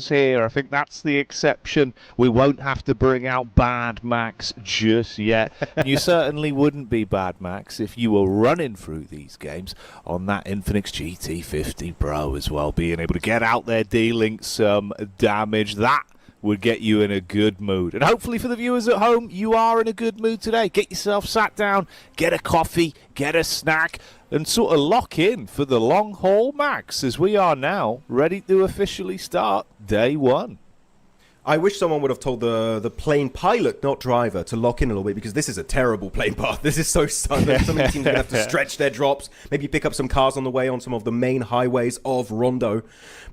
exceptions here. I think that's the exception. We won't have to bring out Bad Max just yet. You certainly wouldn't be Bad Max if you were running through these games on that Infinix GT50 Pro as well, being able to get out there dealing some damage. That would get you in a good mood. And hopefully for the viewers at home, you are in a good mood today. Get yourself sat down, get a coffee, get a snack, and sort of lock in for the long haul, Max, as we are now ready to officially start day one. I wish someone would have told the plane pilot, not driver, to lock in a little bit, because this is a terrible plane path. This is so sudden. So many teams are going to have to stretch their drops, maybe pick up some cars on the way on some of the main highways of Rondo.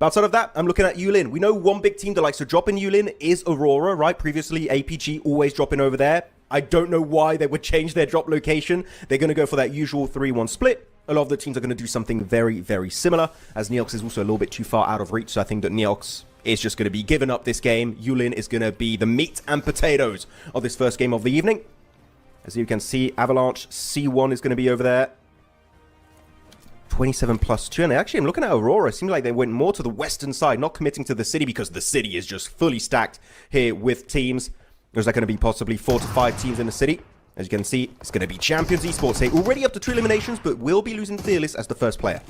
But outside of that, I'm looking at Yulin. We know one big team that likes to drop in Yulin is Aurora, right? Previously, APG always dropping over there. I don't know why they would change their drop location. They're going to go for that usual 3-1 split. A lot of the teams are going to do something very, very similar, as Neox is also a little bit too far out of reach. So I think that Neox is just going to be giving up this game. Yulin is going to be the meat and potatoes of this first game of the evening. As you can see, Avalanche C1 is going to be over there. 27+2. And actually, I'm looking at Aurora. It seems like they went more to the western side, not committing to the city, because the city is just fully stacked here with teams. There's going to be possibly 4 to 5 teams in the city. As you can see, it's going to be Champions Esports here. Already up to 2 eliminations, but will be losing Fearless as the first player.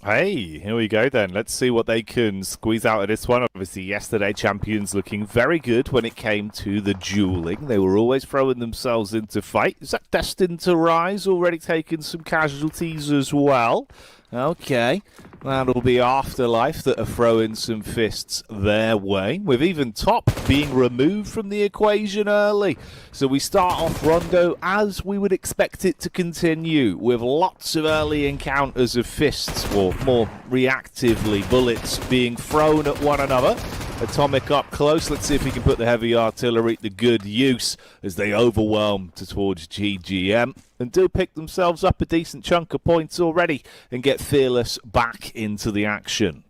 Hey, here we go then. Let's see what they can squeeze out of this one. Obviously, yesterday, Champions looking very good when it came to the dueling. They were always throwing themselves into fight. Is that Destined to rise? Already taking some casualties as well. Okay, that'll be Afterlife that are throwing some fists their way, with even Top being removed from the equation early. So we start off Rondo as we would expect it to continue, with lots of early encounters of fists, or more reactively, bullets being thrown at one another. Atomic up close. Let's see if we can put the heavy artillery to good use as they overwhelm towards GGM and do pick themselves up a decent chunk of points already and get Fearless back into the action.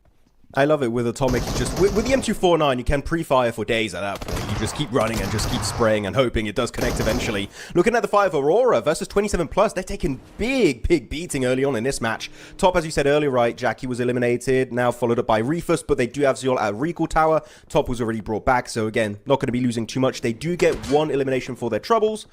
I love it with Atomic. Just with the M249, you can pre-fire for days at that point. You just keep running and just keep spraying and hoping it does connect eventually. Looking at the fight of Aurora versus 27+, they're taking big beating early on in this match. Top, as you said earlier, right, Jackie was eliminated, now followed up by Refus, but they do have Zeol at Recall Tower. Top was already brought back, so again, not going to be losing too much. They do get 1 elimination for their troubles,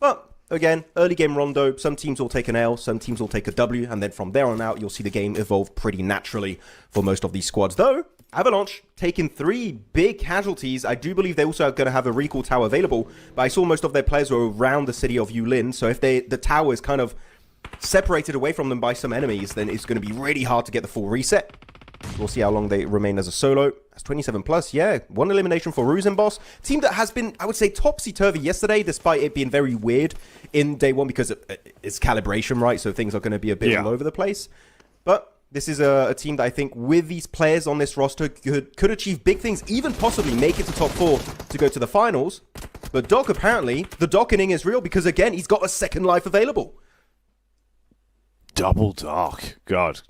but again, early game Rondo, some teams will take an L, some teams will take a W, and then from there on out, you'll see the game evolve pretty naturally for most of these squads. Though, Avalanche taking 3 big casualties. I do believe they also are going to have a recall tower available, but I saw most of their players were around the city of Yulin, so if the tower is kind of separated away from them by some enemies, then it's going to be really hard to get the full reset. We'll see how long they remain as a solo. That's 27+, yeah. 1 elimination for Ruzenboss. Team that has been, I would say, topsy-turvy yesterday, despite it being very weird in day one because it's calibration, right? So things are going to be a bit all over the place. But this is a team that I think with these players on this roster could achieve big things, even possibly make it to top 4 to go to the finals. But Doc, apparently, the dockening is real because, again, he's got a second life available. Double dock. God,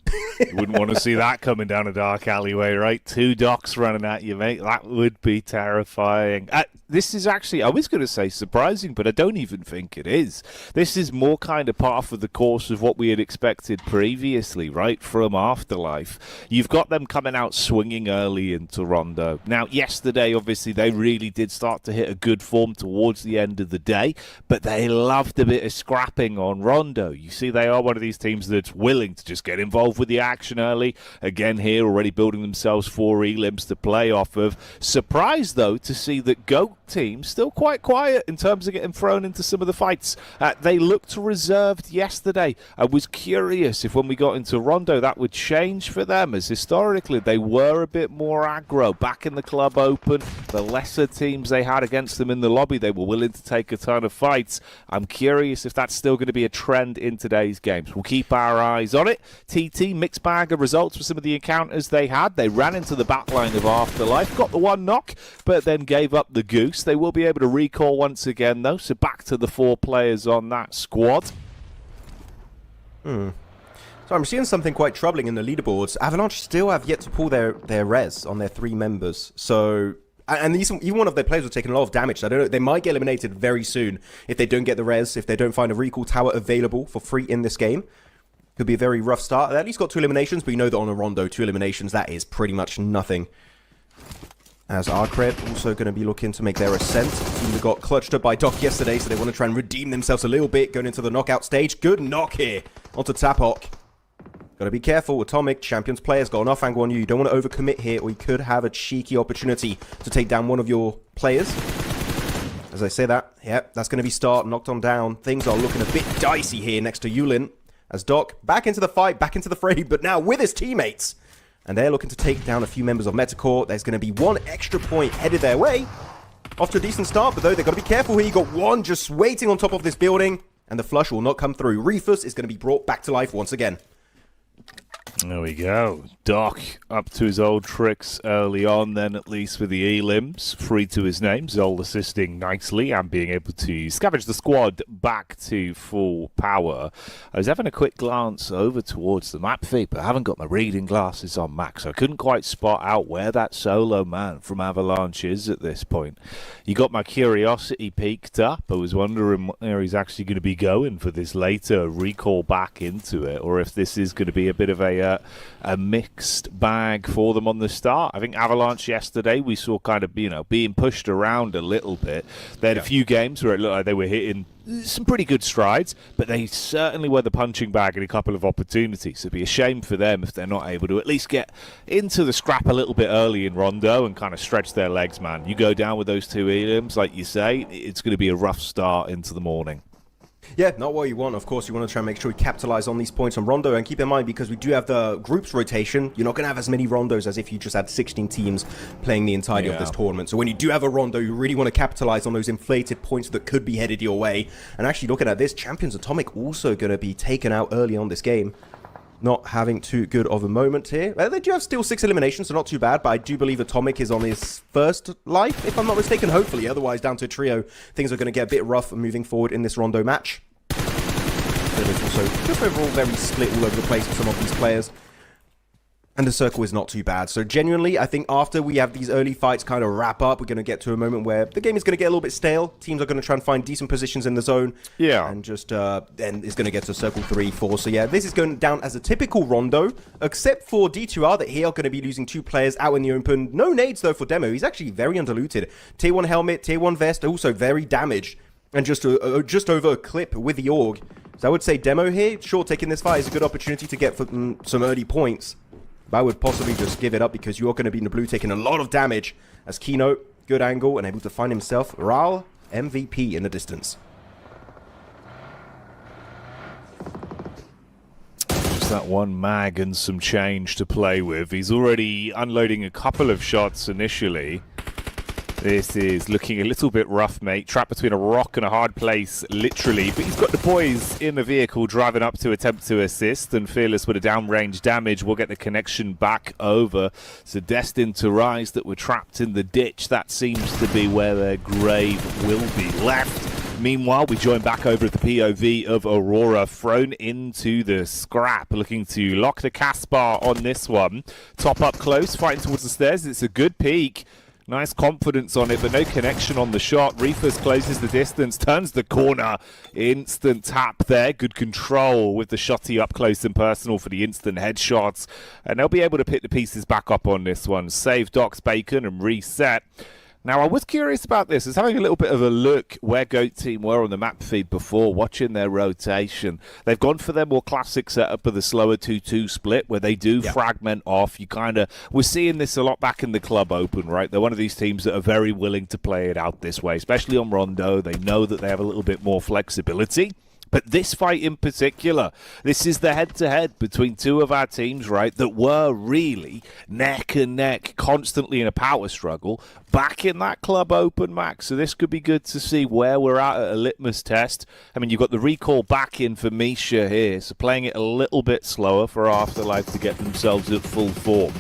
you wouldn't want to see that coming down a dark alleyway, right? 2 docks running at you, mate. That would be terrifying. This is actually, I was going to say surprising, but I don't even think it is. This is more kind of part of the course of what we had expected previously, right, from Afterlife. You've got them coming out swinging early into Rondo. Now, yesterday, obviously, they really did start to hit a good form towards the end of the day, but they loved a bit of scrapping on Rondo. You see, they are one of these teams that's willing to just get involved with the action early. Again here, already building themselves 4 elims to play off of. Surprised, though, to see that GOAT team still quite quiet in terms of getting thrown into some of the fights. They looked reserved yesterday. I was curious if when we got into Rondo that would change for them, as historically they were a bit more aggro. Back in the club open, the lesser teams they had against them in the lobby, they were willing to take a ton of fights. I'm curious if that's still going to be a trend in today's games. We'll keep our eyes on it. TT, mixed bag of results for some of the encounters they had. They ran into the backline of Afterlife, got the 1 knock, but then gave up the goose. They will be able to recall once again, though, so back to the 4 players on that squad. So I'm seeing something quite troubling in the leaderboards. Avalanche still have yet to pull their res on their 3 members. So, and even one of their players was taking a lot of damage. So I don't know, they might get eliminated very soon if they don't get the res, if they don't find a recall tower available for free in this game. Could be a very rough start. They at least got 2 eliminations, but you know that on a Rondo, 2 eliminations, that is pretty much nothing. As ARCRED also going to be looking to make their ascent. Team that got clutched up by Doc yesterday, so they want to try and redeem themselves a little bit, going into the knockout stage. Good knock here onto Tapok. Got to be careful. Atomic, Champions players, got an off angle on you. You don't want to overcommit here, or you could have a cheeky opportunity to take down one of your players. As I say that, yeah, that's going to be start, knocked on down. Things are looking a bit dicey here next to Yulin. As Doc, back into the fight, back into the fray, but now with his teammates. And they're looking to take down a few members of MIRACL. There's going to be one extra point headed their way. Off to a decent start, but though they've got to be careful here. You got one just waiting on top of this building, and the flush will not come through. Refus is going to be brought back to life once again. There we go. Doc up to his old tricks early on, then at least with the elims, free to his name. Zol assisting nicely and being able to scavenge the squad back to full power. I was having a quick glance over towards the map feed, but I haven't got my reading glasses on, Max, so I couldn't quite spot out where that solo man from Avalanche is at this point. You got my curiosity peaked up. I was wondering where he's actually going to be going for this later recall back into it, or if this is going to be a bit of a mixed bag for them on the start. I think Avalanche yesterday we saw kind of, being pushed around a little bit. They had a few games where it looked like they were hitting some pretty good strides, but they certainly were the punching bag in a couple of opportunities. It'd be a shame for them if they're not able to at least get into the scrap a little bit early in Rondo and kind of stretch their legs, man. You go down with those two elims, like you say, it's going to be a rough start into the morning. Yeah, not what you want. Of course, you want to try and make sure we capitalize on these points on Rondo. And keep in mind, because we do have the groups rotation, you're not going to have as many Rondos as if you just had 16 teams playing the entirety of this tournament. So when you do have a Rondo, you really want to capitalize on those inflated points that could be headed your way. And actually, looking at this, Champions Atomic also going to be taken out early on this game. Not having too good of a moment here. They do have still 6 eliminations, so not too bad, but I do believe Atomic is on his first life, if I'm not mistaken, hopefully. Otherwise, down to a trio, things are going to get a bit rough moving forward in this Rondo match. There's also just overall very split all over the place with some of these players. And the circle is not too bad. So genuinely, I think after we have these early fights kind of wrap up, we're going to get to a moment where the game is going to get a little bit stale. Teams are going to try and find decent positions in the zone. Yeah. And just then it's going to get to circle 3, 4. So yeah, this is going down as a typical Rondo, except for D2R that here are going to be losing 2 players out in the open. No nades though for Demo. He's actually very undiluted. Tier 1 helmet, Tier 1 vest, also very damaged. And just over a clip with the AUG. So I would say Demo here, sure, taking this fight is a good opportunity to get some early points. But I would possibly just give it up because you're going to be in the blue taking a lot of damage. As Keynote, good angle, and able to find himself RAL MVP in the distance. Just that one mag and some change to play with. He's already unloading a couple of shots initially. This is looking a little bit rough, mate. Trapped between a rock and a hard place, literally. But he's got the boys in the vehicle driving up to attempt to assist. And Fearless with a downrange damage will get the connection back over. So destined to rise that were trapped in the ditch. That seems to be where their grave will be left. Meanwhile, we join back over at the POV of Aurora, thrown into the scrap, looking to lock the Caspar on this one. Top up close, fighting towards the stairs. It's a good peek. Nice confidence on it, but no connection on the shot. Refus closes the distance, turns the corner. Instant tap there. Good control with the shotty up close and personal for the instant headshots. And they'll be able to pick the pieces back up on this one. Save Doc's bacon and reset. Now, I was curious about this. I was having a little bit of a look where GOAT Team were on the map feed before, watching their rotation. They've gone for their more classic setup of the slower 2-2 split, where they do fragment off. We're seeing this a lot back in the Club Open, right? They're one of these teams that are very willing to play it out this way, especially on Rondo. They know that they have a little bit more flexibility. But this fight in particular, this is the head-to-head between two of our teams, right, that were really neck and neck, constantly in a power struggle, back in that Club Open, Max. So this could be good to see where we're at a litmus test. I mean, you've got the recall back in for Misha here, so playing it a little bit slower for Afterlife to get themselves at full form.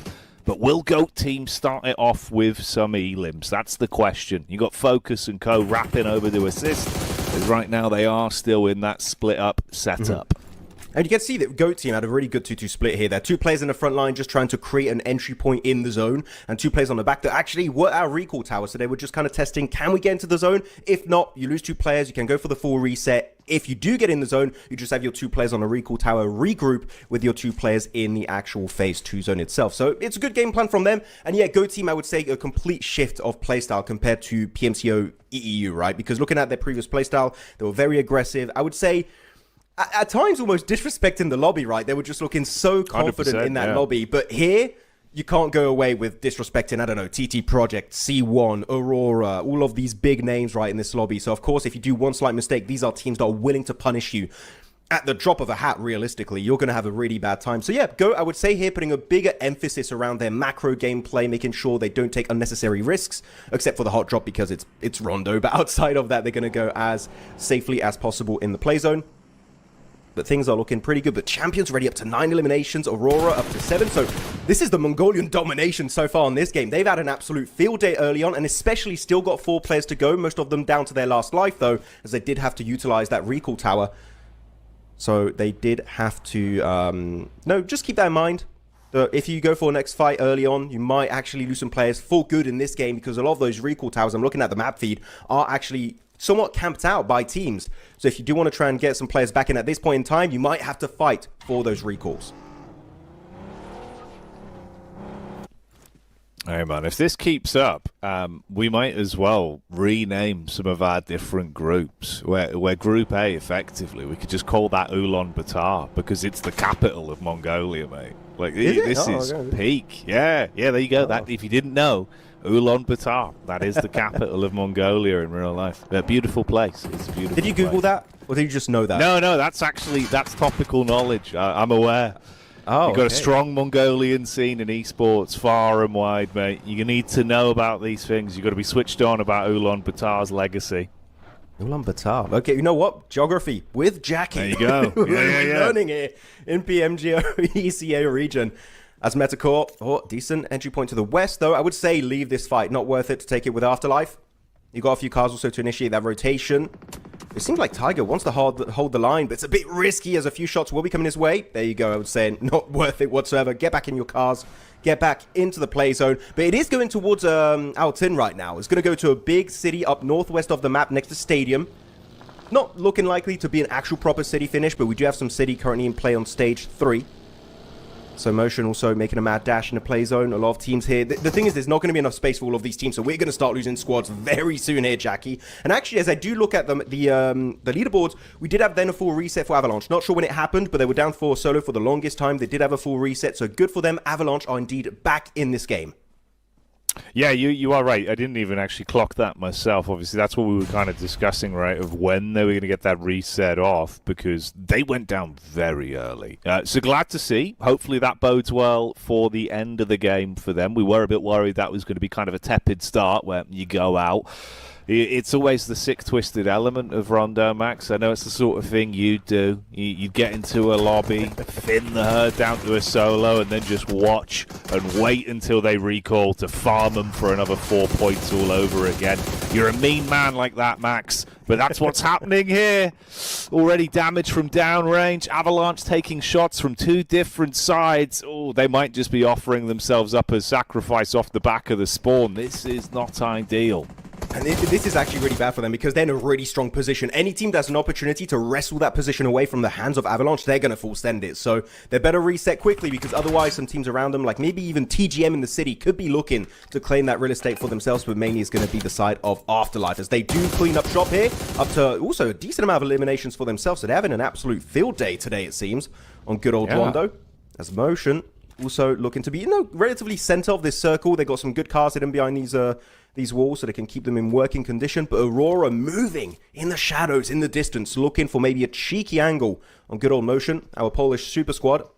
But will GOAT Team start it off with some elims? That's the question. You got Focus and Co wrapping over to assist. As right now they are still in that split up setup. And you can see that GOAT team had a really good 2-2 split here. There are 2 players in the front line just trying to create an entry point in the zone, and 2 players on the back that actually were our recall tower. So they were just kind of testing, can we get into the zone? If not, you lose 2 players, you can go for the full reset. If you do get in the zone, you just have your 2 players on a recall tower regroup with your 2 players in the actual phase 2 zone itself. So it's a good game plan from them. And yeah, GOAT team, I would say a complete shift of playstyle compared to PMCO EEU, right? Because looking at their previous playstyle, they were very aggressive. I would say at times almost disrespecting the lobby, right? They were just looking so confident in that lobby. But here, you can't go away with disrespecting, I don't know, TT Project, C1, Aurora, all of these big names right in this lobby. So of course, if you do one slight mistake, these are teams that are willing to punish you. At the drop of a hat, realistically, you're going to have a really bad time. So yeah, GOAT, I would say here, putting a bigger emphasis around their macro gameplay, making sure they don't take unnecessary risks, except for the hot drop because it's Rondo. But outside of that, they're going to go as safely as possible in the play zone. But things are looking pretty good. But Champions ready up to 9 eliminations. Aurora up to 7. So this is the Mongolian domination so far in this game. They've had an absolute field day early on, and especially still got 4 players to go. Most of them down to their last life, though, as they did have to utilize that recall tower. So they did have to... no, just keep that in mind. If you go for a next fight early on, you might actually lose some players for good in this game, because a lot of those recall towers, I'm looking at the map feed, are actually somewhat camped out by teams. So if you do want to try and get some players back in at this point in time, you might have to fight for those recalls. Hey man, if this keeps up, we might as well rename some of our different groups. Where Group A, effectively, we could just call that Ulaanbaatar, because it's the capital of Mongolia, mate. Like, this is peak. Yeah, there you go. That, if you didn't know, Ulaanbaatar, that is the capital of Mongolia in real life. A beautiful place. It's a beautiful Did you Google that? Or did you just know that? No, that's topical knowledge. I'm aware. Oh, You've got a strong Mongolian scene in esports, far and wide, mate. You need to know about these things. You've got to be switched on about Ulaanbaatar's legacy. Ulaanbaatar. Okay, you know what? Geography with Jackie. There you go. We're learning here in PMGO ECA region. As Metacore, decent entry point to the west, though. I would say leave this fight. Not worth it to take it with Afterlife. You got a few cars also to initiate that rotation. It seems like Tiger wants to hold the line, but it's a bit risky as a few shots will be coming his way. There you go. I would say not worth it whatsoever. Get back in your cars. Get back into the play zone. But it is going towards Altin right now. It's going to go to a big city up northwest of the map next to Stadium. Not looking likely to be an actual proper city finish, but we do have some city currently in play on stage 3. So Motion also making a mad dash in the play zone. A lot of teams here. The thing is, there's not going to be enough space for all of these teams, so we're going to start losing squads very soon here, Jackie. And actually, as I do look at the leaderboards, we did have then a full reset for Avalanche. Not sure when it happened, but they were down for solo for the longest time. They did have a full reset, so good for them. Avalanche are indeed back in this game. Yeah, you are right. I didn't even actually clock that myself. Obviously, that's what we were kind of discussing, right, of when they were going to get that reset off, because they went down very early. So glad to see. Hopefully that bodes well for the end of the game for them. We were a bit worried that was going to be kind of a tepid start where you go out. It's always the sick, twisted element of Rondo, Max. I know it's the sort of thing you do. You get into a lobby, thin the herd down to a solo, and then just watch and wait until they recall to farm them for another 4 points all over again. You're a mean man like that, Max. But that's what's happening here. Already damage from downrange. Avalanche taking shots from 2 different sides. Oh, they might just be offering themselves up as sacrifice off the back of the spawn. This is not ideal. And this is actually really bad for them because they're in a really strong position. Any team that's an opportunity to wrestle that position away from the hands of Avalanche, they're going to full send it. So they better reset quickly, because otherwise some teams around them, like maybe even TGM in the city, could be looking to claim that real estate for themselves, but mainly it's going to be the side of Afterlife, as they do clean up shop here, up to also a decent amount of eliminations for themselves. So they're having an absolute field day today, it seems, on good old Rondo. As Motion also looking to be, relatively center of this circle. They got some good cars hidden behind these walls so they can keep them in working condition. But Aurora moving in the shadows, in the distance, looking for maybe a cheeky angle on good old Motion. Our Polish super squad.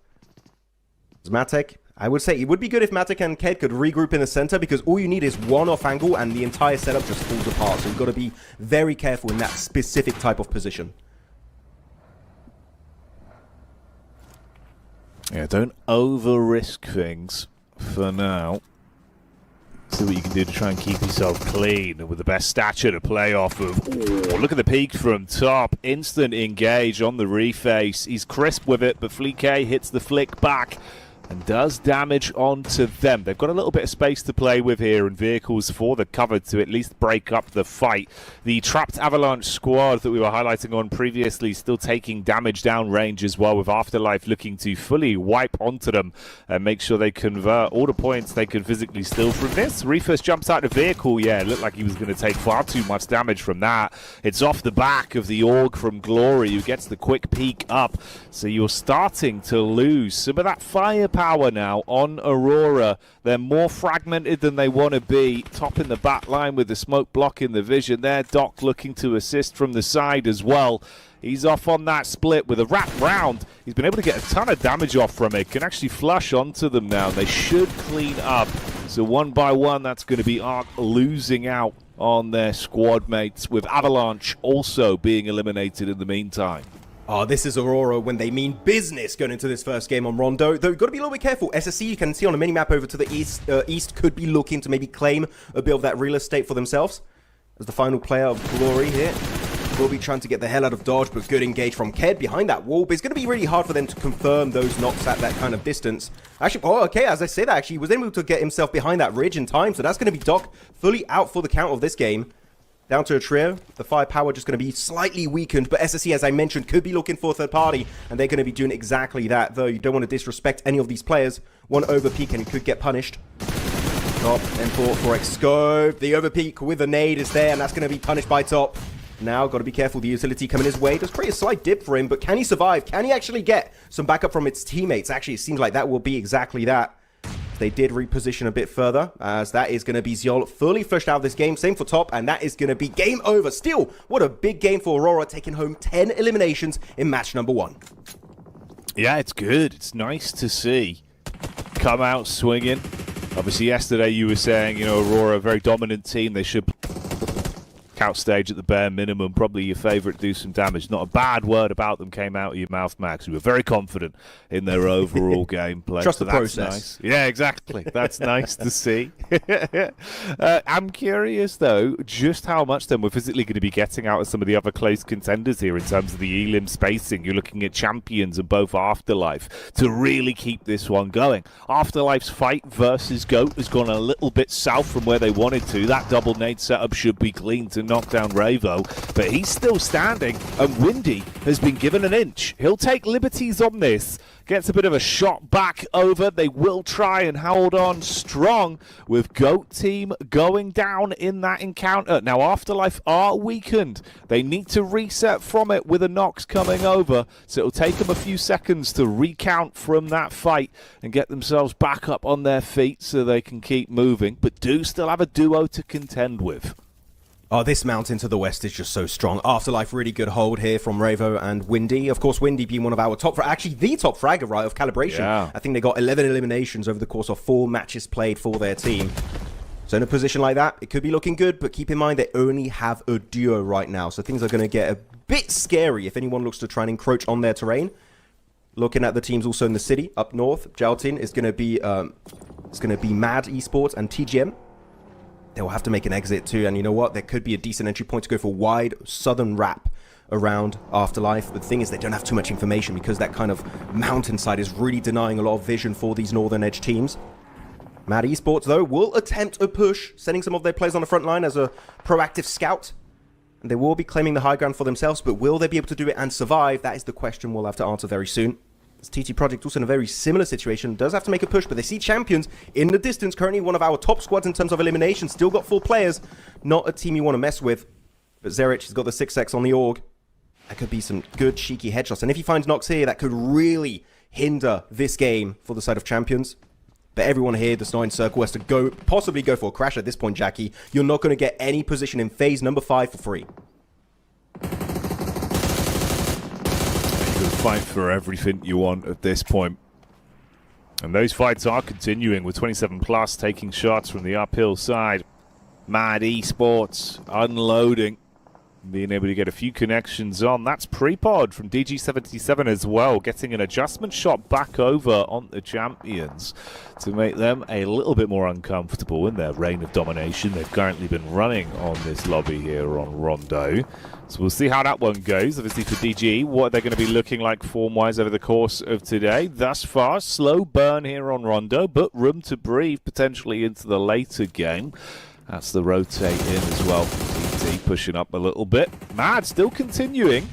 Matek, I would say it would be good if Matek and Ked could regroup in the center, because all you need is one off angle and the entire setup just falls apart. So you've got to be very careful in that specific type of position. Yeah, don't over-risk things for now. See what you can do to try and keep yourself clean with the best stature to play off of. Ooh, look at the peak from top. Instant engage on the reface. He's crisp with it, but Fleek hits the flick back and does damage onto them. They've got a little bit of space to play with here and vehicles for the cover to at least break up the fight. The trapped Avalanche squad that we were highlighting on previously still taking damage down range as well, with Afterlife looking to fully wipe onto them and make sure they convert all the points they can physically steal from this. Reefus jumps out the vehicle. Yeah, it looked like he was going to take far too much damage from that. It's off the back of the Org from Glory, who gets the quick peek up. So you're starting to lose some of that firepower now on Aurora. They're more fragmented than they want to be. Top in the back line with the smoke blocking the vision there. Doc looking to assist from the side as well. He's off on that split with a wrap round. He's been able to get a ton of damage off from it. Can actually flush onto them now. They should clean up. So one by one, that's going to be ARC losing out on their squad mates, with Avalanche also being eliminated in the meantime. Oh, this is Aurora when they mean business going into this first game on Rondo. Though, you've got to be a little bit careful. SSC, you can see on a mini-map over to the east could be looking to maybe claim a bit of that real estate for themselves. As the final player of Glory here will be trying to get the hell out of dodge, but good engage from Ked behind that wall. But it's going to be really hard for them to confirm those knocks at that kind of distance. Actually, oh, okay, as I say that, actually, he was able to get himself behind that ridge in time. So that's going to be Doc fully out for the count of this game. Down to a trio. The firepower just going to be slightly weakened, but SSC, as I mentioned, could be looking for a third party, and they're going to be doing exactly that, though you don't want to disrespect any of these players. One overpeak and he could get punished. Top M4 for X-Scope. The overpeak with a nade is there, and that's going to be punished by Top. Now, got to be careful. The utility coming his way does create a slight dip for him, but can he survive? Can he actually get some backup from its teammates? Actually, it seems like that will be exactly that. They did reposition a bit further, as that is going to be Zyol fully flushed out of this game. Same for Top, and that is going to be game over. Still, what a big game for Aurora, taking home 10 eliminations in match number 1. Yeah, it's good. It's nice to see. Come out swinging. Obviously, yesterday you were saying, you know, Aurora, a very dominant team. They should out stage at the bare minimum. Probably your favourite, do some damage. Not a bad word about them came out of your mouth, Max. You were very confident in their overall gameplay. Trust so the that's process. Nice. Yeah, exactly. That's nice to see. I'm curious, though, just how much then we're physically going to be getting out of some of the other close contenders here in terms of the elim spacing. You're looking at Champions and both Afterlife to really keep this one going. Afterlife's fight versus GOAT has gone a little bit south from where they wanted to. That double nade setup should be clean to knock down Ravo, but he's still standing, and Windy has been given an inch. He'll take liberties on this. Gets a bit of a shot back over. They will try and hold on strong with GOAT team going down in that encounter. Now, Afterlife are weakened. They need to reset from it with a Nox coming over, so it'll take them a few seconds to recount from that fight and get themselves back up on their feet so they can keep moving, but do still have a duo to contend with. Oh, this mountain to the west is just so strong. Afterlife, really good hold here from Ravo and Windy. Of course, Windy being one of our top, actually the top fragger, right, of Calibration. Yeah. I think they got 11 eliminations over the course of 4 matches played for their team. So in a position like that, it could be looking good, but keep in mind they only have a duo right now. So things are going to get a bit scary if anyone looks to try and encroach on their terrain. Looking at the teams also in the city, up north, Jaltin is going to be Mad Esports and TGM. They will have to make an exit too, and you know what? There could be a decent entry point to go for wide southern wrap around Afterlife. But the thing is, they don't have too much information because that kind of mountainside is really denying a lot of vision for these northern edge teams. Mad Esports, though, will attempt a push, sending some of their players on the front line as a proactive scout. And they will be claiming the high ground for themselves, but will they be able to do it and survive? That is the question we'll have to answer very soon. TT Project also in a very similar situation, does have to make a push, but they see Champions in the distance. Currently one of our top squads in terms of elimination. Still got 4 players. Not a team you want to mess with. But Zerich has got the 6x on the Org. That could be some good cheeky headshots. And if he finds Nox here, that could really hinder this game for the side of Champions. But everyone here, the Snowing Circle, has to possibly go for a crash at this point, Jackie. You're not going to get any position in phase number 5 for free. Fight for everything you want at this point. And those fights are continuing with 27 plus taking shots from the uphill side. Mad Esports unloading. being able to get a few connections on. That's Prepod from DG77 as well, getting an adjustment shot back over on the champions to make them a little bit more uncomfortable in their reign of domination they've currently been running on this lobby here on Rondo. So we'll see how that one goes. Obviously for DG, what are they going to be looking like form-wise over the course of today? Thus far, slow burn here on Rondo, but room to breathe potentially into the later game. That's the rotate in as well. TT pushing up a little bit. Mad still continuing.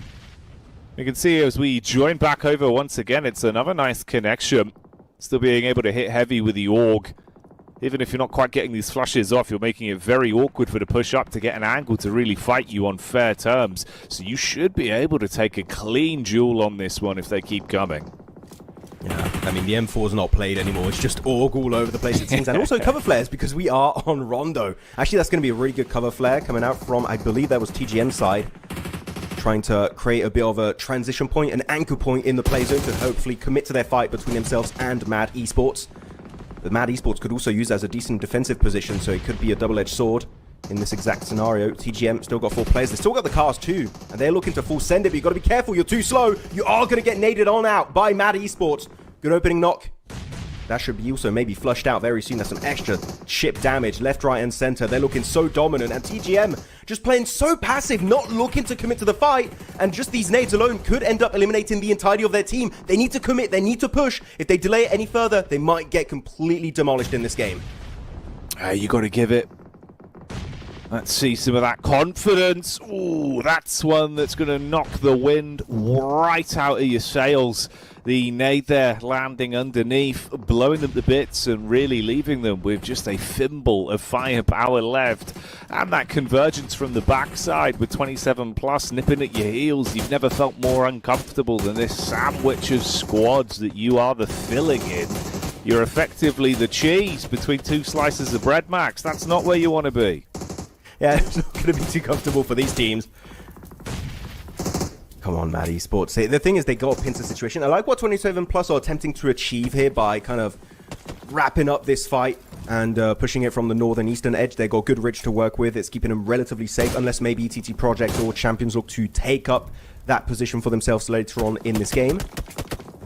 You can see as we join back over once again, it's another nice connection. Still being able to hit heavy with the AUG. Even if you're not quite getting these flushes off, you're making it very awkward for the push-up to get an angle to really fight you on fair terms. So you should be able to take a clean duel on this one if they keep coming. Yeah, I mean, the M4's not played anymore. It's just AUG all over the place, it seems. And also cover flares, because we are on Rondo. Actually, that's going to be a really good cover flare coming out from, I believe that was TGM side. Trying to create a bit of a transition point, an anchor point in the play zone to hopefully commit to their fight between themselves and Mad Esports. But Mad Esports could also use as a decent defensive position, so it could be a double-edged sword in this exact scenario. TGM still got 4 players. They still got the cars too, and they're looking to full send it, but you've got to be careful. You're too slow. You are going to get naded on out by Mad Esports. Good opening knock. That should be also maybe flushed out very soon. That's some extra chip damage left, right, and center. They're looking so dominant, and TGM just playing so passive, not looking to commit to the fight, and just these nades alone could end up eliminating the entirety of their team. They need to commit. They need to push. If they delay it any further, they might get completely demolished in this game. You got to give it. Let's see some of that confidence. Ooh, that's one that's going to knock the wind right out of your sails. The nade there landing underneath, blowing them to bits and really leaving them with just a thimble of firepower left. And that convergence from the backside with 27 plus nipping at your heels. You've never felt more uncomfortable than this sandwich of squads that you are the filling in. You're effectively the cheese between 2 slices of bread, Max. That's not where you want to be. Yeah, it's not going to be too comfortable for these teams. Come on, Mad Esports. The thing is, they got a pincer situation. I like what 27 Plus are attempting to achieve here by kind of wrapping up this fight and pushing it from the northern eastern edge. They got good ridge to work with. It's keeping them relatively safe, unless maybe ETT Project or Champions look to take up that position for themselves later on in this game.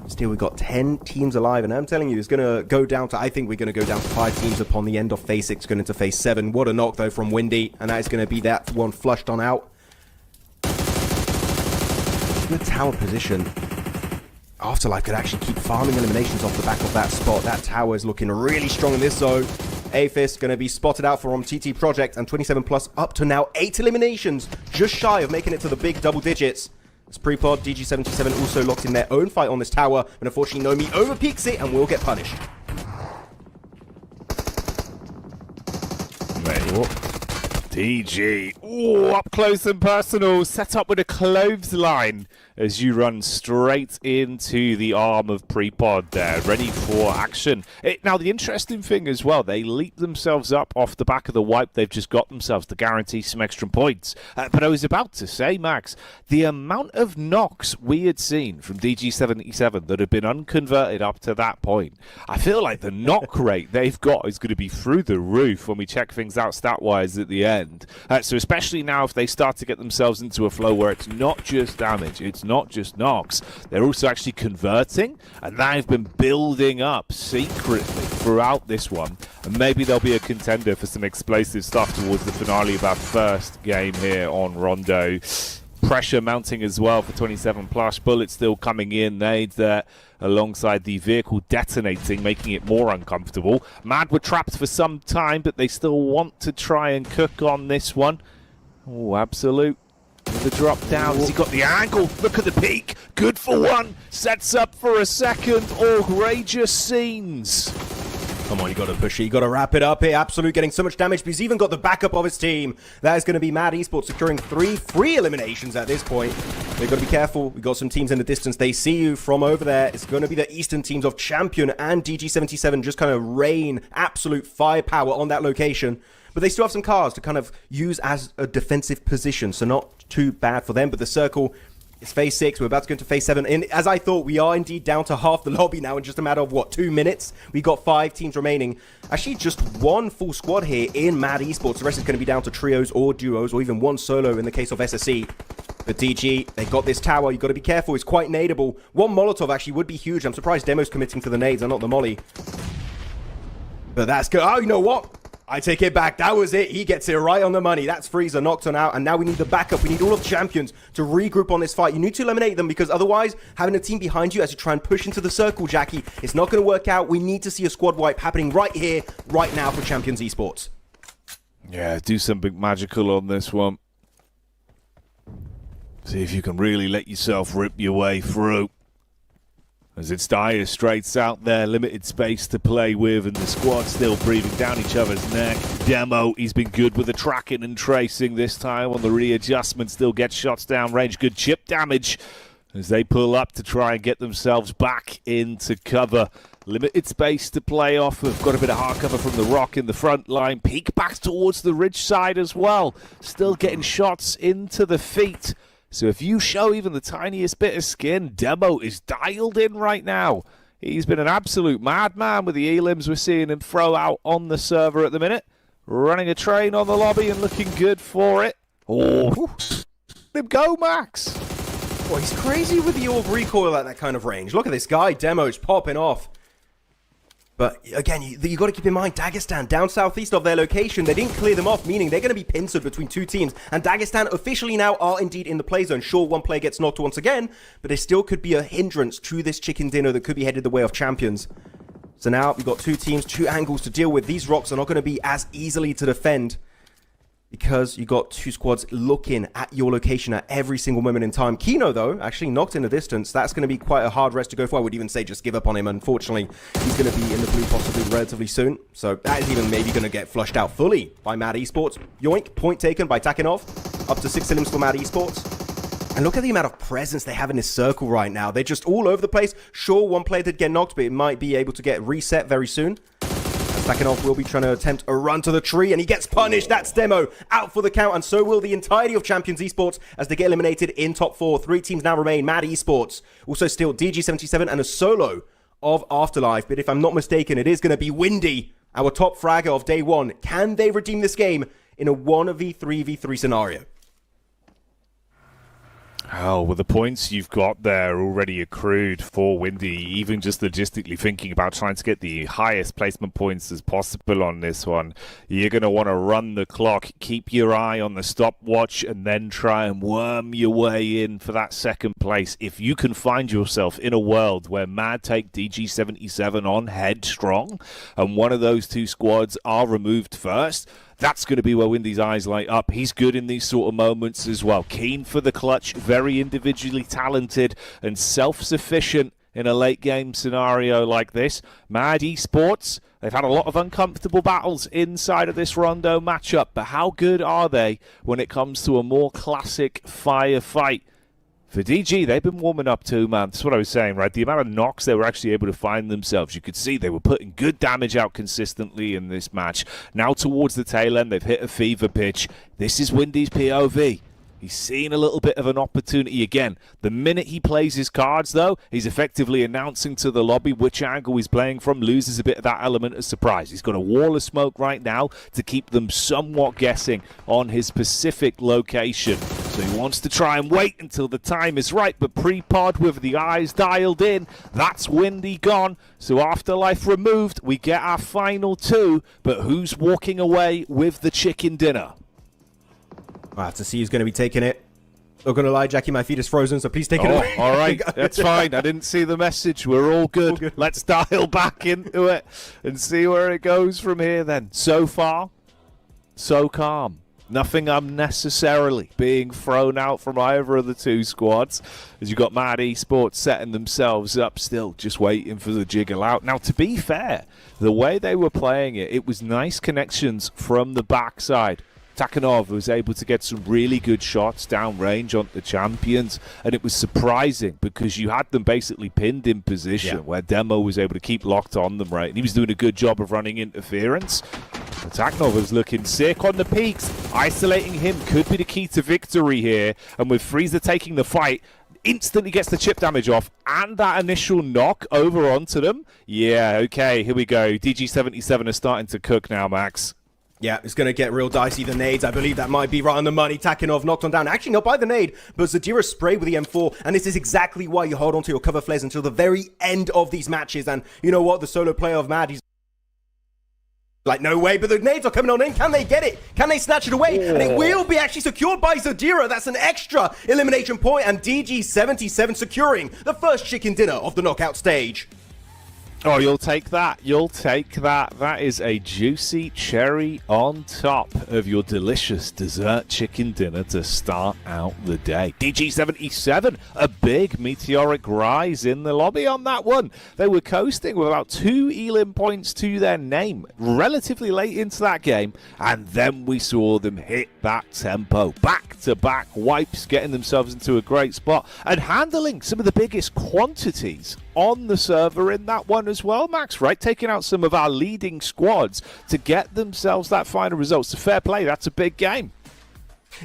Still, we've got 10 teams alive, and I'm telling you, it's going to go down to, I think we're going to go down to 5 teams upon the end of Phase 6, going into Phase 7. What a knock, though, from Windy, and that is going to be that one flushed on out. Good tower position. Afterlife could actually keep farming eliminations off the back of that spot. That tower is looking really strong in this zone. Aphis going to be spotted out from TT Project, and 27 Plus up to now 8 eliminations, just shy of making it to the big double digits. It's Prepod, DG77 also locked in their own fight on this tower, but unfortunately Nomi overpeaks it and will get punished. DG, ooh, up close and personal, set up with a clothesline as you run straight into the arm of Prepod there, ready for action. Now, the interesting thing as well, they leap themselves up off the back of the wipe they've just got themselves to guarantee some extra points. But I was about to say, Max, the amount of knocks we had seen from DG77 that have been unconverted up to that point, I feel like the knock rate they've got is going to be through the roof when we check things out stat-wise at the end. So especially now if they start to get themselves into a flow where it's not just damage, it's not just knocks, they're also actually converting, and they've been building up secretly throughout this one, and maybe they'll be a contender for some explosive stuff towards the finale of our first game here on Rondo. Pressure mounting as well for 27 plus, bullets still coming in, nades there alongside the vehicle detonating, making it more uncomfortable. Mad were trapped for some time, but they still want to try and cook on this one. Oh, Absolute with the drop down. He got the angle. Look at the peak. Good for one. Sets up for a second. Outrageous scenes. Come on, you got to push it. You got to wrap it up here. Absolute getting so much damage, but he's even got the backup of his team. That is going to be Mad Esports securing 3 free eliminations at this point. They've got to be careful. We've got some teams in the distance. They see you from over there. It's going to be the eastern teams of Champion and DG77 just kind of rain absolute firepower on that location. But they still have some cars to kind of use as a defensive position, so not too bad for them. But the circle It's phase 6. We're about to go into phase 7. And as I thought, we are indeed down to half the lobby now in just a matter of, what, 2 minutes? We've got 5 teams remaining. Actually, just 1 full squad here in Mad Esports. The rest is going to be down to trios or duos or even 1 solo in the case of SSE. But DG, they got this tower. You've got to be careful. It's quite nadeable. 1 Molotov actually would be huge. I'm surprised Demo's committing to the nades and not the molly. But that's good. Oh, you know what? I take it back. That was it. He gets it right on the money. That's Freezer knocked on out. And now we need the backup. We need all of the champions to regroup on this fight. You need to eliminate them because otherwise, having a team behind you as you try and push into the circle, Jackie, it's not going to work out. We need to see a squad wipe happening right here, right now for Champions Esports. Yeah, do something magical on this one. See if you can really let yourself rip your way through. As it's dire straits out there, limited space to play with, and the squad still breathing down each other's neck. Demo, he's been good with the tracking and tracing this time on the readjustment, still gets shots down range, good chip damage as they pull up to try and get themselves back into cover. Limited space to play off of, got a bit of hard cover from the rock in the front line, peek back towards the ridge side as well, still getting shots into the feet. So if you show even the tiniest bit of skin, Demo is dialed in right now. He's been an absolute madman with the elims we're seeing him throw out on the server at the minute. Running a train on the lobby and looking good for it. Oh, let him go, Max. Boy, he's crazy with the orb recoil at that kind of range. Look at this guy, Demo's popping off. But again, you got to keep in mind, Dagestan, down southeast of their location, they didn't clear them off, meaning they're going to be pincered between 2 teams. And Dagestan officially now are indeed in the play zone. Sure, 1 player gets knocked once again, but there still could be a hindrance to this chicken dinner that could be headed the way of champions. So now we've got 2 teams, 2 angles to deal with. These rocks are not going to be as easily to defend, because you got 2 squads looking at your location at every single moment in time. Kino, though, actually knocked in the distance. That's going to be quite a hard rest to go for. I would even say just give up on him. Unfortunately, he's going to be in the blue possibly relatively soon. So that is even maybe going to get flushed out fully by Mad Esports. Yoink, point taken by Takinov. Up to 6 elims for Mad Esports. And look at the amount of presence they have in this circle right now. They're just all over the place. Sure, 1 player did get knocked, but it might be able to get reset very soon. Takinov will be trying to attempt a run to the tree, and he gets punished. That's Demo out for the count, and so will the entirety of Champions Esports as they get eliminated in top 4. 3 teams now remain. Mad Esports also still DG77 and a solo of Afterlife. But if I'm not mistaken, it is going to be Windy, our top fragger of day 1. Can they redeem this game in a 1v3v3 scenario? Oh, with the points you've got there already accrued for Windy, even just logistically thinking about trying to get the highest placement points as possible on this one, you're going to want to run the clock, keep your eye on the stopwatch, and then try and worm your way in for that 2nd place. If you can find yourself in a world where Mad take DG77 on headstrong, and one of those 2 squads are removed first, that's going to be where Windy's eyes light up. He's good in these sort of moments as well. Keen for the clutch, very individually talented and self-sufficient in a late-game scenario like this. Mad Esports, they've had a lot of uncomfortable battles inside of this Rondo matchup, but how good are they when it comes to a more classic firefight? For DG, they've been warming up too, man. That's what I was saying, right? The amount of knocks they were actually able to find themselves. You could see they were putting good damage out consistently in this match. Now towards the tail end, they've hit a fever pitch. This is Windy's POV. He's seen a little bit of an opportunity again. The minute he plays his cards, though, he's effectively announcing to the lobby which angle he's playing from, loses a bit of that element of surprise. He's got a wall of smoke right now to keep them somewhat guessing on his specific location. So he wants to try and wait until the time is right, but pre-pod with the eyes dialed in, that's Windy gone. So Afterlife removed, we get our final 2, but who's walking away with the chicken dinner? I have to see who's going to be taking it. Not going to lie, Jackie, my feet is frozen, so please take it away. All right, that's fine. I didn't see the message. We're all good. Let's dial back into it and see where it goes from here then. So far, so calm. Nothing unnecessarily being thrown out from either of the 2 squads, as you've got Mad Esports setting themselves up still, just waiting for the jiggle out. Now, to be fair, the way they were playing it, it was nice connections from the backside. Takinov was able to get some really good shots downrange on the champions, and it was surprising because you had them basically pinned in position where Demo was able to keep locked on them, right? And he was doing a good job of running interference. Taknova's looking sick on the peaks. Isolating him could be the key to victory here. And with Freezer taking the fight, instantly gets the chip damage off and that initial knock over onto them. Yeah, okay, here we go. DG77 is starting to cook now, Max. Yeah, it's going to get real dicey. The nades, I believe that might be right on the money. Takhanov knocked on down. Actually, not by the nade, but Zadira sprayed with the M4. And this is exactly why you hold on to your cover flares until the very end of these matches. And you know what? The solo player of Mad, he's like, no way, but the nades are coming on in. Can they get it? Can they snatch it away? And it will be actually secured by Zadira. That's an extra elimination point. And DG77 securing the first chicken dinner of the knockout stage. Oh, you'll take that. You'll take that. That is a juicy cherry on top of your delicious dessert chicken dinner to start out the day. DG77, a big meteoric rise in the lobby on that one. They were coasting with about 2 elim points to their name relatively late into that game, and then we saw them hit that tempo. Back-to-back wipes, getting themselves into a great spot and handling some of the biggest quantities on the server in that one as well, Max, right? Taking out some of our leading squads to get themselves that final result. So fair play, that's a big game.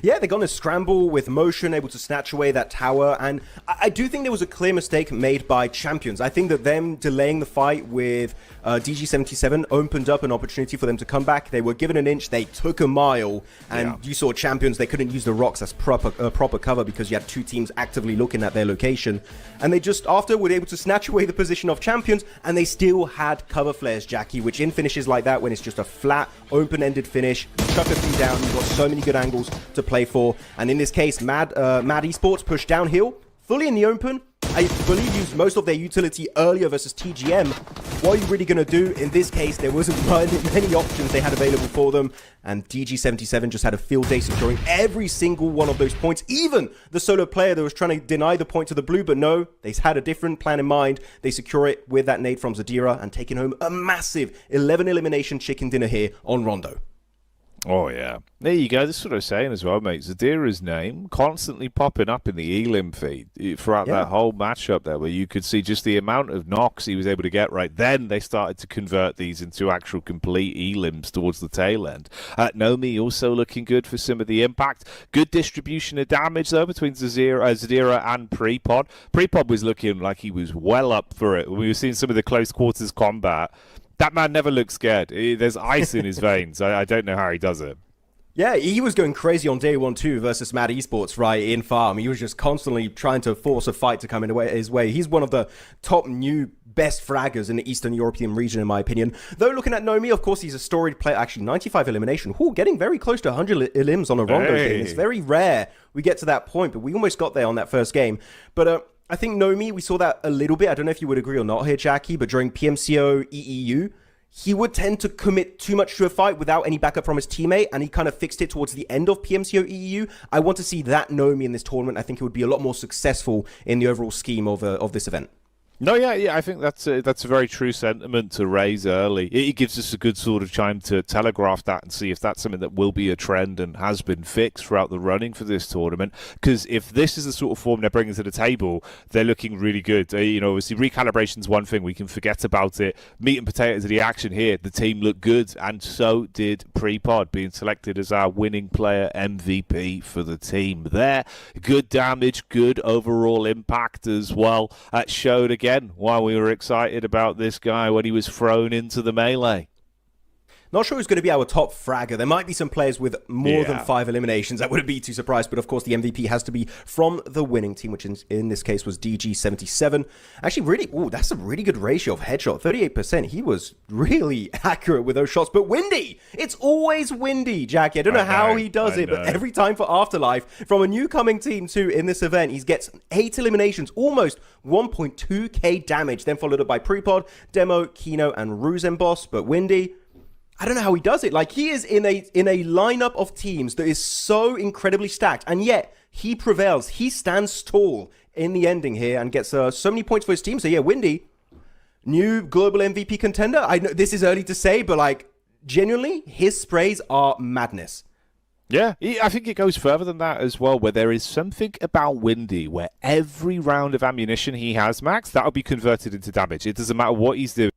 Yeah, they're going to scramble with motion, able to snatch away that tower, and I do think there was a clear mistake made by Champions. I think that them delaying the fight with DG77 opened up an opportunity for them to come back. They were given an inch, they took a mile, and you saw Champions, they couldn't use the rocks as proper cover because you had two teams actively looking at their location. And they just, after, were able to snatch away the position of Champions, and they still had cover flares, Jackie, which in finishes like that, when it's just a flat, open-ended finish, chuck a few down, you've got so many good angles to play for. And in this case, Mad Esports pushed downhill, fully in the open. I believe used most of their utility earlier versus TGM. What are you really going to do? In this case, there wasn't many options they had available for them, and DG77 just had a field day securing every single one of those points. Even the solo player that was trying to deny the point to the blue, but no, they had a different plan in mind. They secure it with that nade from Zadira and taking home a massive 11 elimination chicken dinner here on Rondo. Oh, yeah. There you go. This is what I was saying as well, mate. Zadira's name constantly popping up in the elim feed throughout that whole matchup there, where you could see just the amount of knocks he was able to get right. Then they started to convert these into actual complete elims towards the tail end. Nomi also looking good for some of the impact. Good distribution of damage, though, between Zadira and Prepod. Prepod was looking like he was well up for it. We were seeing some of the close quarters combat. That man never looks scared. There's ice in his veins. I don't know how he does it. Yeah, he was going crazy on day 1-2 versus Mad Esports, right, in farm. He was just constantly trying to force a fight to come in his way. He's one of the top new best fraggers in the Eastern European region, in my opinion. Though looking at Nomi, of course, he's a storied player. Actually, 95 elimination. Ooh, getting very close to 100 elims on a Rondo game. It's very rare we get to that point, but we almost got there on that first game. But I think Nomi, we saw that a little bit. I don't know if you would agree or not here, Jackie, but during PMCO EEU, he would tend to commit too much to a fight without any backup from his teammate, and he kind of fixed it towards the end of PMCO EEU. I want to see that Nomi in this tournament. I think it would be a lot more successful in the overall scheme of this event. No, yeah, I think that's a very true sentiment to raise early. It gives us a good sort of time to telegraph that and see if that's something that will be a trend and has been fixed throughout the running for this tournament. Because if this is the sort of form they're bringing to the table, they're looking really good. Obviously, recalibration's one thing. We can forget about it. Meat and potatoes of the action here. The team looked good, and so did Prepod, being selected as our winning player MVP for the team there. Good damage, good overall impact as well. Showed again why we were excited about this guy when he was thrown into the melee. Not sure who's going to be our top fragger. There might be some players with more than 5 eliminations. I wouldn't be too surprised. But of course, the MVP has to be from the winning team, which in this case was DG77. Actually, that's a really good ratio of headshot. 38%. He was really accurate with those shots. But Windy! It's always Windy, Jackie. I don't know how he does it, but every time for Afterlife, from a new coming team too in this event, he gets 8 eliminations, almost 1.2k damage. Then followed up by Prepod, Demo, Kino, and Ruzenboss. But Windy, I don't know how he does it. Like, he is in a lineup of teams that is so incredibly stacked, and yet he prevails. He stands tall in the ending here and gets so many points for his team. So yeah, Windy, new global MVP contender. I know this is early to say, but like, genuinely, his sprays are madness. Yeah, I think it goes further than that as well, where there is something about Windy where every round of ammunition he has, Max, that'll be converted into damage. It doesn't matter what he's doing.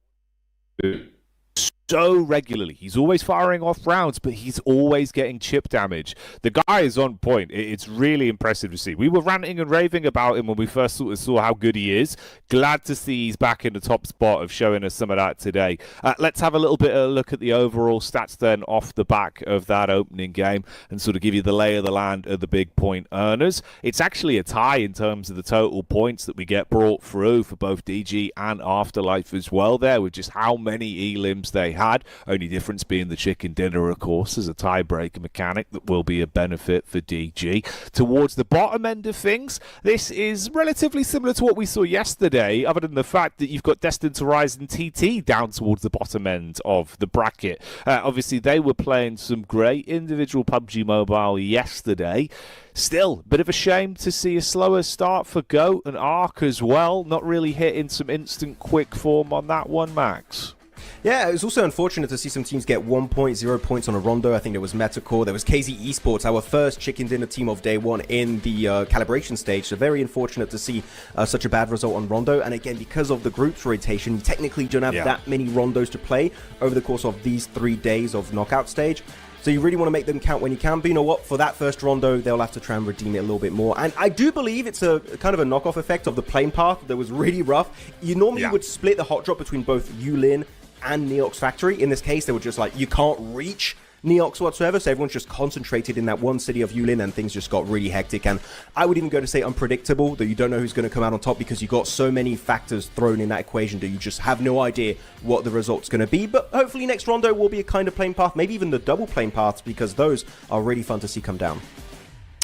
so regularly. He's always firing off rounds, but he's always getting chip damage. The guy is on point. It's really impressive to see. We were ranting and raving about him when we first saw how good he is. Glad to see he's back in the top spot of showing us some of that today. Let's have a little bit of a look at the overall stats then off the back of that opening game and sort of give you the lay of the land of the big point earners. It's actually a tie in terms of the total points that we get brought through for both DG and Afterlife as well there, with just how many elims they had. Only difference being the chicken dinner, of course, as a tiebreaker mechanic that will be a benefit for DG. Towards the bottom end of things, this is relatively similar to what we saw yesterday, other than the fact that you've got Destined to Rise and TT down towards the bottom end of the bracket. Obviously, they were playing some great individual PUBG Mobile yesterday. Still, a bit of a shame to see a slower start for GOAT and ARC as well. Not really hitting some instant quick form on that one, Max. Yeah, it was also unfortunate to see some teams get 1.0 points on a Rondo. I think there was MIRACL, there was KZ Esports, our first chicken dinner team of day one in the calibration stage. So very unfortunate to see such a bad result on Rondo. And again, because of the group's rotation, you technically don't have that many Rondos to play over the course of these 3 days of knockout stage. So you really want to make them count when you can. But you know what? For that first Rondo, they'll have to try and redeem it a little bit more. And I do believe it's a kind of a knockoff effect of the plane path that was really rough. You normally would split the hot drop between both Yulin and Neox Factory. In this case, they were just like, you can't reach Neox whatsoever, so everyone's just concentrated in that one city of Yulin, and things just got really hectic. And I would even go to say unpredictable, that you don't know who's going to come out on top because you got so many factors thrown in that equation that you just have no idea what the result's going to be. But hopefully next Rondo will be a kind of plane path, maybe even the double plane paths, because those are really fun to see come down.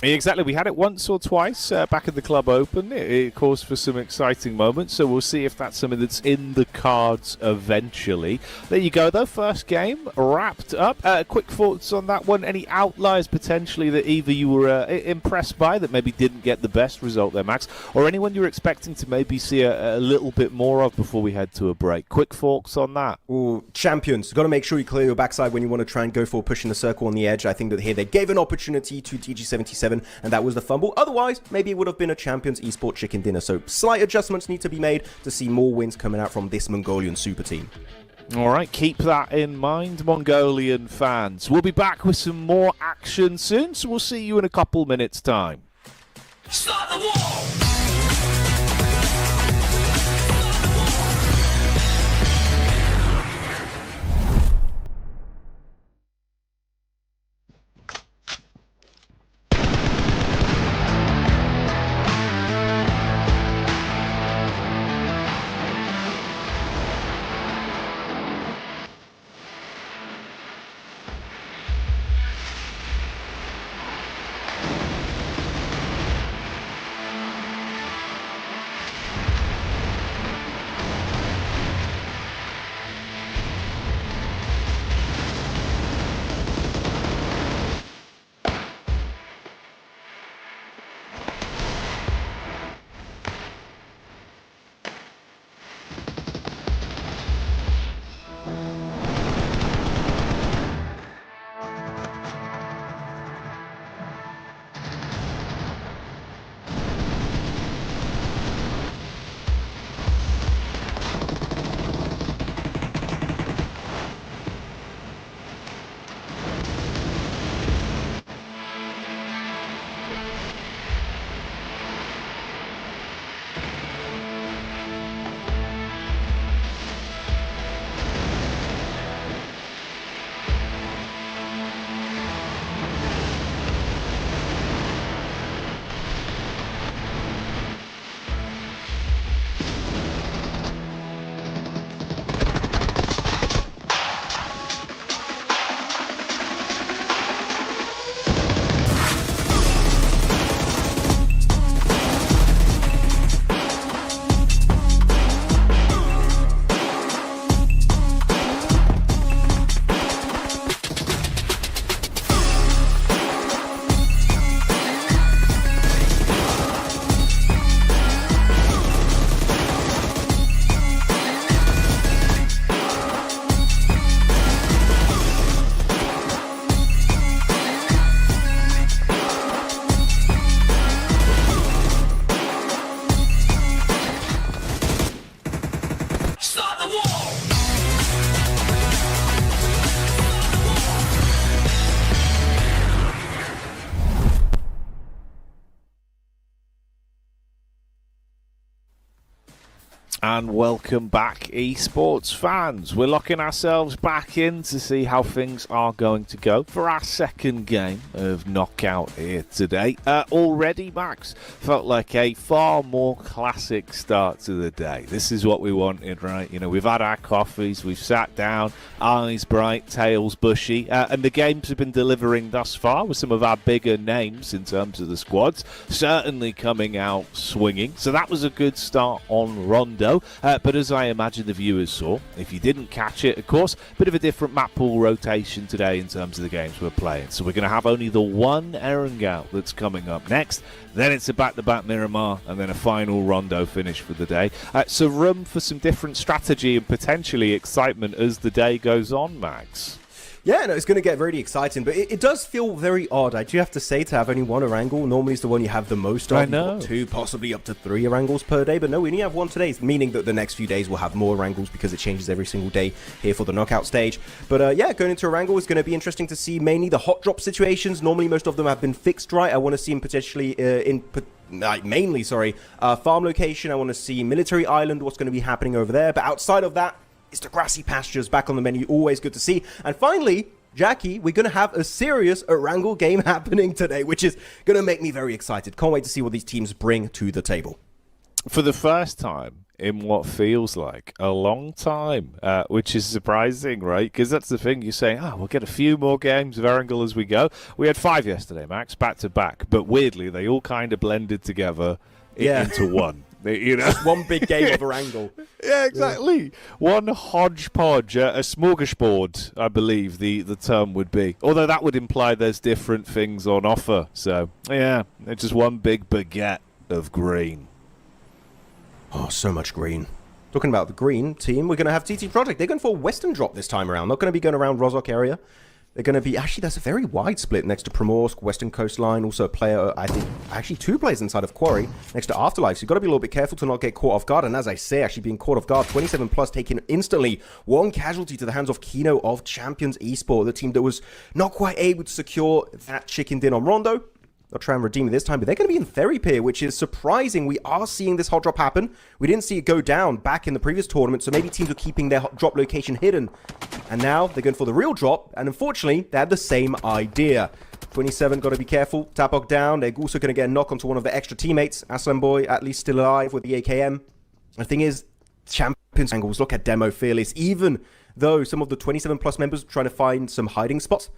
Exactly. We had it once or twice back at the Club Open. It caused for some exciting moments, so we'll see if that's something that's in the cards eventually. There you go, though. First game wrapped up. Quick thoughts on that one. Any outliers potentially that either you were impressed by that maybe didn't get the best result there, Max, or anyone you're expecting to maybe see a little bit more of before we head to a break? Quick thoughts on that. Ooh, champions. Got to make sure you clear your backside when you want to try and go for pushing the circle on the edge. I think that here they gave an opportunity to TG77, and that was the fumble. Otherwise, maybe it would have been a Champions Esports chicken dinner. So slight adjustments need to be made to see more wins coming out from this Mongolian super team. All right, keep that in mind, Mongolian fans. We'll be back with some more action soon, so we'll see you in a couple minutes' time. Start the wall! And welcome back, esports fans. We're locking ourselves back in to see how things are going to go for our second game of knockout here today. Already, Max, felt like a far more classic start to the day. This is what we wanted, right? You know, we've had our coffees, we've sat down, eyes bright, tails bushy, and the games have been delivering thus far with some of our bigger names in terms of the squads, certainly coming out swinging. So that was a good start on Rondo. But as I imagine the viewers saw, if you didn't catch it, of course, a bit of a different map pool rotation today in terms of the games we're playing. So we're going to have only the one Erangel that's coming up next. Then it's a back-to-back Miramar, and then a final Rondo finish for the day. So room for some different strategy and potentially excitement as the day goes on, Max. Yeah, no, it's going to get very exciting, but it does feel very odd, I do have to say, to have only one Erangel. Normally it's the one you have the most of. I know. You've got 2, possibly up to 3 Erangels per day, but no, we only have 1 today, meaning that the next few days we'll have more Erangels because it changes every single day here for the knockout stage. But yeah, going into Erangel is going to be interesting to see mainly the hot drop situations. Normally most of them have been fixed right. I want to see them potentially mainly, farm location. I want to see military island, what's going to be happening over there. But outside of that, it's the grassy pastures back on the menu, always good to see. And finally, Jackie, we're going to have a serious Erangel game happening today, which is going to make me very excited. Can't wait to see what these teams bring to the table. For the first time in what feels like a long time, which is surprising, right? Because that's the thing, you're saying, we'll get a few more games of Erangel as we go. We had 5 yesterday, Max, back to back, but weirdly, they all kind of blended together into one. You know, just one big game of Erangel. Yeah, exactly. Yeah. One hodgepodge, a smorgasbord, I believe the term would be. Although that would imply there's different things on offer. So, yeah, it's just one big baguette of green. Oh, so much green. Talking about the green team, we're going to have TT Project. They're going for a western drop this time around. Not going to be going around Rozhok area. They're going to be... Actually, there's a very wide split next to Primorsk, Western Coastline. Also a player, I think... Actually, 2 players inside of Quarry next to Afterlife. So you've got to be a little bit careful to not get caught off guard. And as I say, actually being caught off guard, 27 plus taking instantly 1 casualty to the hands of Kino of Champions Esports, the team that was not quite able to secure that chicken din on Rondo. They'll try and redeem it this time, but they're going to be in Ferry Pier, which is surprising. We are seeing this hot drop happen. We didn't see it go down back in the previous tournament, so maybe teams are keeping their hot drop location hidden. And now they're going for the real drop, and unfortunately, they had the same idea. 27, got to be careful. Tapok down. They're also going to get a knock onto one of their extra teammates. Aslan Boy, at least still alive with the AKM. The thing is, Champions angles, look at Demo Fearless. Even though some of the 27 plus members are trying to find some hiding spots,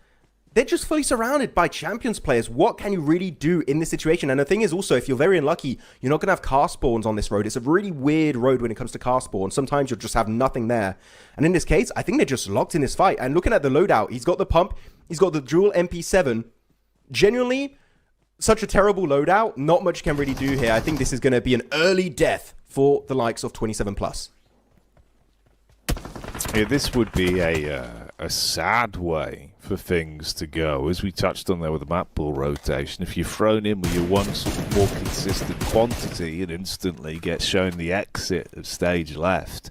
they're just fully surrounded by Champions players. What can you really do in this situation? And the thing is also, if you're very unlucky, you're not going to have car spawns on this road. It's a really weird road when it comes to car spawns. Sometimes you'll just have nothing there. And in this case, I think they're just locked in this fight. And looking at the loadout, he's got the pump. He's got the dual MP7. Genuinely, such a terrible loadout. Not much can really do here. I think this is going to be an early death for the likes of 27 plus. Yeah, this would be a sad way for things to go, as we touched on there with the map pool rotation. If you're thrown in with your one sort of more consistent quantity and instantly get shown the exit of stage left,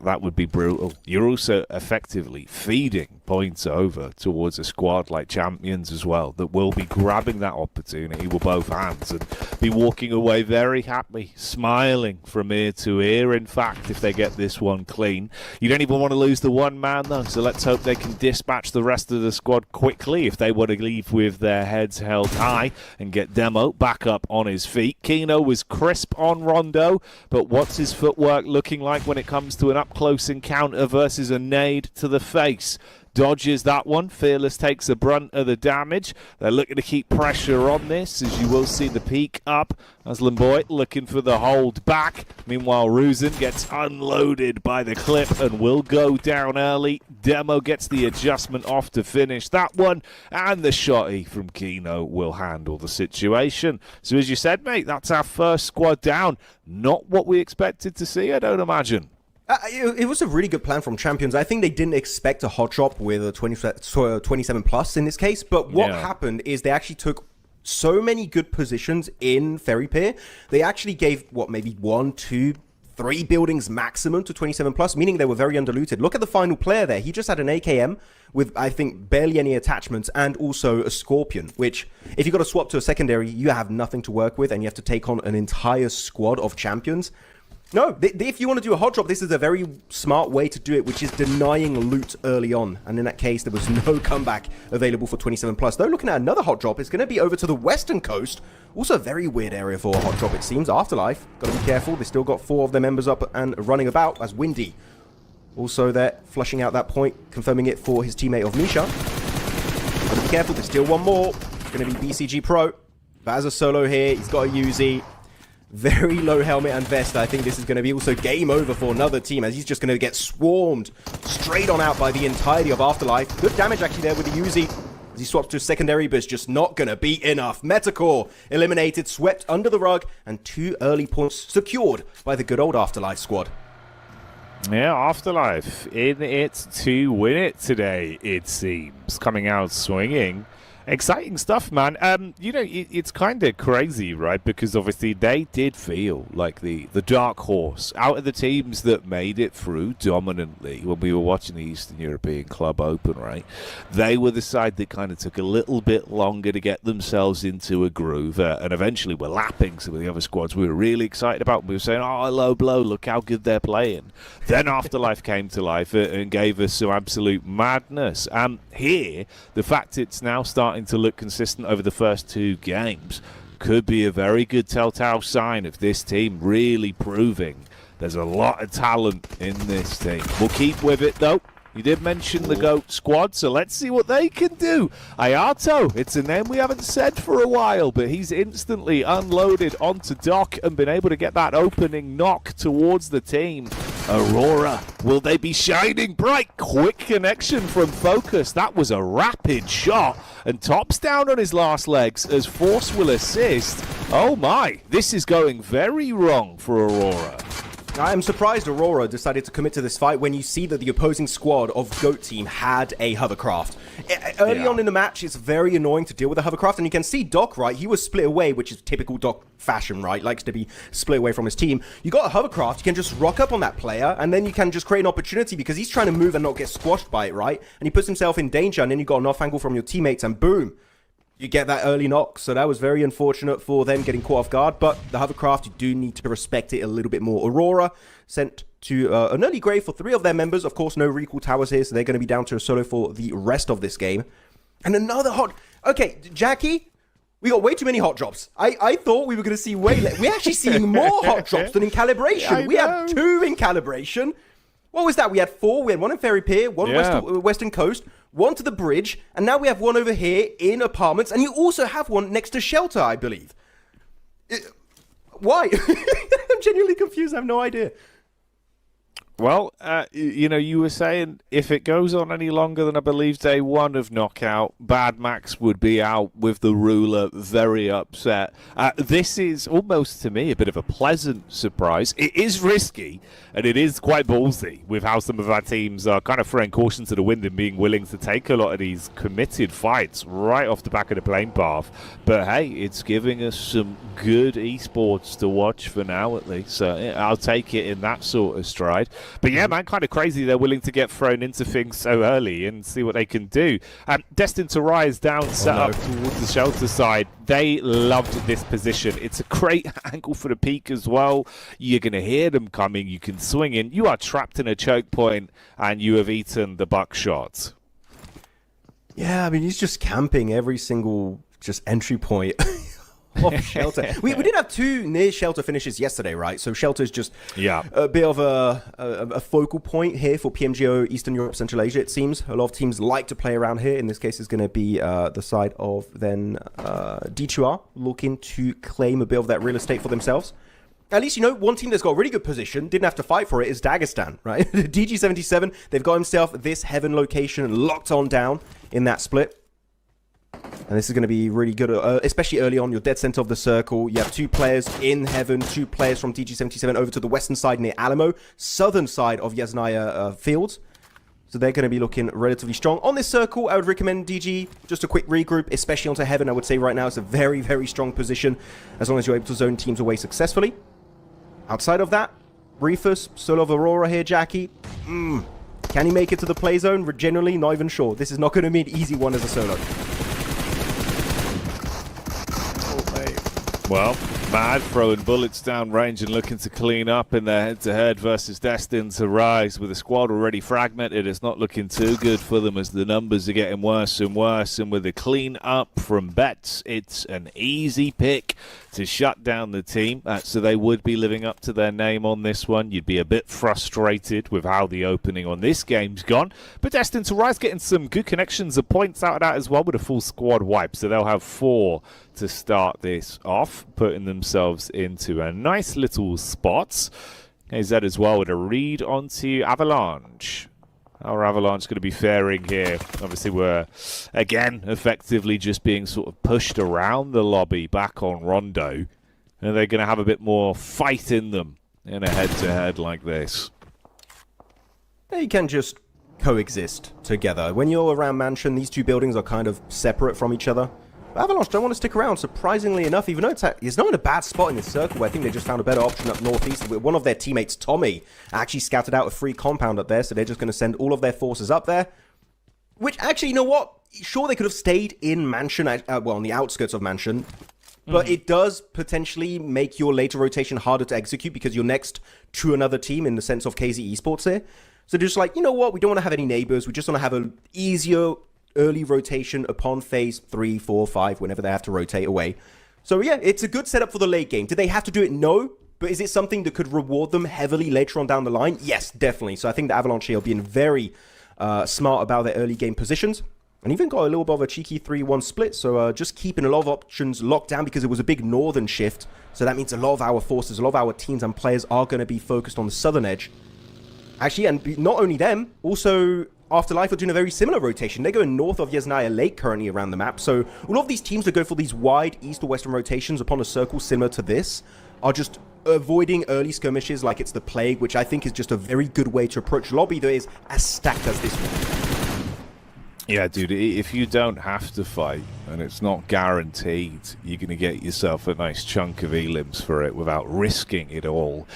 that would be brutal. You're also effectively feeding points over towards a squad like Champions as well, that will be grabbing that opportunity with both hands and be walking away very happy, smiling from ear to ear. In fact, if they get this one clean, you don't even want to lose the one man though, so let's hope they can dispatch the rest of the squad quickly if they want to leave with their heads held high and get Demo back up on his feet. Kino was crisp on Rondo, but what's his footwork looking like when it comes to an up-close encounter versus a nade to the face? Dodges that one. Fearless takes the brunt of the damage. They're looking to keep pressure on this, as you will see the peak up. Aslan Boy looking for the hold back. Meanwhile, Ruzin gets unloaded by the clip and will go down early. Demo gets the adjustment off to finish that one, and the shotty from Kino will handle the situation. So as you said, mate, that's our first squad down. Not what we expected to see, I don't imagine. It was a really good plan from Champions. I think they didn't expect a hot drop with a 27 plus in this case. But what happened is they actually took so many good positions in Ferry Pier. They actually gave, maybe 1, 2, 3 buildings maximum to 27 plus, meaning they were very undiluted. Look at the final player there. He just had an AKM with, I think, barely any attachments and also a Scorpion, which, if you got to swap to a secondary, you have nothing to work with and you have to take on an entire squad of Champions. No, if you want to do a hot drop, this is a very smart way to do it, which is denying loot early on. And in that case, there was no comeback available for 27+. Though, looking at another hot drop, it's going to be over to the western coast. Also a very weird area for a hot drop, it seems. Afterlife, got to be careful. They still got 4 of their members up and running about as Windy. Also, they're flushing out that point, confirming it for his teammate of Misha. Got to be careful, there's still one more. Going to be BCG Pro. But as a solo here, he's got a Uzi. Very low helmet and vest. I think this is going to be also game over for another team, as he's just going to get swarmed straight on out by the entirety of Afterlife. Good damage actually there with the Uzi as he swaps to secondary, but it's just not going to be enough. Metacore eliminated, swept under the rug, and 2 early points secured by the good old Afterlife squad. Yeah, Afterlife in it to win it today, it seems. Coming out swinging. Exciting stuff, man. You know, it's kind of crazy, right? Because obviously they did feel like the dark horse out of the teams that made it through dominantly when we were watching the Eastern European Club Open, right? They were the side that kind of took a little bit longer to get themselves into a groove and eventually were lapping some of the other squads we were really excited about. We were saying, oh, low blow, look how good they're playing. Then Afterlife came to life and gave us some absolute madness. Here, the fact it's now starting to look consistent over the first 2 games could be a very good telltale sign of this team really proving there's a lot of talent in this team. We'll keep with it though. You did mention the GOAT squad, so let's see what they can do. Ayato, it's a name we haven't said for a while, but he's instantly unloaded onto Doc and been able to get that opening knock towards the team. Aurora, will they be shining bright? Quick connection from Focus. That was a rapid shot. And Top's down on his last legs as Force will assist. Oh my, this is going very wrong for Aurora. I am surprised Aurora decided to commit to this fight when you see that the opposing squad of GOAT team had a hovercraft. Early on in the match, it's very annoying to deal with a hovercraft, and you can see Doc, right? He was split away, which is typical Doc fashion, right? Likes to be split away from his team. You got a hovercraft, you can just rock up on that player, and then you can just create an opportunity because he's trying to move and not get squashed by it, right? And he puts himself in danger, and then you got an off angle from your teammates, and boom. You get that early knock, so that was very unfortunate for them getting caught off guard, but the hovercraft, you do need to respect it a little bit more. Aurora sent to an early grave for 3 of their members. Of course, no recall towers here, so they're going to be down to a solo for the rest of this game. And another hot... Okay, Jackie, we got way too many hot drops. I thought we were going to see way less. We're actually seeing more hot drops than in Calibration. We had 2 in Calibration. What was that? We had 4. We had 1 in Ferry Pier, 1 Western Coast, 1 to the bridge, and now we have 1 over here in apartments, and you also have 1 next to shelter, I believe. Why? I'm genuinely confused. I have no idea. Well, you know, you were saying if it goes on any longer than I believe day 1 of Knockout, Bad Max would be out with the ruler, very upset. This is almost, to me, a bit of a pleasant surprise. It is risky, and it is quite ballsy with how some of our teams are kind of throwing caution to the wind and being willing to take a lot of these committed fights right off the back of the plane path. But hey, it's giving us some good esports to watch for now, at least. So I'll take it in that sort of stride. But yeah, man, kind of crazy they're willing to get thrown into things so early and see what they can do. Destined to rise down, set up towards the shelter side. They loved this position. It's a great angle for the peak as well. You're going to hear them coming. You can swing in. You are trapped in a choke point, and you have eaten the buckshot. Yeah, I mean, he's just camping every single just entry point. Off shelter. We did have 2 near shelter finishes yesterday, right? So shelter is just a bit of a focal point here for PMGO Eastern Europe, Central Asia, it seems. A lot of teams like to play around here. In this case, it's going to be the side of then D2R looking to claim a bit of that real estate for themselves. At least, you know, one team that's got a really good position, didn't have to fight for it, is Dagestan, right? DG77, they've got himself this heaven location locked on down in that split. And this is going to be really good, especially early on. You're dead center of the circle. You have 2 players in heaven, 2 players from DG77 over to the western side near Alamo, southern side of Yasnaya Fields. So they're going to be looking relatively strong. On this circle, I would recommend DG, just a quick regroup, especially onto heaven. I would say right now it's a very, very strong position, as long as you're able to zone teams away successfully. Outside of that, Reefus, solo of Aurora here, Jackie. Can he make it to the play zone? We're generally not even sure. This is not going to be an easy one as a solo. Well, Mad throwing bullets down range and looking to clean up in their head-to-head versus Destine to Rise. With the squad already fragmented, it's not looking too good for them as the numbers are getting worse and worse. And with a clean up from Bets, it's an easy pick to shut down the team. So they would be living up to their name on this one. You'd be a bit frustrated with how the opening on this game's gone. But Destine to Rise getting some good connections of points out of that as well with a full squad wipe. So they'll have 4 to start this off, putting themselves into a nice little spot. AZ as well with a read onto Avalanche. How are Avalanche going to be faring here? Obviously we're again effectively just being sort of pushed around the lobby back on Rondo, and they're going to have a bit more fight in them in a head-to-head like this. They can just coexist together. When you're around Mansion, these two buildings are kind of separate from each other. Avalanche don't want to stick around, surprisingly enough, even though it's not in a bad spot in this circle. I think they just found a better option up northeast. One of their teammates, Tommy, actually scouted out a free compound up there, so they're just going to send all of their forces up there. Which, actually, you know what? Sure, they could have stayed in Mansion, well, on the outskirts of Mansion, but it does potentially make your later rotation harder to execute because you're next to another team in the sense of KZ Esports here. So they're just like, you know what? We don't want to have any neighbors. We just want to have an easier early rotation upon phase 3, 4, 5, whenever they have to rotate away. So yeah, it's a good setup for the late game. Did they have to do it? No. But is it something that could reward them heavily later on down the line? Yes, definitely. So I think the Avalanche here are being very smart about their early game positions. And even got a little bit of a cheeky 3-1 split. So just keeping a lot of options locked down because it was a big northern shift. So that means a lot of our forces, a lot of our teams and players are going to be focused on the southern edge. Actually, and not only them, also Afterlife are doing a very similar rotation. They're going north of Yasnaya Lake currently around the map. So a lot of these teams that go for these wide east or western rotations upon a circle similar to this are just avoiding early skirmishes like it's the plague, which I think is just a very good way to approach lobby that is as stacked as this one. Yeah, dude, if you don't have to fight, and it's not guaranteed you're going to get yourself a nice chunk of elims for it without risking it all,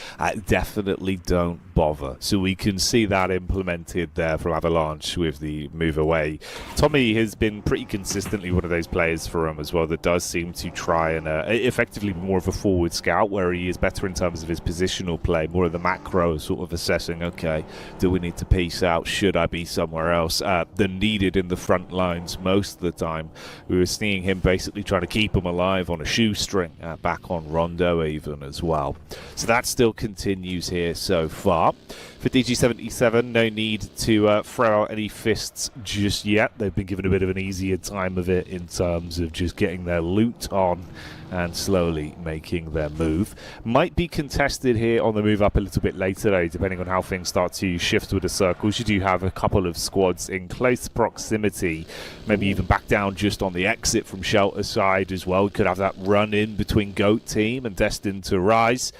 definitely don't bother. So we can see that implemented there from Avalanche with the move away. Tommy has been pretty consistently one of those players for him as well that does seem to try and effectively more of a forward scout, where he is better in terms of his positional play, more of the macro sort of assessing, okay, do we need to peace out? Should I be somewhere else? Than needed in the front lines most of the time. We were seeing him basically trying to keep him alive on a shoestring back on Rondo even as well. So that still continues here so far. For DG77, no need to throw out any fists just yet. They've been given a bit of an easier time of it in terms of just getting their loot on and slowly making their move. Might be contested here on the move up a little bit later though, depending on how things start to shift with the circles. You do have a couple of squads in close proximity, maybe even back down just on the exit from Shelter side as well. We could have that run in between Goat Team and Destined to Rise.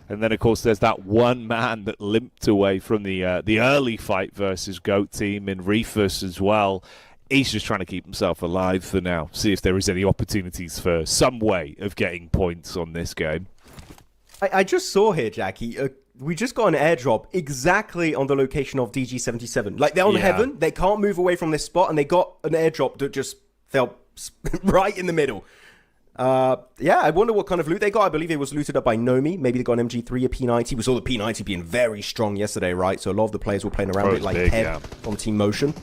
And then, of course, there's that one man that limped away from the early fight versus Goat Team in Reefus as well. He's just trying to keep himself alive for now. See if there is any opportunities for some way of getting points on this game. I just saw here, Jackie, we just got an airdrop exactly on the location of DG77. Like, they're on Heaven, they can't move away from this spot, and they got an airdrop that just fell right in the middle. Yeah, I wonder what kind of loot they got. I believe it was looted up by Nomi. Maybe they got an MG3, a P90. We saw the P90 being very strong yesterday, right? So a lot of the players were playing around it like big, head on Team Motion.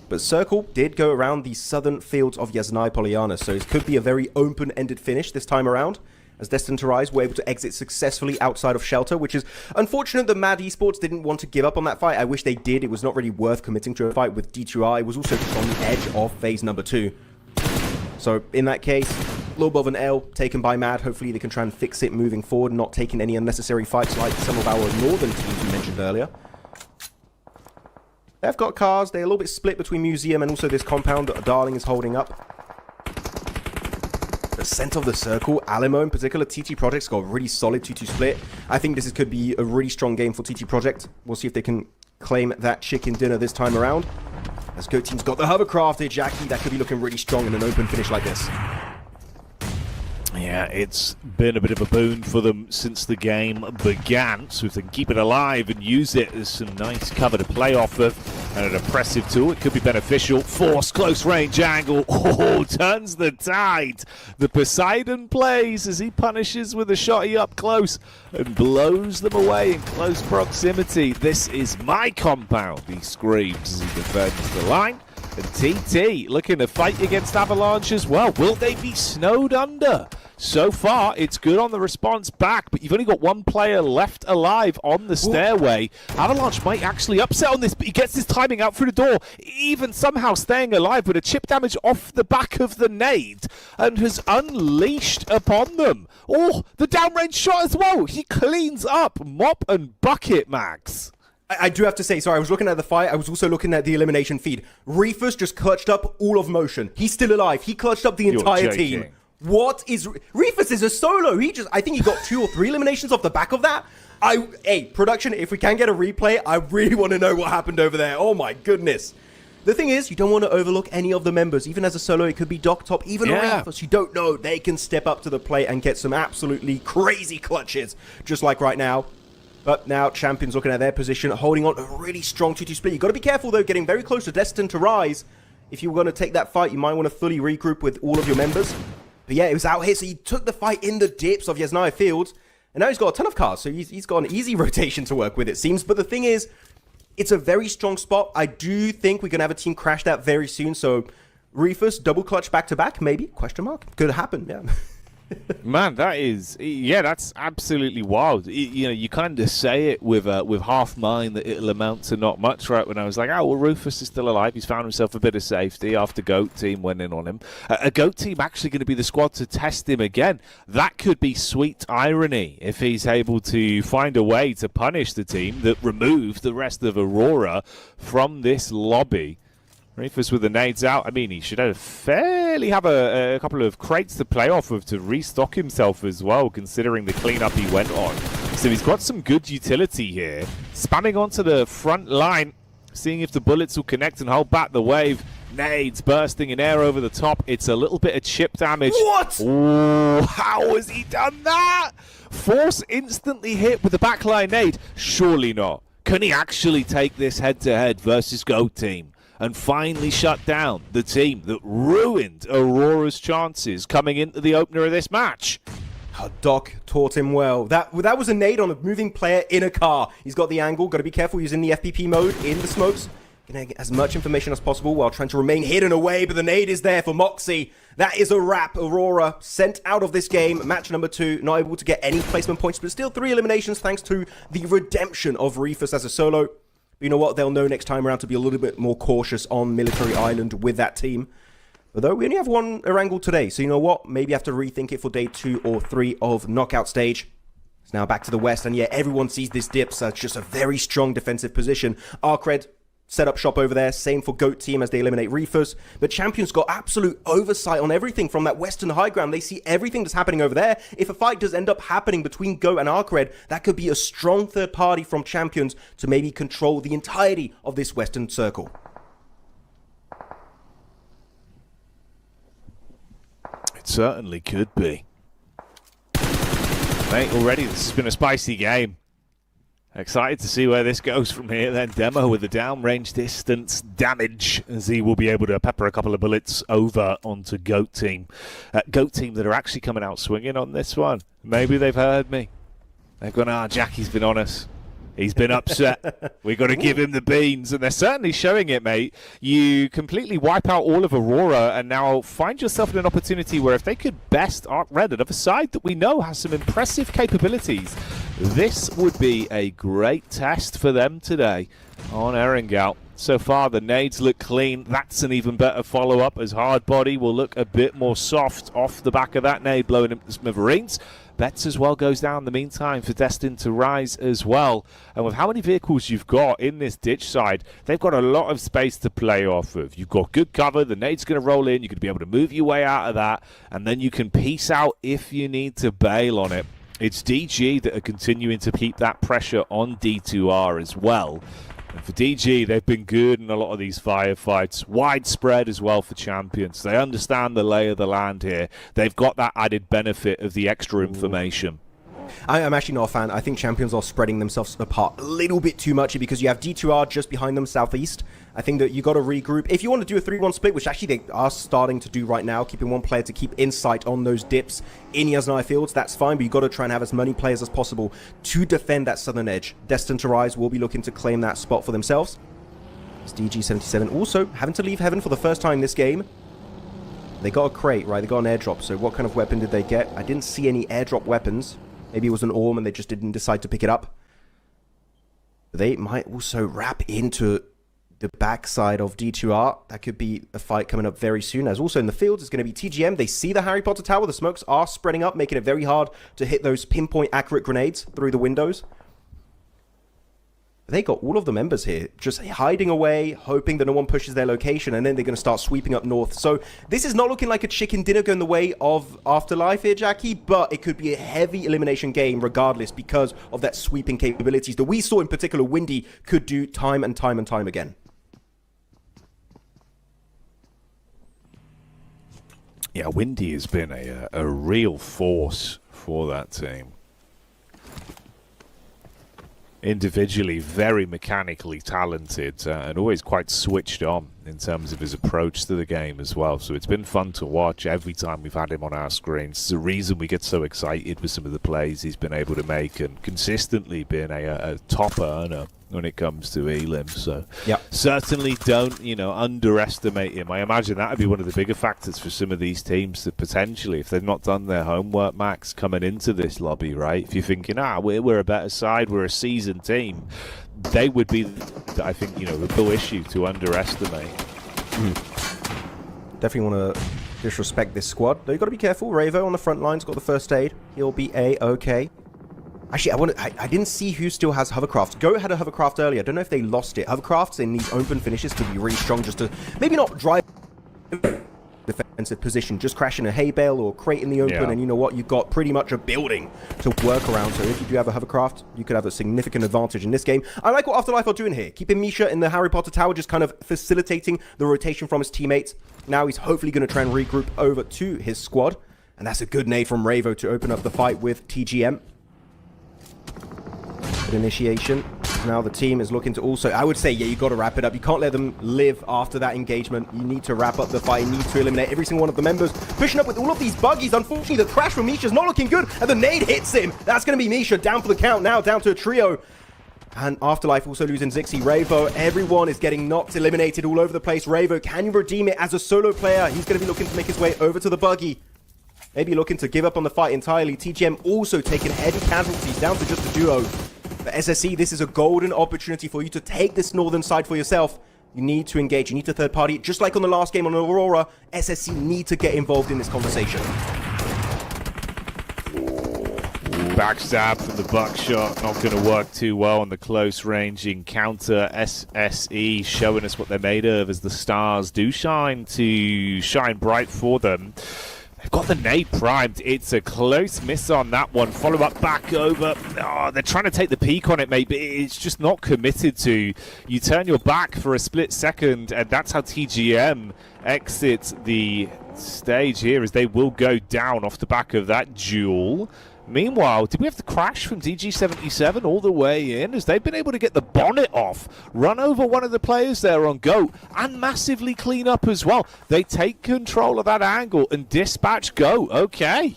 But Circle did go around the southern fields of Yasnaya Polyana, so it could be a very open-ended finish this time around, as Destined to Rise were able to exit successfully outside of Shelter, which is unfortunate that Mad Esports didn't want to give up on that fight. I wish they did. It was not really worth committing to a fight with D2I. It was also just on the edge of phase number 2. So in that case, a little bit of an L taken by Mad. Hopefully they can try and fix it moving forward, not taking any unnecessary fights like some of our northern teams we mentioned earlier. They've got cars. They're a little bit split between Museum and also this compound that Darling is holding up. The center of the circle, Alamo in particular, TT Project's got a really solid 2-2 split. I think this could be a really strong game for TT Project. We'll see if they can claim that chicken dinner this time around. As Goat Team's got the hovercraft here, Jackie. That could be looking really strong in an open finish like this. Yeah, it's been a bit of a boon for them since the game began, so if they can keep it alive and use it as some nice cover to play off of, and an oppressive tool, it could be beneficial. Force close range angle, turns the tide. The Poseidon plays as he punishes with a shotty up close and blows them away in close proximity. This is my compound, he screams as he defends the line. And TT looking to fight against Avalanche as well. Will they be snowed under? So far, it's good on the response back, but you've only got one player left alive on the stairway. Avalanche might actually upset on this, but he gets his timing out through the door, even somehow staying alive with a chip damage off the back of the nade, and has unleashed upon them. Oh, the downrange shot as well. He cleans up mop and bucket, Max. I do have to say, sorry, I was looking at the fight. I was also looking at the elimination feed. Rufus just clutched up all of motion. He's still alive. He clutched up the entire team. What is... Rufus is a solo. I think he got 2 or 3 eliminations off the back of that. Hey, production, if we can get a replay, I really want to know what happened over there. Oh my goodness. The thing is, you don't want to overlook any of the members. Even as a solo, it could be Doc Top, even Rufus. You don't know. They can step up to the plate and get some absolutely crazy clutches, just like right now. But now Champions looking at their position, holding on a really strong 2-2 split. You've got to be careful, though, getting very close to Destine to rise. If you were going to take that fight, you might want to fully regroup with all of your members. But yeah, it was out here, so he took the fight in the dips of Yasnaya Fields. And now he's got a ton of cars, so he's got an easy rotation to work with, it seems. But the thing is, it's a very strong spot. I do think we're going to have a team crash that very soon. So Rufus, double clutch back-to-back, maybe? Question mark. Could happen, yeah. Man, that's absolutely wild. You kind of say it with half mind that it'll amount to not much, right? When I was like, oh, well, Rufus is still alive. He's found himself a bit of safety after GOAT Team went in on him. A GOAT Team actually going to be the squad to test him again. That could be sweet irony if he's able to find a way to punish the team that removed the rest of Aurora from this lobby. Rufus with the nades out. I mean, he should have a couple of crates to play off of to restock himself as well, considering the cleanup he went on. So he's got some good utility here. Spamming onto the front line, seeing if the bullets will connect and hold back the wave. Nades bursting in air over the top. It's a little bit of chip damage. What? Ooh, how has he done that? Force instantly hit with the backline nade. Surely not. Can he actually take this head-to-head versus GOAT Team and finally shut down the team that ruined Aurora's chances coming into the opener of this match? Oh, Doc taught him well. That was a nade on a moving player in a car. He's got the angle. Got to be careful using the FPP mode in the smokes. Gonna get as much information as possible while trying to remain hidden away, but the nade is there for Moxie. That is a wrap. Aurora sent out of this game. Match number 2, not able to get any placement points, but still 3 eliminations thanks to the redemption of Rufus as a solo. But you know what? They'll know next time around to be a little bit more cautious on Military Island with that team. Although we only have one Erangel today, so you know what? Maybe have to rethink it for day 2 or 3 of Knockout Stage. It's now back to the west, and yeah, everyone sees this dips as just a very strong defensive position. ARCRED set up shop over there, same for GOAT Team as they eliminate Rufus. But Champions got absolute oversight on everything from that western high ground. They see everything that's happening over there. If a fight does end up happening between GOAT and ARCRED, that could be a strong third party from Champions to maybe control the entirety of this western circle. It certainly could be. Mate, already this has been a spicy game. Excited to see where this goes from here then. Demo with the downrange distance damage as he will be able to pepper a couple of bullets over onto GOAT Team. GOAT Team that are actually coming out swinging on this one. Maybe they've heard me. They've gone, Jackie's been on us. He's been upset. We've got to give him the beans. And they're certainly showing it, mate. You completely wipe out all of Aurora and now find yourself in an opportunity where if they could best ARCRED, another side that we know has some impressive capabilities, this would be a great test for them today on Erangel. So far, the nades look clean. That's an even better follow-up as Hard Body will look a bit more soft off the back of that nade blowing him to smithereens. Bets as well goes down in the meantime for Destine to rise as well. And with how many vehicles you've got in this ditch side, they've got a lot of space to play off of. You've got good cover. The nade's going to roll in. You're going to be able to move your way out of that. And then you can peace out if you need to bail on it. It's DG that are continuing to keep that pressure on D2R as well. And for DG, they've been good in a lot of these firefights. Widespread as well for champions. They understand the lay of the land here. They've got that added benefit of the extra information. I'm actually not a fan. I think champions are spreading themselves apart a little bit too much because you have D2R just behind them, southeast. I think that you got to regroup. If you want to do a 3-1 split, which actually they are starting to do right now, keeping one player to keep insight on those dips in Yasnaya Fields, that's fine, but you got to try and have as many players as possible to defend that southern edge. Destined to Rise will be looking to claim that spot for themselves. It's DG77 also having to leave heaven for the first time this game. They got a crate, right? They got an airdrop. So what kind of weapon did they get? I didn't see any airdrop weapons. Maybe it was an Orm and they just didn't decide to pick it up. They might also wrap into the backside of D2R. That could be a fight coming up very soon. As also in the fields, it's going to be TGM. They see the Harry Potter Tower. The smokes are spreading up, making it very hard to hit those pinpoint accurate grenades through the windows. They got all of the members here just hiding away, hoping that no one pushes their location, and then they're going to start sweeping up north. So this is not looking like a chicken dinner going the way of Afterlife here, Jackie, but it could be a heavy elimination game regardless because of that sweeping capabilities that we saw in particular Windy could do time and time and time again. Yeah, Windy has been a real force for that team. Individually very mechanically talented and always quite switched on in terms of his approach to the game as well. So it's been fun to watch every time we've had him on our screens. It's the reason we get so excited with some of the plays he's been able to make and consistently been a top earner when it comes to Elim. So yep. Certainly don't, underestimate him. I imagine that would be one of the bigger factors for some of these teams that potentially, if they've not done their homework, Max, coming into this lobby, right? If you're thinking, we're a better side, we're a seasoned team, they would be, I think, the real issue to underestimate. Definitely want to disrespect this squad. Though you got to be careful. Ravo on the front lines got the first aid. He'll be A-okay. Actually, I didn't see who still has hovercraft. Go had a hovercraft earlier. I don't know if they lost it. Hovercrafts in these open finishes could be really strong just to maybe not drive defensive position, just crash in a hay bale or crate in the open, and you know what? You've got pretty much a building to work around. So if you do have a hovercraft, you could have a significant advantage in this game. I like what Afterlife are doing here. Keeping Misha in the Harry Potter Tower, just kind of facilitating the rotation from his teammates. Now he's hopefully going to try and regroup over to his squad. And that's a good nade from Ravo to open up the fight with TGM. Good initiation. Now the team is looking to also, I would say, you got to wrap it up. You can't let them live after that engagement. You need to wrap up the fight. You need to eliminate every single one of the members. Pushing up with all of these buggies. Unfortunately, the crash from Misha's not looking good. And the nade hits him. That's going to be Misha down for the count now, down to a trio. And Afterlife also losing Zixi. Ravo, everyone is getting knocked, eliminated all over the place. Ravo, can you redeem it as a solo player? He's going to be looking to make his way over to the buggy. Maybe looking to give up on the fight entirely. TGM also taking heavy casualties down to just a duo. For SSE, this is a golden opportunity for you to take this northern side for yourself. You need to engage. You need to third party. Just like on the last game on Aurora, SSE need to get involved in this conversation. Backstab from the buckshot, not going to work too well on the close range encounter. SSE showing us what they're made of as the stars do shine bright for them. They've got the nade primed. It's a close miss on that one. Follow up back over. Oh, they're trying to take the peak on it, mate, but it's just not committed to. You turn your back for a split second, and that's how TGM exits the stage here, as they will go down off the back of that duel. Meanwhile, did we have the crash from DG77 all the way in, as they've been able to get the bonnet off, run over one of the players there on Go, and massively clean up as well. They take control of that angle and dispatch Go. Okay.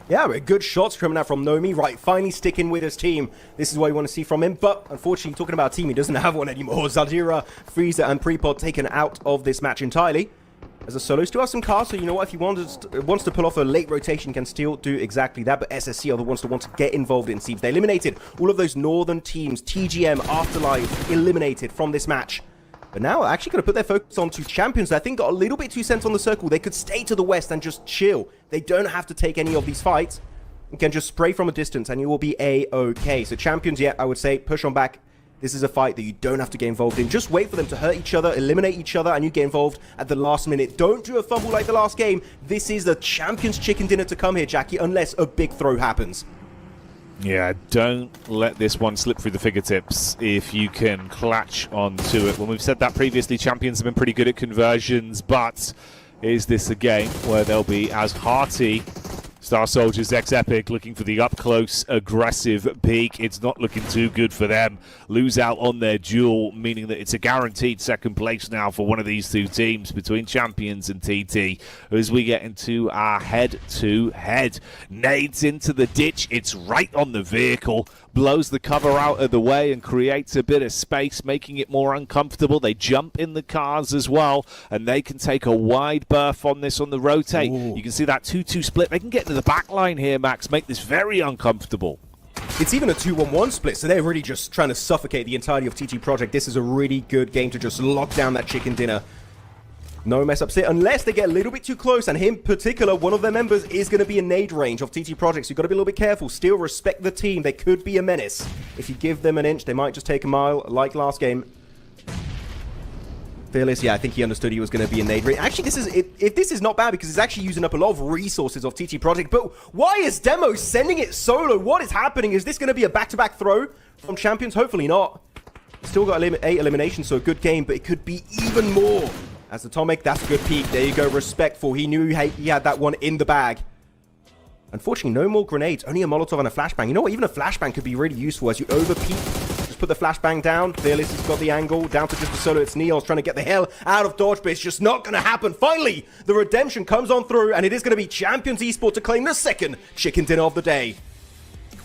Yeah, good shots coming out from Nomi. Right, finally sticking with his team. This is what you want to see from him. But unfortunately, talking about a team, he doesn't have one anymore. Zadira, Freezer, and Prepod taken out of this match entirely. As a solo, still has some cars, so you know what, if he wants to pull off a late rotation, can still do exactly that, but SSC are the ones that want to get involved in Seems. They eliminated all of those northern teams, TGM, Afterlife, eliminated from this match. But now, actually going to put their focus on two champions that I think got a little bit too sent on the circle. They could stay to the west and just chill. They don't have to take any of these fights. You can just spray from a distance and you will be A-okay. So champions, yeah, I would say, push on back. This is a fight that you don't have to get involved in. Just wait for them to hurt each other, eliminate each other, and you get involved at the last minute. Don't do a fumble like the last game. This is the champion's chicken dinner to come here, Jackie, unless a big throw happens. Yeah, don't let this one slip through the fingertips if you can clutch onto it. When we've said that previously, champions have been pretty good at conversions, but is this a game where they'll be as hearty? Star Soldiers Epic looking for the up-close, aggressive peak. It's not looking too good for them. Lose out on their duel, meaning that it's a guaranteed second place now for one of these two teams between Champions and TT as we get into our head-to-head. Nades into the ditch. It's right on the vehicle. Blows the cover out of the way and creates a bit of space, making it more uncomfortable. They jump in the cars as well, and they can take a wide berth on this on the rotate. Ooh. You can see that 2-2 split. They can get to the back line here, Max, make this very uncomfortable. It's even a 2-1-1 split, so they're really just trying to suffocate the entirety of TT Project. This is a really good game to just lock down that chicken dinner. No mess ups here, unless they get a little bit too close, and in particular, one of their members is going to be in nade range of TT Project, so you've got to be a little bit careful. Still respect the team. They could be a menace. If you give them an inch, they might just take a mile, like last game. Fearless, yeah, I think he understood he was going to be in nade range. Actually, this is not bad, because it's actually using up a lot of resources of TT Project, but why is Demo sending it solo? What is happening? Is this going to be a back-to-back throw from Champions? Hopefully not. Still got 8 eliminations, so a good game, but it could be even more. As Atomic, that's a good peek. There you go, respectful. He knew he had that one in the bag. Unfortunately, no more grenades. Only a Molotov and a flashbang. You know what? Even a flashbang could be really useful as you over-peek. Just put the flashbang down. Fearless has got the angle. Down to just a solo. It's Neos trying to get the hell out of dodge, but it's just not going to happen. Finally, the redemption comes on through, and it is going to be Champions Esports to claim the second chicken dinner of the day.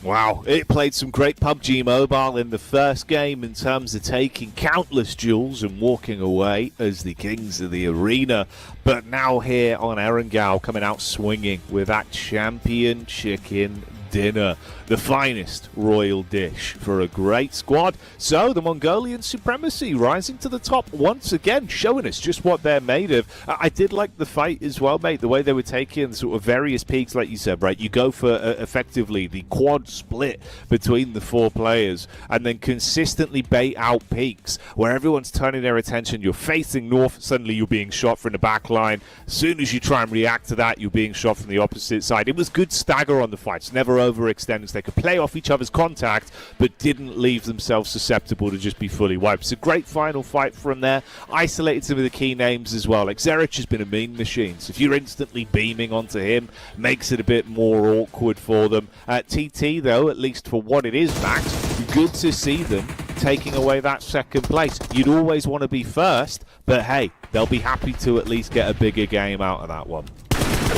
Wow, it played some great PUBG Mobile in the first game in terms of taking countless duels and walking away as the kings of the arena. But now here on Erangel, coming out swinging with that champion chicken dinner, the finest royal dish for a great squad. So the Mongolian supremacy rising to the top once again, showing us just what they're made of. I did like the fight as well, mate, the way they were taking sort of various peaks, like you said, right? You go for effectively the quad split between the 4 players and then consistently bait out peaks where everyone's turning their attention. You're facing north, suddenly you're being shot from the back line. As soon as you try and react to that, you're being shot from the opposite side. It was good stagger on the fights, never overextended. They could play off each other's contact, but didn't leave themselves susceptible to just be fully wiped. It's a great final fight from there. Isolated some of the key names as well. Like Zerich has been a mean machine, so if you're instantly beaming onto him, makes it a bit more awkward for them. TT, though, at least for what it is, Max, good to see them taking away that second place. You'd always want to be first, but hey, they'll be happy to at least get a bigger game out of that one.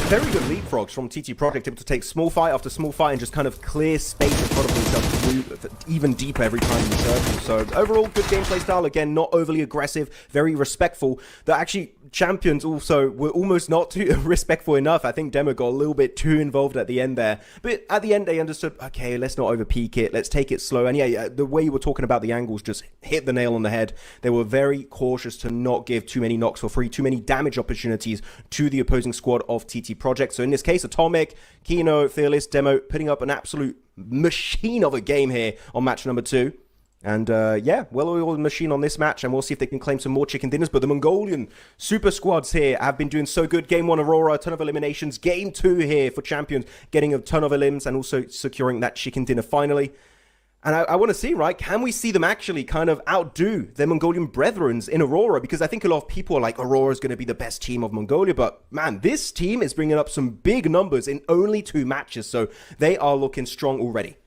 Very good leapfrogs from TT Project, able to take small fight after small fight and just kind of clear space in front of themselves even deeper every time in circle. So overall, good gameplay style. Again, not overly aggressive, very respectful. That actually, Champions also were almost not too respectful enough. I think Demo got a little bit too involved at the end there. But at the end, they understood, okay, let's not over-peak it. Let's take it slow. And yeah, the way you were talking about the angles just hit the nail on the head. They were very cautious to not give too many knocks for free, too many damage opportunities to the opposing squad of TT Project. So in this case, Atomic, Kino, Fearless, Demo putting up an absolute machine of a game here on match number 2. And yeah, well-oiled machine on this match, and we'll see if they can claim some more chicken dinners. But the Mongolian super squads here have been doing so good. Game 1, Aurora, a ton of eliminations. Game 2 here for Champions, getting a ton of elims and also securing that chicken dinner finally. And I want to see, right, can we see them actually kind of outdo their Mongolian brethrens in Aurora? Because I think a lot of people are like, Aurora is going to be the best team of Mongolia. But man, this team is bringing up some big numbers in only 2 matches. So they are looking strong already.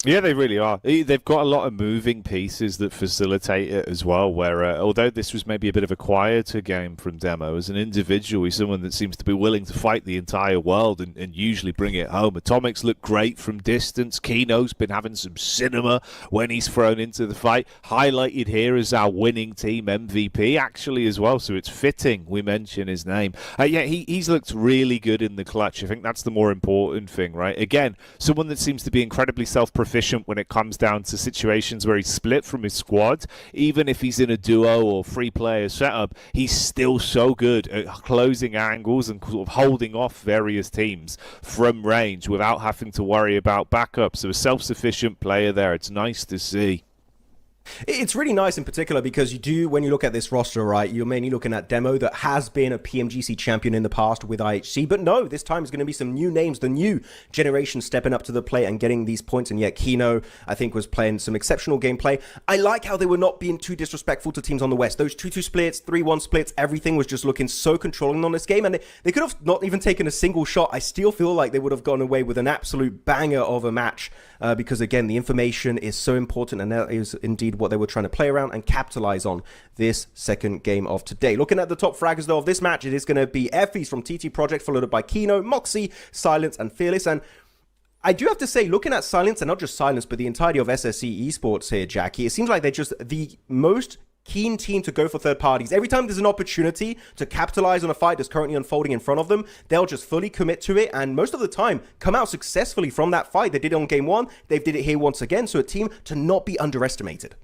Yeah, they really are. They've got a lot of moving pieces that facilitate it as well, where although this was maybe a bit of a quieter game from Demo, as an individual, he's someone that seems to be willing to fight the entire world and usually bring it home. Atomics look great from distance. Kino's been having some cinema when he's thrown into the fight. Highlighted here as our winning team MVP, actually, as well, so it's fitting we mention his name. Yeah, he's looked really good in the clutch. I think that's the more important thing, right? Again, someone that seems to be incredibly self-proficient when it comes down to situations where he's split from his squad. Even if he's in a duo or 3-player setup, he's still so good at closing angles and sort of holding off various teams from range without having to worry about backup. So a self-sufficient player there. It's nice to see. It's really nice in particular because when you look at this roster, right, you're mainly looking at Demo that has been a PMGC champion in the past with IHC, but no, this time is going to be some new names, the new generation stepping up to the plate and getting these points, and yet Kino, I think, was playing some exceptional gameplay. I like how they were not being too disrespectful to teams on the West. Those 2-2 splits, 3-1 splits, everything was just looking so controlling on this game, and they could have not even taken a single shot. I still feel like they would have gone away with an absolute banger of a match because, again, the information is so important, and that is indeed what they were trying to play around and capitalize on this second game of today. Looking at the top fraggers, though, of this match, it is going to be Effie's from TT Project, followed up by Kino, Moxie, Silence, and Fearless. And I do have to say, looking at Silence, and not just Silence, but the entirety of SSE Esports here, Jackie, it seems like they're just the most keen team to go for third parties. Every time there's an opportunity to capitalize on a fight that's currently unfolding in front of them, they'll just fully commit to it, and most of the time come out successfully from that fight. They did it on game one, they did it here once again, so a team to not be underestimated.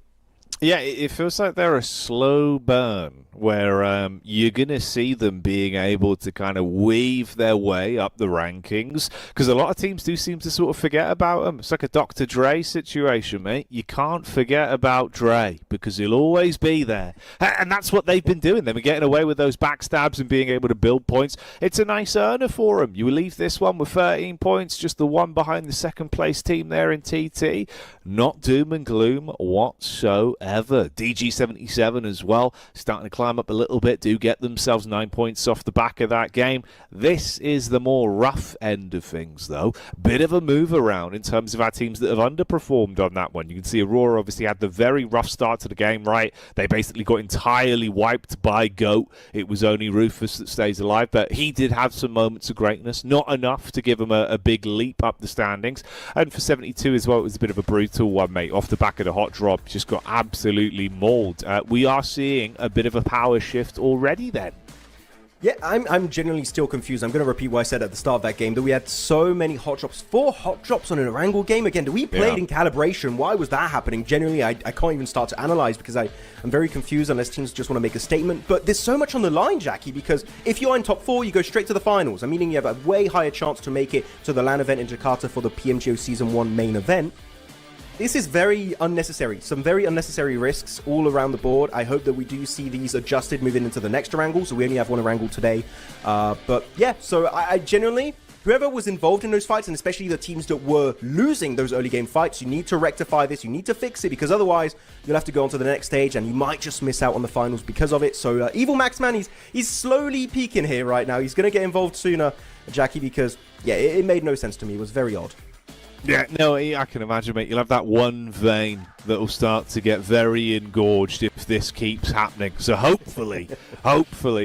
Yeah, it feels like they're a slow burn where you're going to see them being able to kind of weave their way up the rankings, because a lot of teams do seem to sort of forget about them. It's like a Dr. Dre situation, mate. You can't forget about Dre because he'll always be there. And that's what they've been doing. They've been getting away with those backstabs and being able to build points. It's a nice earner for them. You leave this one with 13 points, just the one behind the second place team there in TT. Not doom and gloom whatsoever. DG77 as well, starting to climb up a little bit, do get themselves 9 points off the back of that game. This is the more rough end of things, though. Bit of a move around in terms of our teams that have underperformed on that one. You can see Aurora obviously had the very rough start to the game, right? They basically got entirely wiped by GOAT. It was only Rufus that stays alive, but he did have some moments of greatness, not enough to give him a big leap up the standings. And for 72 as well, it was a bit of a brutal one, mate. Off the back of the hot drop, just got absolutely mauled. We are seeing a bit of a power shift already then. Yeah, I'm genuinely still confused. I'm going to repeat what I said at the start of that game, that we had so many hot drops. 4 hot drops on an Erangel game. Again, we played in Calibration. Why was that happening? Genuinely, I can't even start to analyze because I'm very confused unless teams just want to make a statement. But there's so much on the line, Jackie, because if you're in top 4, you go straight to the finals. I mean, you have a way higher chance to make it to the LAN event in Jakarta for the PMGO Season 1 main event. This is very unnecessary. Some very unnecessary risks all around the board. I hope that we do see these adjusted moving into the next Erangel. So we only have one Erangel today. But yeah, so I genuinely, whoever was involved in those fights, and especially the teams that were losing those early game fights, you need to rectify this. You need to fix it, because otherwise you'll have to go on to the next stage and you might just miss out on the finals because of it. So Evil Maxman, he's slowly peaking here right now. He's going to get involved sooner, Jackie, because yeah, it made no sense to me. It was very odd. Yeah, no, I can imagine, mate. You'll have that one vein that will start to get very engorged if this keeps happening. So hopefully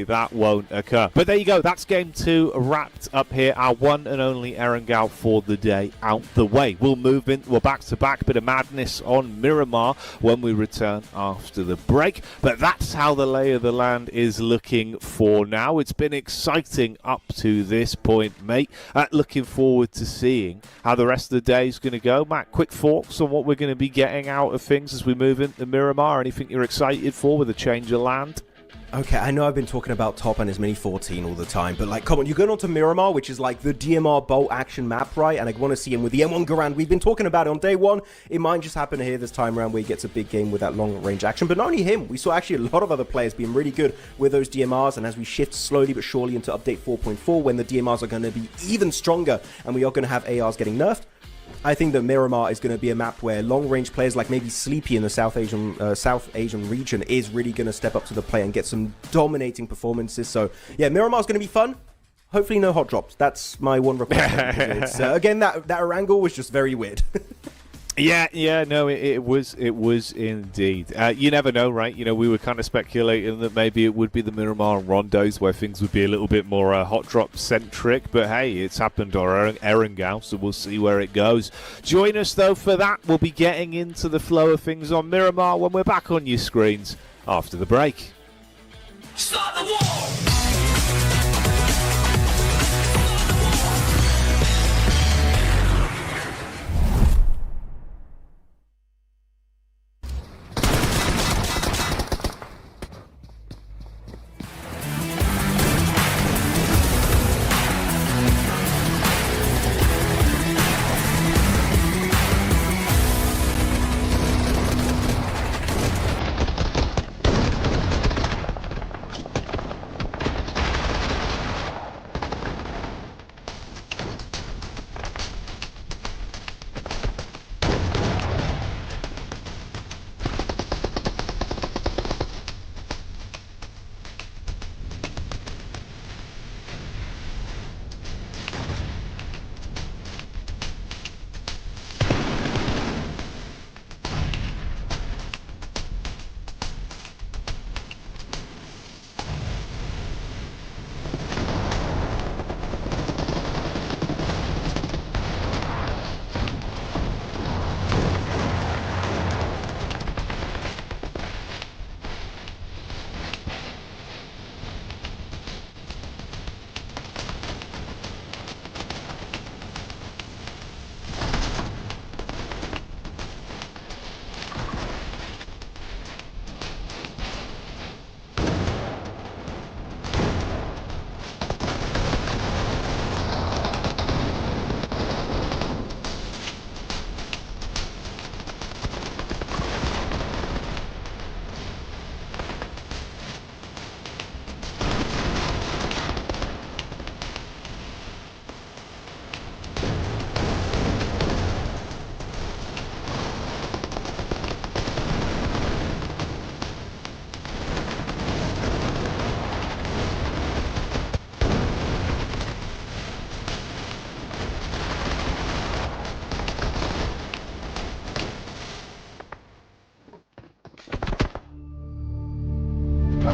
that won't occur. But there you go. That's game 2 wrapped up here. Our one and only Erangel for the day out the way. We'll move in. We're back to back. Bit of madness on Miramar when we return after the break. But that's how the lay of the land is looking for now. It's been exciting up to this point, mate. Looking forward to seeing how the rest of the day is going to go. Matt, quick thoughts on what we're going to be getting out of things as we move into Miramar? Anything you're excited for with a change of land? Okay, I know I've been talking about top and his mini 14 all the time, but like, come on, you're going on to Miramar, which is like the DMR bolt action map, right? And I want to see him with the M1 Garand. We've been talking about it on day 1. It might just happen here this time around where he gets a big game with that long range action. But not only him, we saw actually a lot of other players being really good with those DMRs. And as we shift slowly but surely into update 4.4, when the DMRs are going to be even stronger and we are going to have ARs getting nerfed, I think that Miramar is going to be a map where long-range players like maybe Sleepy in the South Asian region is really going to step up to the plate and get some dominating performances. So, yeah, Miramar's going to be fun. Hopefully no hot drops. That's my one request. Again, that Erangel was just very weird. Yeah, no, it was indeed. You never know, right? You know, we were kind of speculating that maybe it would be the Miramar and Rondos where things would be a little bit more hot drop centric, but hey, it's happened on Erangel, so we'll see where it goes. Join us though for that. We'll be getting into the flow of things on Miramar when we're back on your screens after the break. Start the war!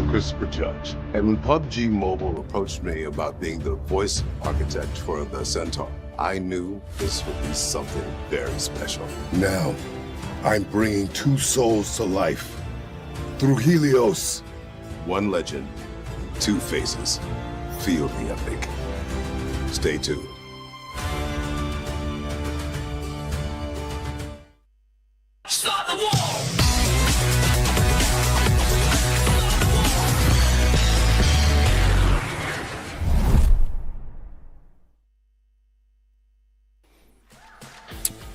Christopher Judge. And when PUBG Mobile approached me about being the voice architect for the Centaur, I knew this would be something very special. Now, I'm bringing two souls to life through Helios. One legend, two faces. Feel the epic. Stay tuned. Start the war!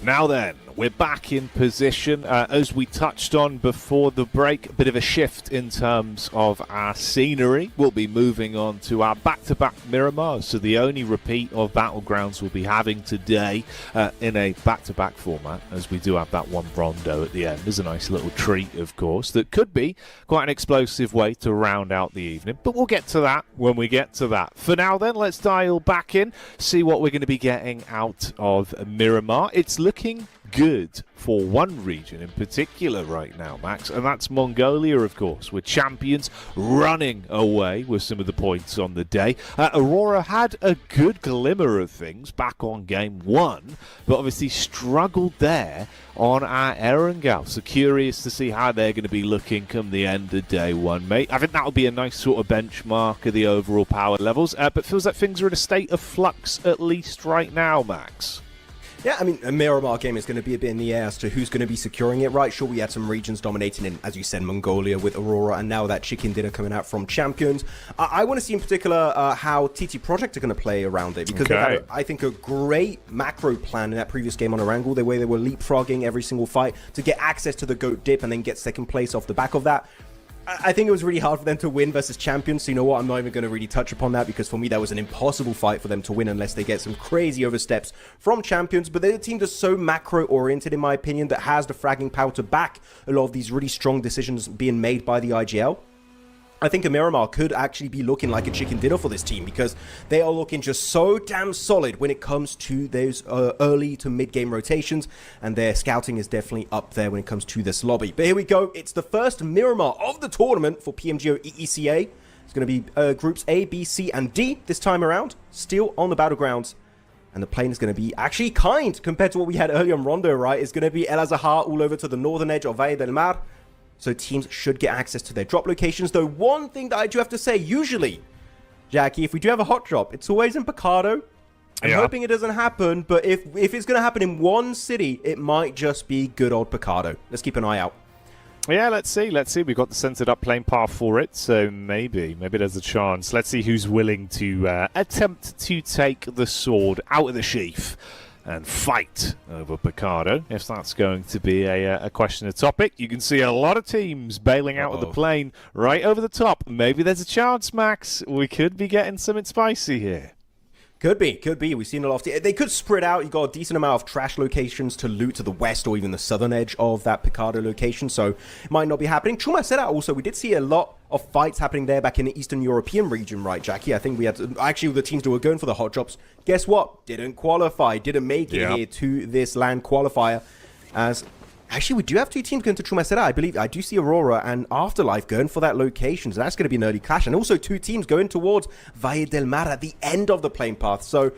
Now then, we're back in position. As we touched on before the break, a bit of a shift in terms of our scenery. We'll be moving on to our back-to-back Miramar, so the only repeat of Battlegrounds we'll be having today in a back-to-back format, as we do have that one Rondo at the end. There's a nice little treat, of course, that could be quite an explosive way to round out the evening, but we'll get to that when we get to that. For now then, let's dial back in, see what we're going to be getting out of Miramar. It's looking good for one region in particular right now, Max, and that's Mongolia, of course, with champions running away with some of the points on the day. Aurora had a good glimmer of things back on game one, but obviously struggled there on our Erangel. So curious to see how they're going to be looking come the end of day one, mate. I think that'll be a nice sort of benchmark of the overall power levels, but feels like things are in a state of flux at least right now, Max. Yeah, I mean, a Miramar game is going to be a bit in the air as to who's going to be securing it, right? Sure, we had some regions dominating in, as you said, Mongolia with Aurora, and now that chicken dinner coming out from Champions. I want to see in particular how TT Project are going to play around it, because they had, I think, a great macro plan in that previous game on Erangel, the way they were leapfrogging every single fight to get access to the GOAT dip and then get second place off the back of that. I think it was really hard for them to win versus Champions, so you know what, I'm not even going to really touch upon that, because for me that was an impossible fight for them to win unless they get some crazy oversteps from Champions. But they're a team that's so macro-oriented, in my opinion, that has the fragging power to back a lot of these really strong decisions being made by the IGL. I think a Miramar could actually be looking like a chicken dinner for this team, because they are looking just so damn solid when it comes to those early to mid-game rotations, and their scouting is definitely up there when it comes to this lobby. But here we go. It's the first Miramar of the tournament for PMGO EECA. It's going to be groups A, B, C, and D this time around, still on the Battlegrounds. And the plane is going to be actually kind compared to what we had earlier on Rondo, right? It's going to be El Azahar all over to the northern edge of Valle del Mar. So teams should get access to their drop locations. Though one thing that I do have to say, usually, Jackie, if we do have a hot drop, it's always in Picado. I'm hoping it doesn't happen, but if it's going to happen in one city, it might just be good old Picado. Let's keep an eye out. Yeah, let's see. We've got the centered up plane path for it, so maybe there's a chance. Let's see who's willing to attempt to take the sword out of the sheath and fight over Picado, if that's going to be a question of topic. You can see a lot of teams bailing out of the plane right over the top. Maybe there's a chance, Max. We could be getting something spicy here. Could be. We've seen a lot of... They could spread out. You've got a decent amount of trash locations to loot to the west or even the southern edge of that Picado location, so it might not be happening. Chuma said that also. We did see a lot of fights happening there back in the Eastern European region, right, Jackie? I think we had... Actually, the teams that were going for the hot drops, guess what? Didn't qualify. Didn't make it here to this land qualifier. As... Actually, we do have two teams going to Chumacera. I believe I do see Aurora and Afterlife going for that location. So that's going to be an early clash. And also two teams going towards Valle del Mar at the end of the plane path. So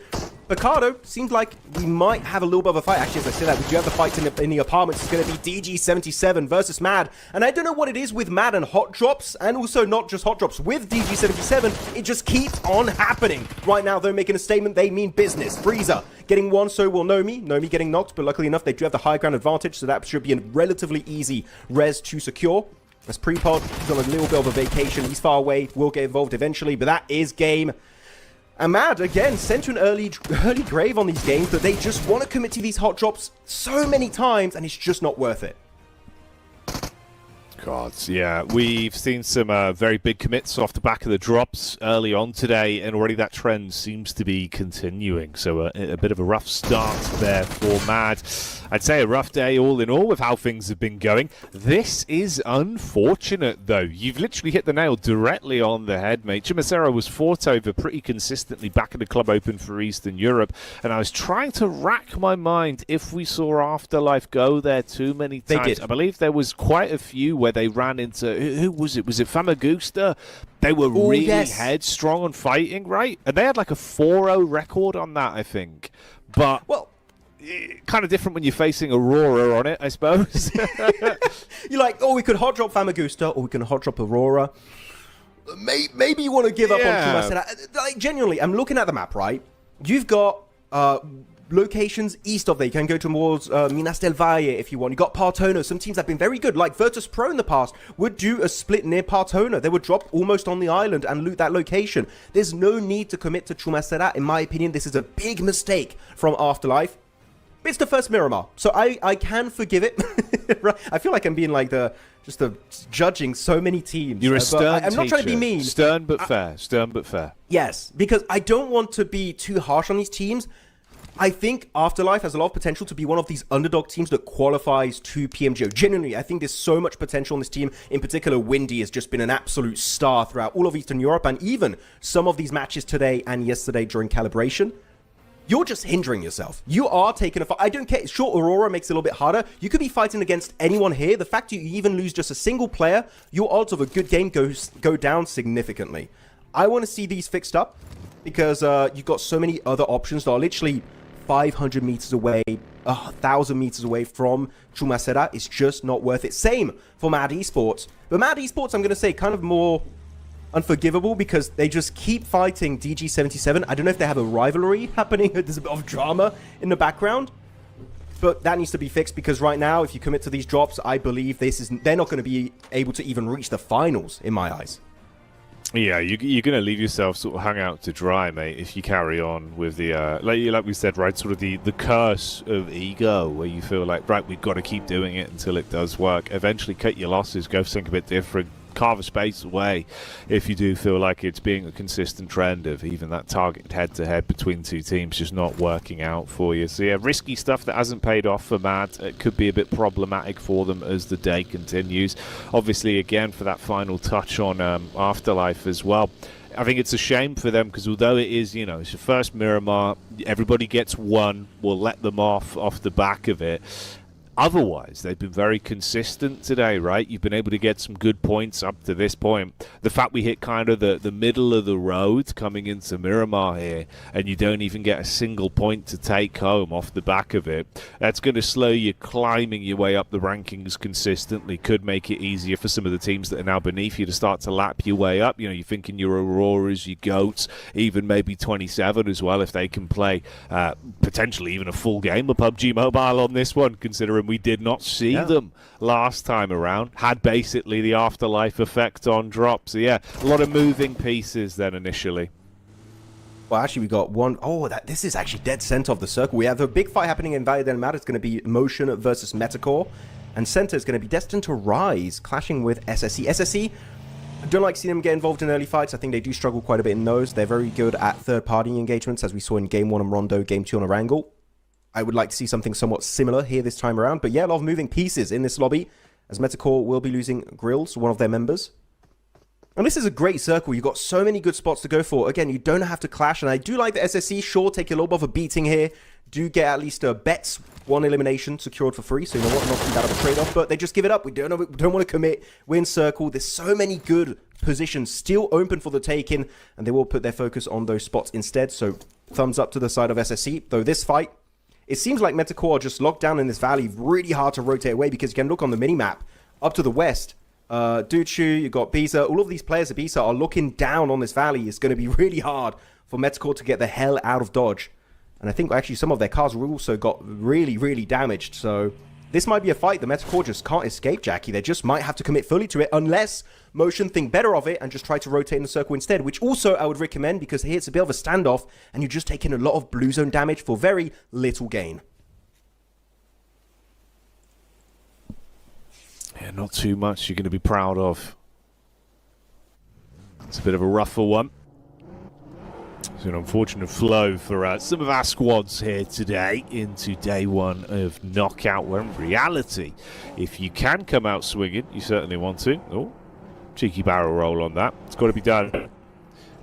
Picado seems like we might have a little bit of a fight. Actually, as I say that, we do have the fights in the apartments. It's going to be DG77 versus Mad. And I don't know what it is with Mad and hot drops. And also not just hot drops. With DG77, it just keeps on happening. Right now, they're making a statement. They mean business. Freezer getting one, so will Nomi. Nomi getting knocked. But luckily enough, they do have the high ground advantage. So that should be a relatively easy res to secure. As Prepod, he's on a little bit of a vacation. He's far away. Will get involved eventually. But that is game. And Mad, again, sent to an early grave on these games that they just want to commit to these hot drops so many times, and it's just not worth it. God, yeah. We've seen some very big commits off the back of the drops early on today, and already that trend seems to be continuing. So a bit of a rough start there for Mad. I'd say a rough day all in all with how things have been going. This is unfortunate, though. You've literally hit the nail directly on the head, mate. Chumacera was fought over pretty consistently back at the Club Open for Eastern Europe, and I was trying to rack my mind if we saw Afterlife go there too many times. They did. I believe there was quite a few where they ran into, who was it? Was it Famagusta? They were really headstrong on fighting, right? And they had like a 4-0 record on that, I think. But well, kind of different when you're facing Aurora on it, I suppose. You're like, oh, we could hot drop Famagusta, or we can hot drop Aurora. Maybe you want to give up on Chumacera. Like, genuinely, I'm looking at the map, right? You've got locations east of there. You can go towards Minas del Valle if you want. You got Partona. Some teams have been very good, like Virtus Pro in the past, would do a split near Partona. They would drop almost on the island and loot that location. There's no need to commit to Chumacera. In my opinion, this is a big mistake from Afterlife. It's the first Miramar, so I can forgive it. Right? I feel like I'm being like just judging so many teams. You're a stern I'm not trying to be mean. Stern but fair. Stern but fair. Yes, because I don't want to be too harsh on these teams. I think Afterlife has a lot of potential to be one of these underdog teams that qualifies to PMGO. Genuinely, I think there's so much potential in this team. In particular, Windy has just been an absolute star throughout all of Eastern Europe, and even some of these matches today and yesterday during Calibration. You're just hindering yourself. You are taking a fight. I don't care. Sure, Aurora makes it a little bit harder. You could be fighting against anyone here. The fact you even lose just a single player, your odds of a good game go down significantly. I want to see these fixed up because you've got so many other options that are literally 500 meters away, 1,000 meters away from Chumacera. It's just not worth it. Same for Mad Esports. But Mad Esports, I'm going to say, kind of more unforgivable because they just keep fighting DG77. I don't know if they have a rivalry happening. There's a bit of drama in the background. But that needs to be fixed because right now, if you commit to these drops, I believe they're not going to be able to even reach the finals, in my eyes. Yeah, you're going to leave yourself sort of hung out to dry, mate, if you carry on with the, like we said, right, sort of the curse of ego, where you feel like, right, we've got to keep doing it until it does work. Eventually cut your losses, go think a bit different, carve a space away if you do feel like it's being a consistent trend of even that targeted head-to-head between two teams just not working out for you. So yeah, risky stuff that hasn't paid off for Mad. It could be a bit problematic for them as the day continues. Obviously, again, for that final touch on Afterlife as well, I think it's a shame for them because although it is, you know, it's your first Miramar, everybody gets one, we'll let them off the back of it. Otherwise, they've been very consistent today, right? You've been able to get some good points up to this point. The fact we hit kind of the middle of the road coming into Miramar here, and you don't even get a single point to take home off the back of it, that's going to slow you climbing your way up the rankings consistently. Could make it easier for some of the teams that are now beneath you to start to lap your way up. You know, you're thinking your Auroras, your Goats, even maybe 27 as well if they can play potentially even a full game of PUBG Mobile on this one, considering we did not see them last time around. Had basically the Afterlife effect on drop. So yeah, a lot of moving pieces then initially. Well, actually, we got one. Oh, this is actually dead center of the circle. We have a big fight happening in Valle del Mar. It's going to be Motion versus Metacore. And center is going to be Destined to Rise, clashing with SSE. SSE, I don't like seeing them get involved in early fights. I think they do struggle quite a bit in those. They're very good at third-party engagements, as we saw in Game 1 on Rondo, Game 2 on Erangel. I would like to see something somewhat similar here this time around. But yeah, a lot of moving pieces in this lobby, as Metacore will be losing Grills, one of their members. And this is a great circle. You've got so many good spots to go for. Again, you don't have to clash. And I do like the SSE. Sure, take a little bit of a beating here. Do get at least a bets, one elimination secured for free. So you know what, not too bad of a trade-off. But they just give it up. We don't want to commit. We're in circle. There's so many good positions still open for the taking. And they will put their focus on those spots instead. So thumbs up to the side of SSE. Though this fight, it seems like Metacore are just locked down in this valley. Really hard to rotate away because you can look on the mini-map up to the west. Duchu, you've got Bisa. All of these players at Bisa are looking down on this valley. It's going to be really hard for Metacore to get the hell out of Dodge. And I think actually some of their cars also got really, really damaged. So this might be a fight the Metacore just can't escape, Jackie. They just might have to commit fully to it unless Motion think better of it and just try to rotate in the circle instead, which also I would recommend because here it's a bit of a standoff and you're just taking a lot of blue zone damage for very little gain. Yeah, not too much you're going to be proud of. It's a bit of a rougher one. It's an unfortunate flow for some of our squads here today into day one of Knockout, where in reality, if you can come out swinging, you certainly want to. Oh, cheeky barrel roll on that. It's got to be done.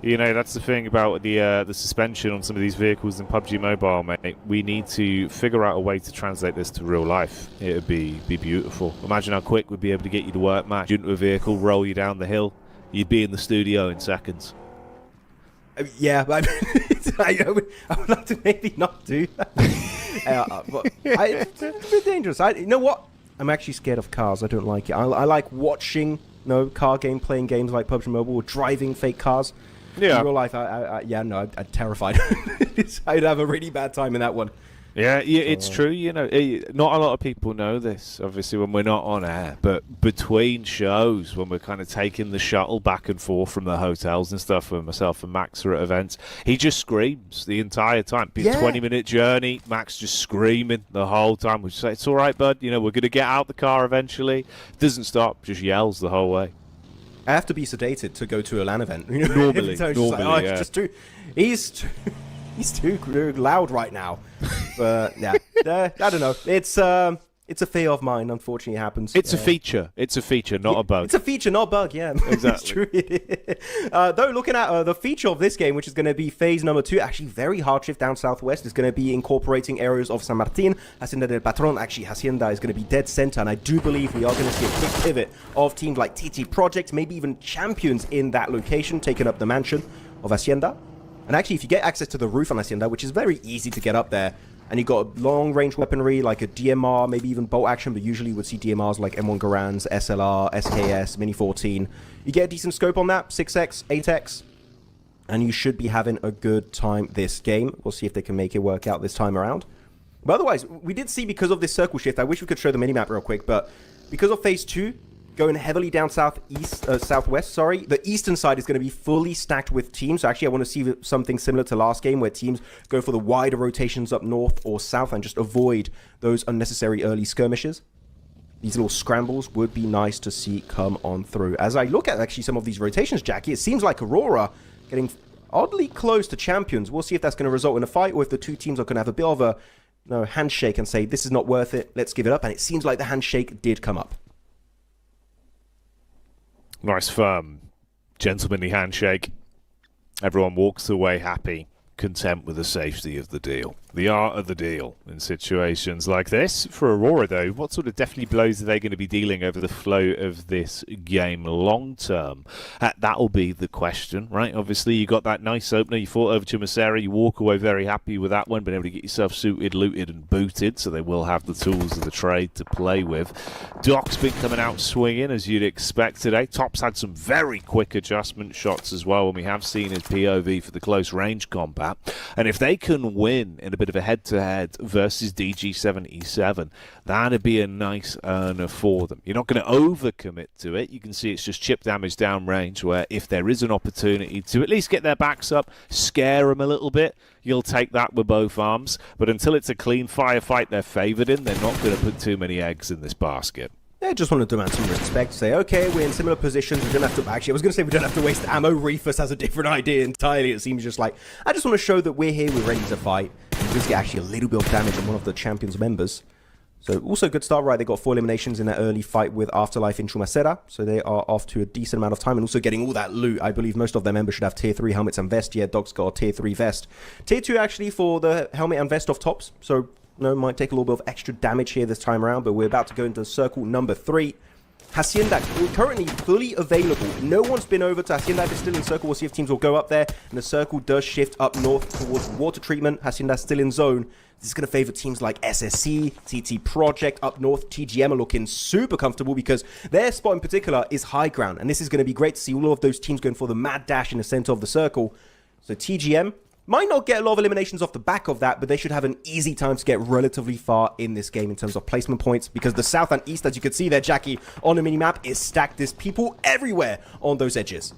You know, that's the thing about the suspension on some of these vehicles in PUBG Mobile, mate. We need to figure out a way to translate this to real life. It would be beautiful. Imagine how quick we'd be able to get you to work, match into a vehicle, roll you down the hill. You'd be in the studio in seconds. Yeah, I would like to maybe not do that. It's a bit dangerous. You know what? I'm actually scared of cars. I don't like it. I like watching, car game, playing games like PUBG Mobile, or driving fake cars. Yeah. In real life, I'm terrified. I'd have a really bad time in that one. Yeah, it's true. You know, not a lot of people know this, obviously, when we're not on air. But between shows, when we're kind of taking the shuttle back and forth from the hotels and stuff, when myself and Max are at events, he just screams the entire time. Be a 20-minute journey, Max just screaming the whole time. We just say, "It's all right, bud. You know, we're going to get out the car eventually." Doesn't stop, just yells the whole way. I have to be sedated to go to a LAN event. Normally, it's just too. He's too loud right now. But yeah, I don't know. It's a fear of mine. Unfortunately, it happens. It's a feature. It's a feature, not a bug. It's a feature, not a bug. Yeah, exactly. It's true. Though looking at the feature of this game, which is going to be phase number 2, actually very hard shift down southwest, is going to be incorporating areas of San Martin, Hacienda del Patron. Actually, Hacienda is going to be dead center, and I do believe we are going to see a quick pivot of teams like TT Project, maybe even Champions in that location, taking up the mansion of Hacienda. And actually, if you get access to the roof on Hacienda, which is very easy to get up there, and you've got long-range weaponry like a DMR, maybe even bolt action, but usually you would see DMRs like M1 Garands, SLR, SKS, Mini 14. You get a decent scope on that, 6x, 8x, and you should be having a good time this game. We'll see if they can make it work out this time around. But otherwise, we did see, because of this circle shift, I wish we could show the minimap real quick, but because of phase 2, going heavily down southwest, the eastern side is going to be fully stacked with teams. So actually, I want to see something similar to last game, where teams go for the wider rotations up north or south and just avoid those unnecessary early skirmishes. These little scrambles would be nice to see come on through. As I look at actually some of these rotations, Jackie, it seems like Aurora getting oddly close to Champions. We'll see if that's going to result in a fight, or if the two teams are going to have a bit of a handshake and say, this is not worth it, let's give it up. And it seems like the handshake did come up. Nice, firm, gentlemanly handshake. Everyone walks away happy, content with the safety of the deal. The art of the deal in situations like this. For Aurora, though, what sort of definitely blows are they going to be dealing over the flow of this game long term? That'll be the question, right? Obviously, you got that nice opener. You fought over to Masera. You walk away very happy with that one, been able to get yourself suited, looted, and booted, so they will have the tools of the trade to play with. Doc's been coming out swinging, as you'd expect today. Top's had some very quick adjustment shots as well, and we have seen his POV for the close range combat. And if they can win in a bit of a head-to-head versus DG77, that'd be a nice earner for them. You're not going to overcommit to it. You can see it's just chip damage downrange, where if there is an opportunity to at least get their backs up, scare them a little bit, you'll take that with both arms. But until it's a clean firefight they're favoured in, they're not going to put too many eggs in this basket. I just want to demand some respect. Say, okay, we're in similar positions. We don't have to. Actually, I was going to say we don't have to waste ammo. Reefus has a different idea entirely. It seems just like, I just want to show that we're here, we're ready to fight. And just get actually a little bit of damage on one of the Champions members. So, also good start, right? They got 4 eliminations in that early fight with Afterlife in Chumacera. So, they are off to a decent amount of time, and also getting all that loot. I believe most of their members should have tier 3 helmets and vest. Yeah, Dog's got a tier 3 vest. Tier 2 actually for the helmet and vest off tops. So, might take a little bit of extra damage here this time around, but we're about to go into circle number 3. Hacienda currently fully available. No one's been over to Hacienda. If it's still in circle, we'll see if teams will go up there. And the circle does shift up north towards water treatment. Hacienda's still in zone. This is going to favor teams like SSC, TT Project up north. TGM are looking super comfortable because their spot in particular is high ground. And this is going to be great to see all of those teams going for the mad dash in the center of the circle. So TGM might not get a lot of eliminations off the back of that, but they should have an easy time to get relatively far in this game in terms of placement points, because the south and east, as you can see there, Jackie, on the minimap is stacked. There's people everywhere on those edges.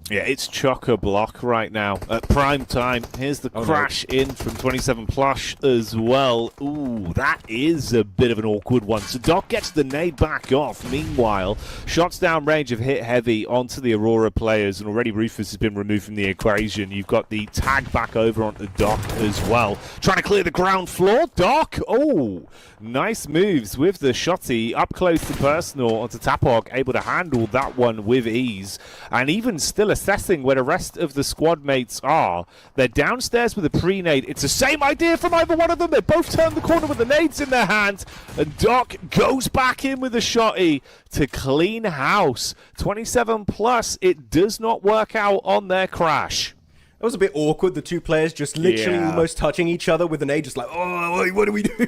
Yeah, it's chock-a-block right now at prime time. Here's the crash in from 27 Plush as well. Ooh, that is a bit of an awkward one. So Doc gets the nade back off. Meanwhile, shots down range have hit heavy onto the Aurora players, and already Rufus has been removed from the equation. You've got the tag back over onto Doc as well. Trying to clear the ground floor. Doc, oh, nice moves with the shotty up close to personal onto Tapog, able to handle that one with ease. And even still a assessing where the rest of the squad mates are. They're downstairs with a pre-nade. It's the same idea from either one of them. They both turn the corner with the nades in their hands. And Doc goes back in with a shotty to clean house. 27 plus, it does not work out on their crash. It was a bit awkward, the two players just literally almost touching each other with an A, just like, oh, what do we do?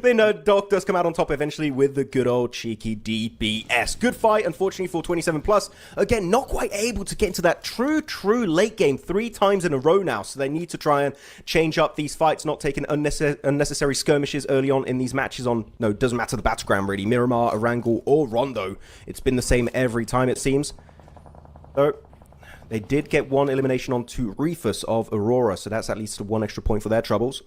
Then Doc does come out on top eventually with the good old cheeky DBS. Good fight, unfortunately, for 27 plus. Again, not quite able to get into that true late game 3 times in a row now, so they need to try and change up these fights, not taking unnecessary skirmishes early on in these matches on, no, doesn't matter the battleground really, Miramar, Erangel, or Rondo. It's been the same every time, it seems. So they did get 1 elimination onto Rufus of Aurora, so that's at least 1 extra point for their troubles.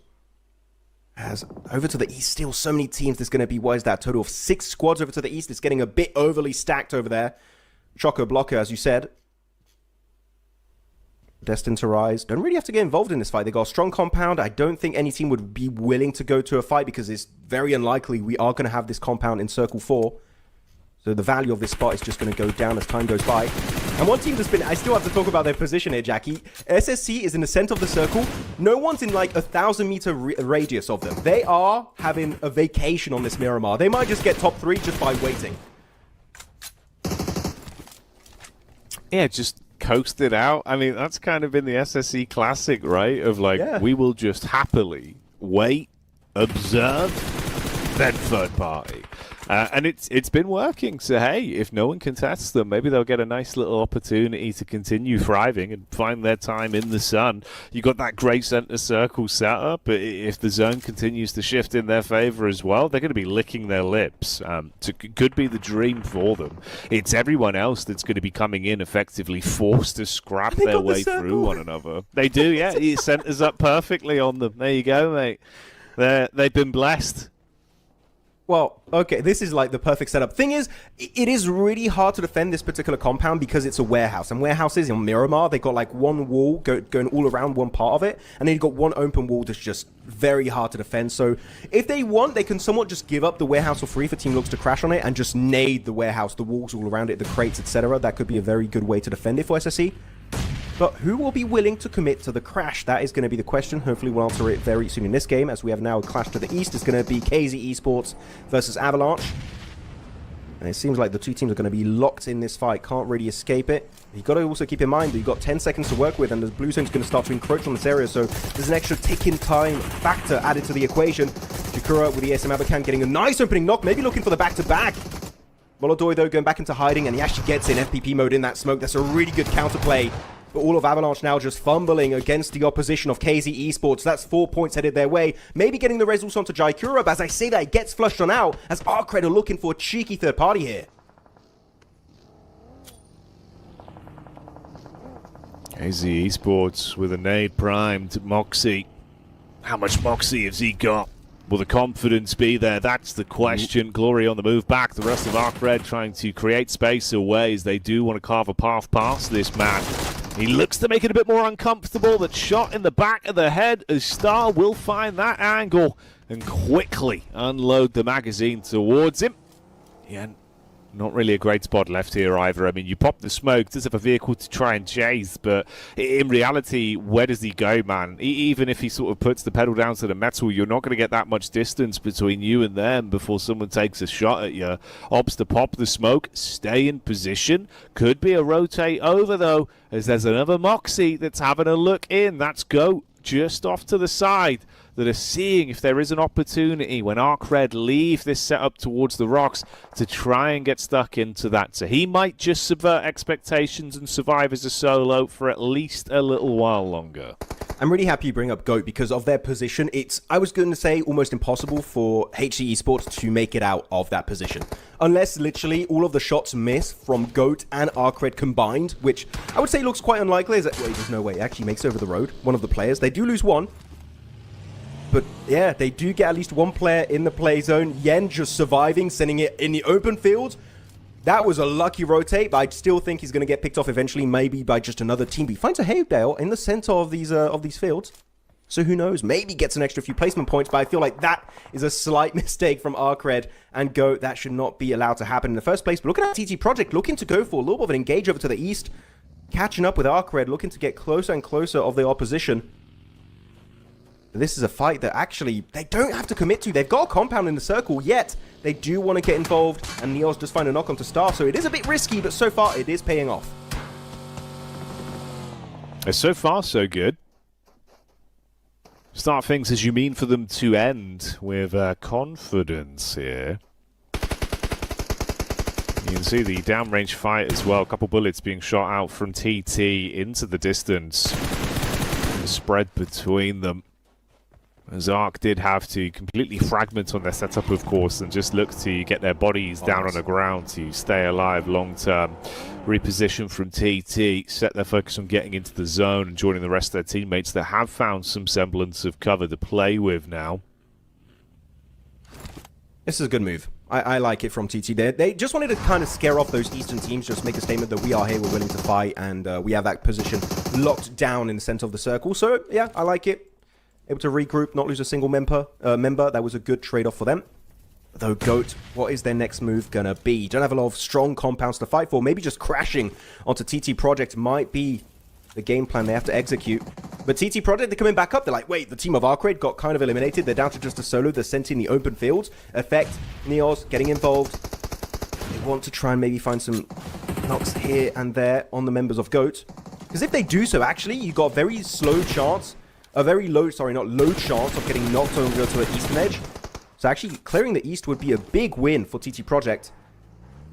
As over to the east, still so many teams. There's going to be, what is that, a total of 6 squads over to the east. It's getting a bit overly stacked over there. Choco Blocker, as you said. Destined to rise. Don't really have to get involved in this fight. They got a strong compound. I don't think any team would be willing to go to a fight because it's very unlikely we are going to have this compound in Circle 4. So the value of this spot is just going to go down as time goes by. And one team that's been, I still have to talk about their position here, Jackie. SSC is in the center of the circle. No one's in like 1,000-meter radius of them. They are having a vacation on this Miramar. They might just get top 3 just by waiting. Yeah, just coast it out. I mean, that's kind of been the SSC classic, right? Of like, we will just happily wait, observe, then third party. And it's been working, so hey, if no one contests them, maybe they'll get a nice little opportunity to continue thriving and find their time in the sun. You got that great center circle setup, but if the zone continues to shift in their favor as well, they're going to be licking their lips. Could be the dream for them. It's everyone else that's going to be coming in effectively forced to scrap their way through one another. They do, yeah. It centers up perfectly on them. There you go, mate. They've been blessed. Well, okay, this is like the perfect setup. Thing is, it is really hard to defend this particular compound because it's a warehouse. And warehouses in Miramar, they got like one wall going all around one part of it. And then you've got one open wall that's just very hard to defend. So if they want, they can somewhat just give up the warehouse for free if a team looks to crash on it and just nade the warehouse, the walls all around it, the crates, etc. That could be a very good way to defend it for SSC. But who will be willing to commit to the crash? That is going to be the question. Hopefully we'll answer it very soon in this game, as we have now a clash to the east. It's going to be KZ Esports versus Avalanche. And it seems like the two teams are going to be locked in this fight. Can't really escape it. You've got to also keep in mind that you've got 10 seconds to work with, and the blue zone's going to start to encroach on this area, so there's an extra ticking time factor added to the equation. Jakura with the ASM Abakan getting a nice opening knock, maybe looking for the back-to-back. Molodoy, though, going back into hiding, and he actually gets in FPP mode in that smoke. That's a really good counterplay. But all of Avalanche now just fumbling against the opposition of KZ Esports. That's 4 points headed their way. Maybe getting the results onto Jaikura, but as I say that, it gets flushed on out as ARCRED are looking for a cheeky third party here. KZ Esports with a nade primed. Moxie. How much Moxie has he got? Will the confidence be there? That's the question. Glory on the move back. The rest of ARCRED trying to create space away as they do want to carve a path past this man. He looks to make it a bit more uncomfortable. That shot in the back of the head as Star will find that angle and quickly unload the magazine towards him. Yeah, not really a great spot left here either. I mean, you pop the smoke, does have a vehicle to try and chase, but in reality, where does he go, man? Even if he sort of puts the pedal down to the metal, you're not going to get that much distance between you and them before someone takes a shot at you. Opts to pop the smoke, stay in position. Could be a rotate over, though, as there's another Moxie that's having a look in. That's Go just off to the side, that are seeing if there is an opportunity when ARCRED leave this setup towards the rocks to try and get stuck into that. So he might just subvert expectations and survive as a solo for at least a little while longer. I'm really happy you bring up GOAT because of their position. It's, I was going to say, almost impossible for HC Esports to make it out of that position. Unless literally all of the shots miss from GOAT and ARCRED combined, which I would say looks quite unlikely. Wait, there's no way. It actually makes over the road. One of the players. They do lose one. But yeah, they do get at least one player in the play zone. Yen just surviving, sending it in the open field. That was a lucky rotate, but I still think he's going to get picked off eventually, maybe by just another team. But he finds a Havedale in the center of these fields. So who knows? Maybe gets an extra few placement points, but I feel like that is a slight mistake from ARCRED and GOAT. That should not be allowed to happen in the first place. But look at that TT Project looking to go for a little bit of an engage over to the east. catching up with ARCRED, looking to get closer and closer of the opposition. This is a fight that actually they don't have to commit to. They've got a compound in the circle, yet they do want to get involved, and Neos just find a knock onto Star, so it is a bit risky, but so far it is paying off. So far, so good. Start things as you mean for them to end with confidence here. You can see the downrange fight as well. A couple bullets being shot out from TT into the distance. The spread between them. As ARC did have to completely fragment on their setup, of course, and just look to get their bodies down on the ground to stay alive long term. Reposition from TT, set their focus on getting into the zone and joining the rest of their teammates that have found some semblance of cover to play with now. This is a good move. I like it from TT there. They just wanted to kind of scare off those Eastern teams, just make a statement that we are here, we're willing to fight, and we have that position locked down in the center of the circle. So, yeah, I like it. Able to regroup, not lose a single member. That was a good trade-off for them. Though, GOAT, what is their next move going to be? Don't have a lot of strong compounds to fight for. Maybe just crashing onto TT Project might be the game plan they have to execute. But TT Project, they're coming back up. They're like, wait, the team of ARCRED got kind of eliminated. They're down to just a solo. They're sent in the open fields. Effect, Neos getting involved. They want to try and maybe find some knocks here and there on the members of GOAT. Because if they do so, actually, you got a very slow chance, a very low, sorry, not low chance of getting knocked over to the eastern edge. So actually, clearing the east would be a big win for TT Project.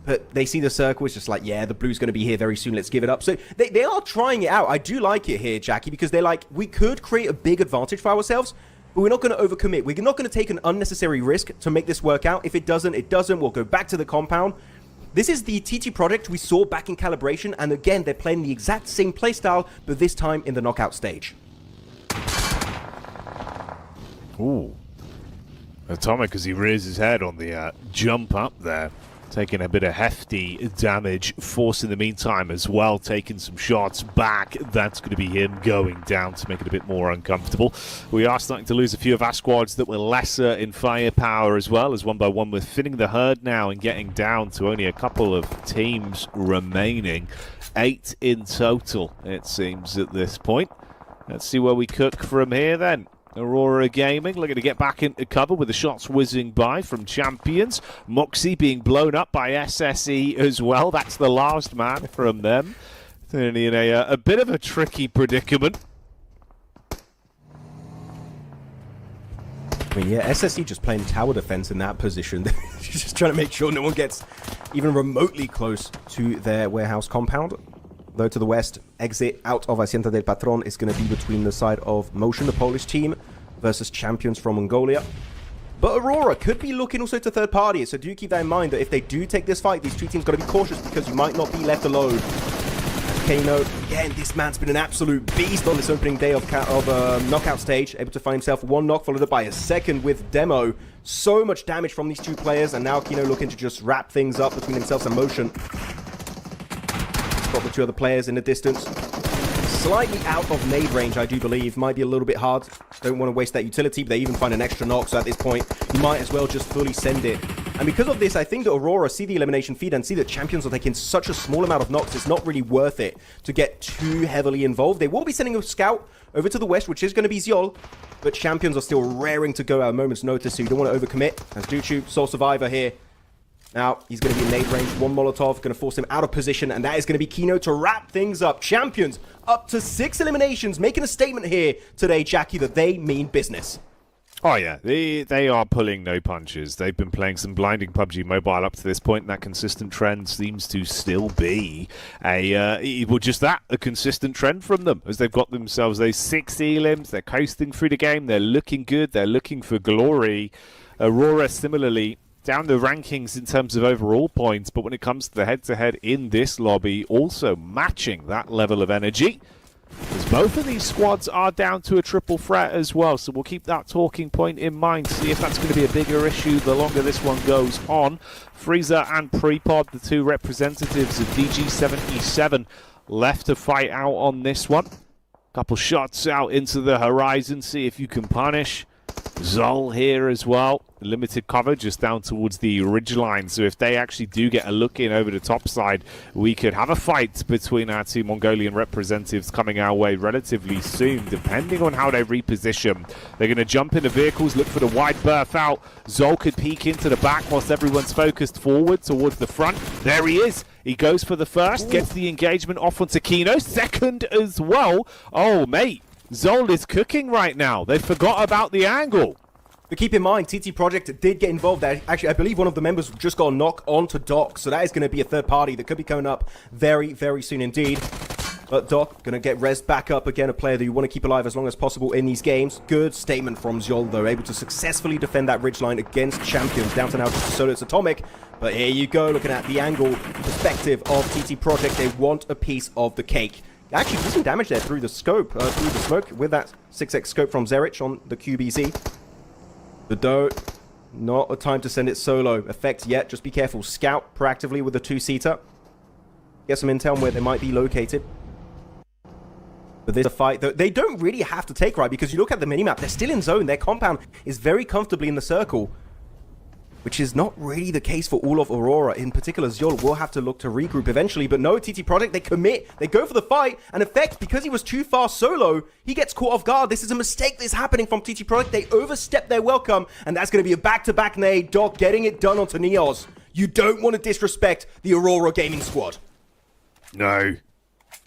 But they see the circle, it's just like, yeah, the blue's going to be here very soon, let's give it up. So they are trying it out. I do like it here, Jackie, because they're like, we could create a big advantage for ourselves, but we're not going to overcommit. We're not going to take an unnecessary risk to make this work out. If it doesn't, it doesn't. We'll go back to the compound. This is the TT Project we saw back in Calibration, and again, they're playing the exact same playstyle, but this time in the knockout stage. Ooh. Atomic as he rears his head on the jump up there. Taking a bit of hefty damage. Force in the meantime as well, taking some shots back. That's going to be him going down to make it a bit more uncomfortable. We are starting to lose a few of our squads that were lesser in firepower as well, as one by one we're thinning the herd now and getting down to only a couple of teams remaining. 8 in total, it seems, at this point. Let's see where we cook from here then. Aurora Gaming looking to get back into cover with the shots whizzing by from Champions. Moxie being blown up by SSE as well. That's the last man from them. They're in a bit of a tricky predicament. I mean, yeah, SSE just playing tower defense in that position. Just trying to make sure no one gets even remotely close to their warehouse compound. Though to the west, exit out of Hacienda del Patron is going to be between the side of Motion, the Polish team, versus Champions from Mongolia. But Aurora could be looking also to third parties, so do keep that in mind that if they do take this fight, these two teams got to be cautious because you might not be left alone. As Kano, again, this man's been an absolute beast on this opening day of knockout stage, able to find himself one knock followed up by a second with Demo. So much damage from these two players, and now Kino looking to just wrap things up between himself and Motion. Got the two other players in the distance. Slightly out of nade range, I do believe. Might be a little bit hard. Don't want to waste that utility, but they even find an extra knock, so at this point, you might as well just fully send it. And because of this, I think that Aurora see the elimination feed and see that Champions are taking such a small amount of knocks, it's not really worth it to get too heavily involved. They will be sending a scout over to the west, which is going to be Zyol, but Champions are still raring to go at a moment's notice, so you don't want to overcommit. As Duchu, sole survivor here. Now, he's going to be in nade range. One Molotov, going to force him out of position, and that is going to be Kino to wrap things up. Champions up to 6 eliminations, making a statement here today, Jackie, that they mean business. Oh yeah, they are pulling no punches. They've been playing some blinding PUBG Mobile up to this point, and that consistent trend seems to still be a consistent trend from them, as they've got themselves those 6 elims. They're coasting through the game. They're looking good. They're looking for glory. Aurora similarly down the rankings in terms of overall points, but when it comes to the head-to-head in this lobby, also matching that level of energy. As both of these squads are down to a triple threat as well, so we'll keep that talking point in mind, see if that's going to be a bigger issue the longer this one goes on. Freezer and Prepod, the two representatives of DG77, left to fight out on this one. Couple shots out into the horizon, see if you can punish. Zol here as well. limited cover just down towards the ridgeline. So if they actually do get a look in over the top side, we could have a fight between our two Mongolian representatives coming our way relatively soon, depending on how they reposition. They're going to jump into vehicles, look for the wide berth out. Zol could peek into the back whilst everyone's focused forward towards the front. There he is. He goes for the first, gets the engagement off onto Kino. Second as well. Oh, mate, Zol is cooking right now. They forgot about the angle. But keep in mind, TT Project did get involved there. Actually, I believe one of the members just got a knock onto Doc, so that is going to be a third party that could be coming up very, very soon indeed. But Doc going to get res back up again, a player that you want to keep alive as long as possible in these games. Good statement from Zol, though, able to successfully defend that ridgeline against champions. Down to now just solo it's Atomic. But here you go, looking at the angle, perspective of TT Project. They want a piece of the cake. Actually, decent damage there through the scope, through the smoke with that 6x scope from Zerich on the QBZ. But though, not a time to send it solo. Effect yet, just be careful. Scout proactively with the two-seater. Get some intel on where they might be located. But this is a fight that they don't really have to take, right? Because you look at the minimap, they're still in zone. Their compound is very comfortably in the circle, which is not really the case for all of Aurora. In particular, Zol will have to look to regroup eventually. But no, TT Project, they commit. They go for the fight. And Effect, because he was too far solo, he gets caught off guard. This is a mistake that's happening from TT Project. They overstep their welcome. And that's going to be a back-to-back nade. Doc getting it done onto Neos. You don't want to disrespect the Aurora Gaming squad. No,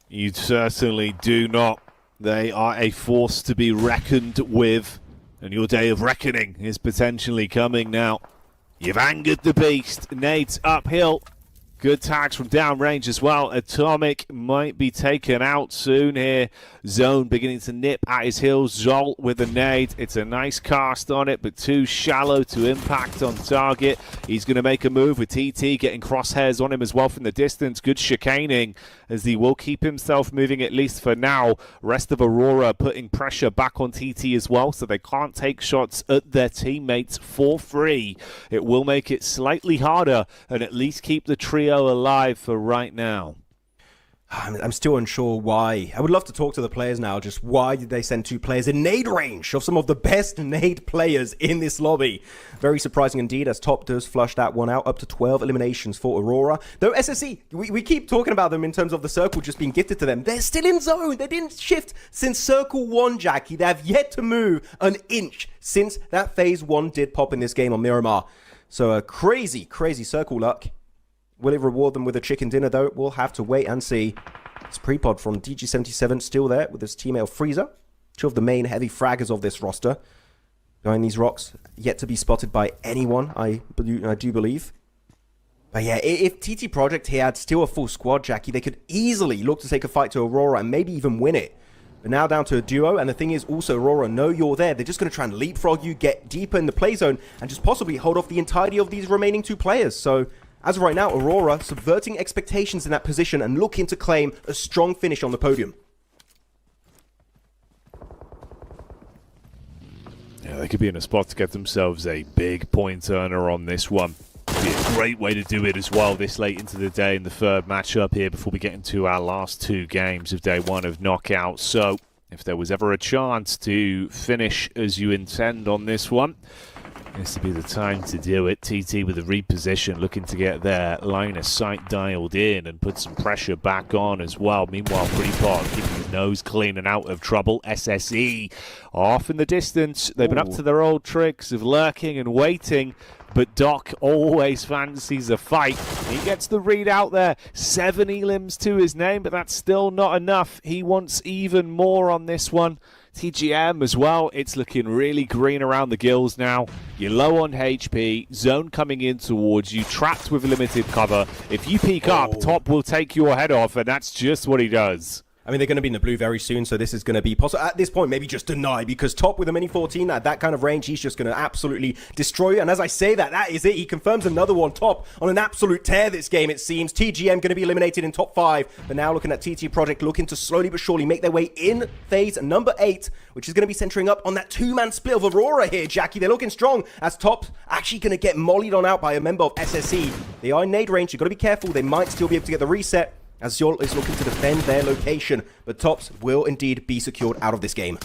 you certainly do not. They are a force to be reckoned with. And your day of reckoning is potentially coming now. You've angered the beast. Nades uphill. Good tags from downrange as well. Atomic might be taken out soon here. Zone beginning to nip at his heels. Zol with a nade. It's a nice cast on it, but too shallow to impact on target. He's going to make a move with TT, getting crosshairs on him as well from the distance. Good chicaning as he will keep himself moving at least for now. Rest of Aurora putting pressure back on TT as well, so they can't take shots at their teammates for free. It will make it slightly harder and at least keep the trio alive for right now. I'm still unsure why. I would love to talk to the players now. Just why did they send two players in nade range of some of the best nade players in this lobby? Very surprising indeed, as Top does flush that one out. Up to 12 eliminations for Aurora. Though SSE, we keep talking about them in terms of the circle just being gifted to them. They're still in zone. They didn't shift since Circle 1, Jackie. They have yet to move an inch since that Phase 1 did pop in this game on Miramar. So a crazy, crazy circle luck. Will it reward them with a chicken dinner, though? We'll have to wait and see. It's pre-pod from DG77 still there with his teammate Freezer. Two of the main heavy fraggers of this roster. Behind these rocks, yet to be spotted by anyone, I do believe. But yeah, if TT Project here had still a full squad, Jackie, they could easily look to take a fight to Aurora and maybe even win it. But now down to a duo, and the thing is also, Aurora know you're there. They're just going to try and leapfrog you, get deeper in the play zone, and just possibly hold off the entirety of these remaining two players. So as of right now, Aurora subverting expectations in that position and looking to claim a strong finish on the podium. Yeah, they could be in a spot to get themselves a big point earner on this one. Be a great way to do it as well this late into the day in the third matchup here before we get into our last two games of day one of knockout. So if there was ever a chance to finish as you intend on this one, this would be the time to do it. TT with a reposition, looking to get their line of sight dialed in and put some pressure back on as well. Meanwhile, Pre-Pod keeping his nose clean and out of trouble. SSE off in the distance. They've been up to their old tricks of lurking and waiting, but Doc always fancies a fight. He gets the read out there. 7 elims to his name, but that's still not enough. He wants even more on this one. TGM as well, it's looking really green around the gills now. You're low on HP, zone coming in towards you, trapped with limited cover. If you peek up, Top will take your head off, and that's just what he does. I mean, they're going to be in the blue very soon, so this is going to be possible. At this point, maybe just deny, because Top with a Mini 14 at that kind of range, he's just going to absolutely destroy you. And as I say that, that is it. He confirms another one. Top on an absolute tear this game, it seems. TGM going to be eliminated in top 5. But now looking at TT Project, looking to slowly but surely make their way in phase number 8, which is going to be centering up on that 2-man split of Aurora here, Jackie. They're looking strong, as Top actually going to get mollied on out by a member of SSE. They are in nade range. You've got to be careful. They might still be able to get the reset, as Zol is looking to defend their location, but Tops will indeed be secured out of this game.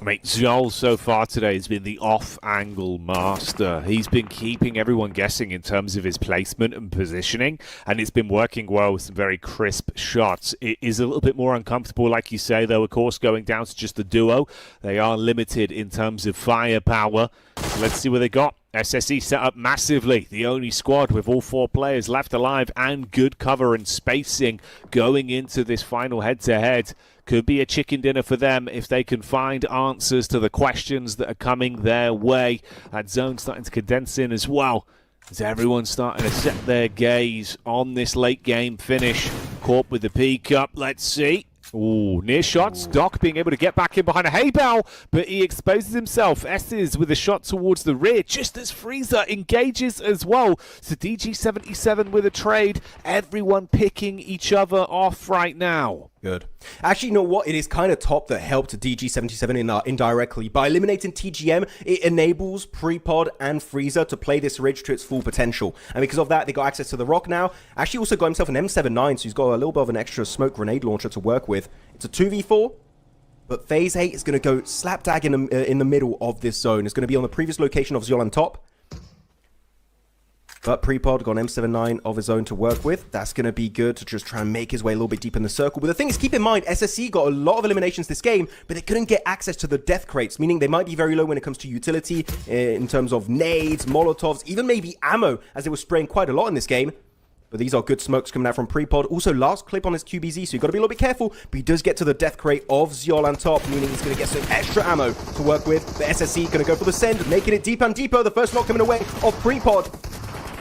Mate, Zhol so far today has been the off-angle master. He's been keeping everyone guessing in terms of his placement and positioning, and it's been working well with some very crisp shots. It is a little bit more uncomfortable, like you say, though, of course, going down to just the duo. They are limited in terms of firepower. So let's see what they got. SSE set up massively, the only squad with all 4 players left alive and good cover and spacing going into this final head-to-head. Could be a chicken dinner for them if they can find answers to the questions that are coming their way. That zone starting to condense in as well, as everyone's starting to set their gaze on this late game finish. Caught with the peak up, let's see. Ooh, near shots. Doc being able to get back in behind a hay bale, but he exposes himself. S's with a shot towards the rear, just as Freezer engages as well. So DG77 with a trade. Everyone picking each other off right now. Good. Actually, you know what? It is kind of top that helped DG77 indirectly. By eliminating TGM, it enables Prepod and Freezer to play this ridge to its full potential. And because of that, they got access to the rock now. Actually also got himself an M79, so he's got a little bit of an extra smoke grenade launcher to work with. It's a 2v4, but Phase 8 is going to go slap dab in the middle of this zone. It's going to be on the previous location of Zhol on top. But Prepod got an M79 of his own to work with. That's going to be good to just try and make his way a little bit deep in the circle. But the thing is, keep in mind, SSE got a lot of eliminations this game, but they couldn't get access to the death crates, meaning they might be very low when it comes to utility, in terms of nades, molotovs, even maybe ammo, as they were spraying quite a lot in this game. But these are good smokes coming out from Prepod. Also, last clip on his QBZ, so you've got to be a little bit careful. But he does get to the death crate of Zhol on top, meaning he's going to get some extra ammo to work with. The SSE going to go for the send, making it deeper and deeper. The first knock coming away of Prepod.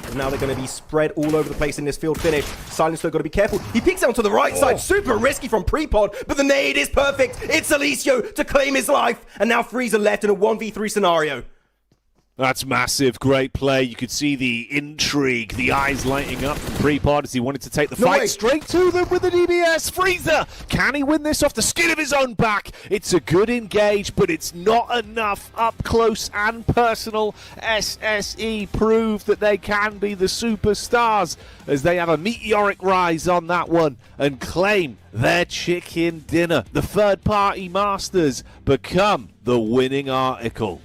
And now they're going to be spread all over the place in this field finish. Silencer got to be careful. He peeks out to the right side. Super risky from Prepod, but the nade is perfect. It's Alicio to claim his life. And now Freezer left in a 1v3 scenario. That's massive. Great play. You could see the intrigue, the eyes lighting up from Prepod as he wanted to take the fight straight to them with the DBS. Freezer, can he win this off the skin of his own back? It's a good engage, but it's not enough. Up close and personal, SSE prove that they can be the superstars as they have a meteoric rise on that one and claim their chicken dinner. The third-party masters become the winning article.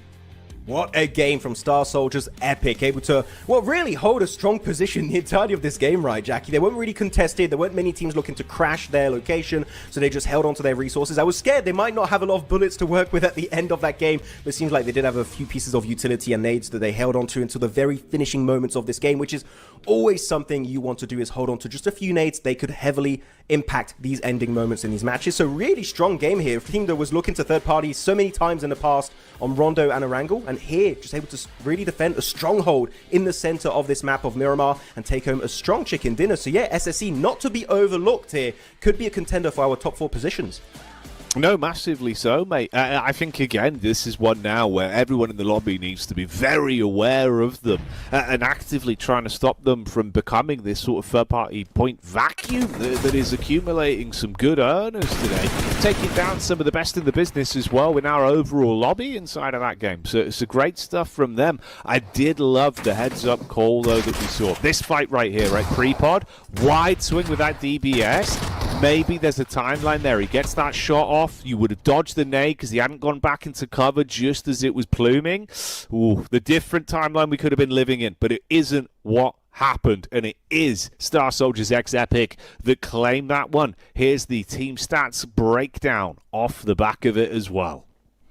What a game from Star Soldiers. Epic. Able to, well, really hold a strong position the entirety of this game, right, Jackie? They weren't really contested. There weren't many teams looking to crash their location, so they just held on to their resources. I was scared they might not have a lot of bullets to work with at the end of that game, but it seems like they did have a few pieces of utility and nades that they held on to until the very finishing moments of this game, which is always something you want to do, is hold on to just a few nades. They could heavily impact these ending moments in these matches. So really strong game here. A team that was looking to third parties so many times in the past on Rondo and Erangel, and here just able to really defend a stronghold in the center of this map of Miramar and take home a strong chicken dinner. So yeah, SSE not to be overlooked here, could be a contender for our top 4 positions. No, massively so, mate. I think, again, this is one now where everyone in the lobby needs to be very aware of them and actively trying to stop them from becoming this sort of third-party point vacuum that is accumulating some good earners today, taking down some of the best in the business as well in our overall lobby inside of that game. So it's a great stuff from them. I did love the heads-up call, though, that we saw. This fight right here, right? Prepod, wide swing with that DBS. Maybe there's a timeline there. He gets that shot off. You would have dodged the nade because he hadn't gone back into cover just as it was pluming. Ooh, the different timeline we could have been living in, but it isn't what happened, and it is Star Soldiers X Epic that claim that one. Here's the team stats breakdown off the back of it as well.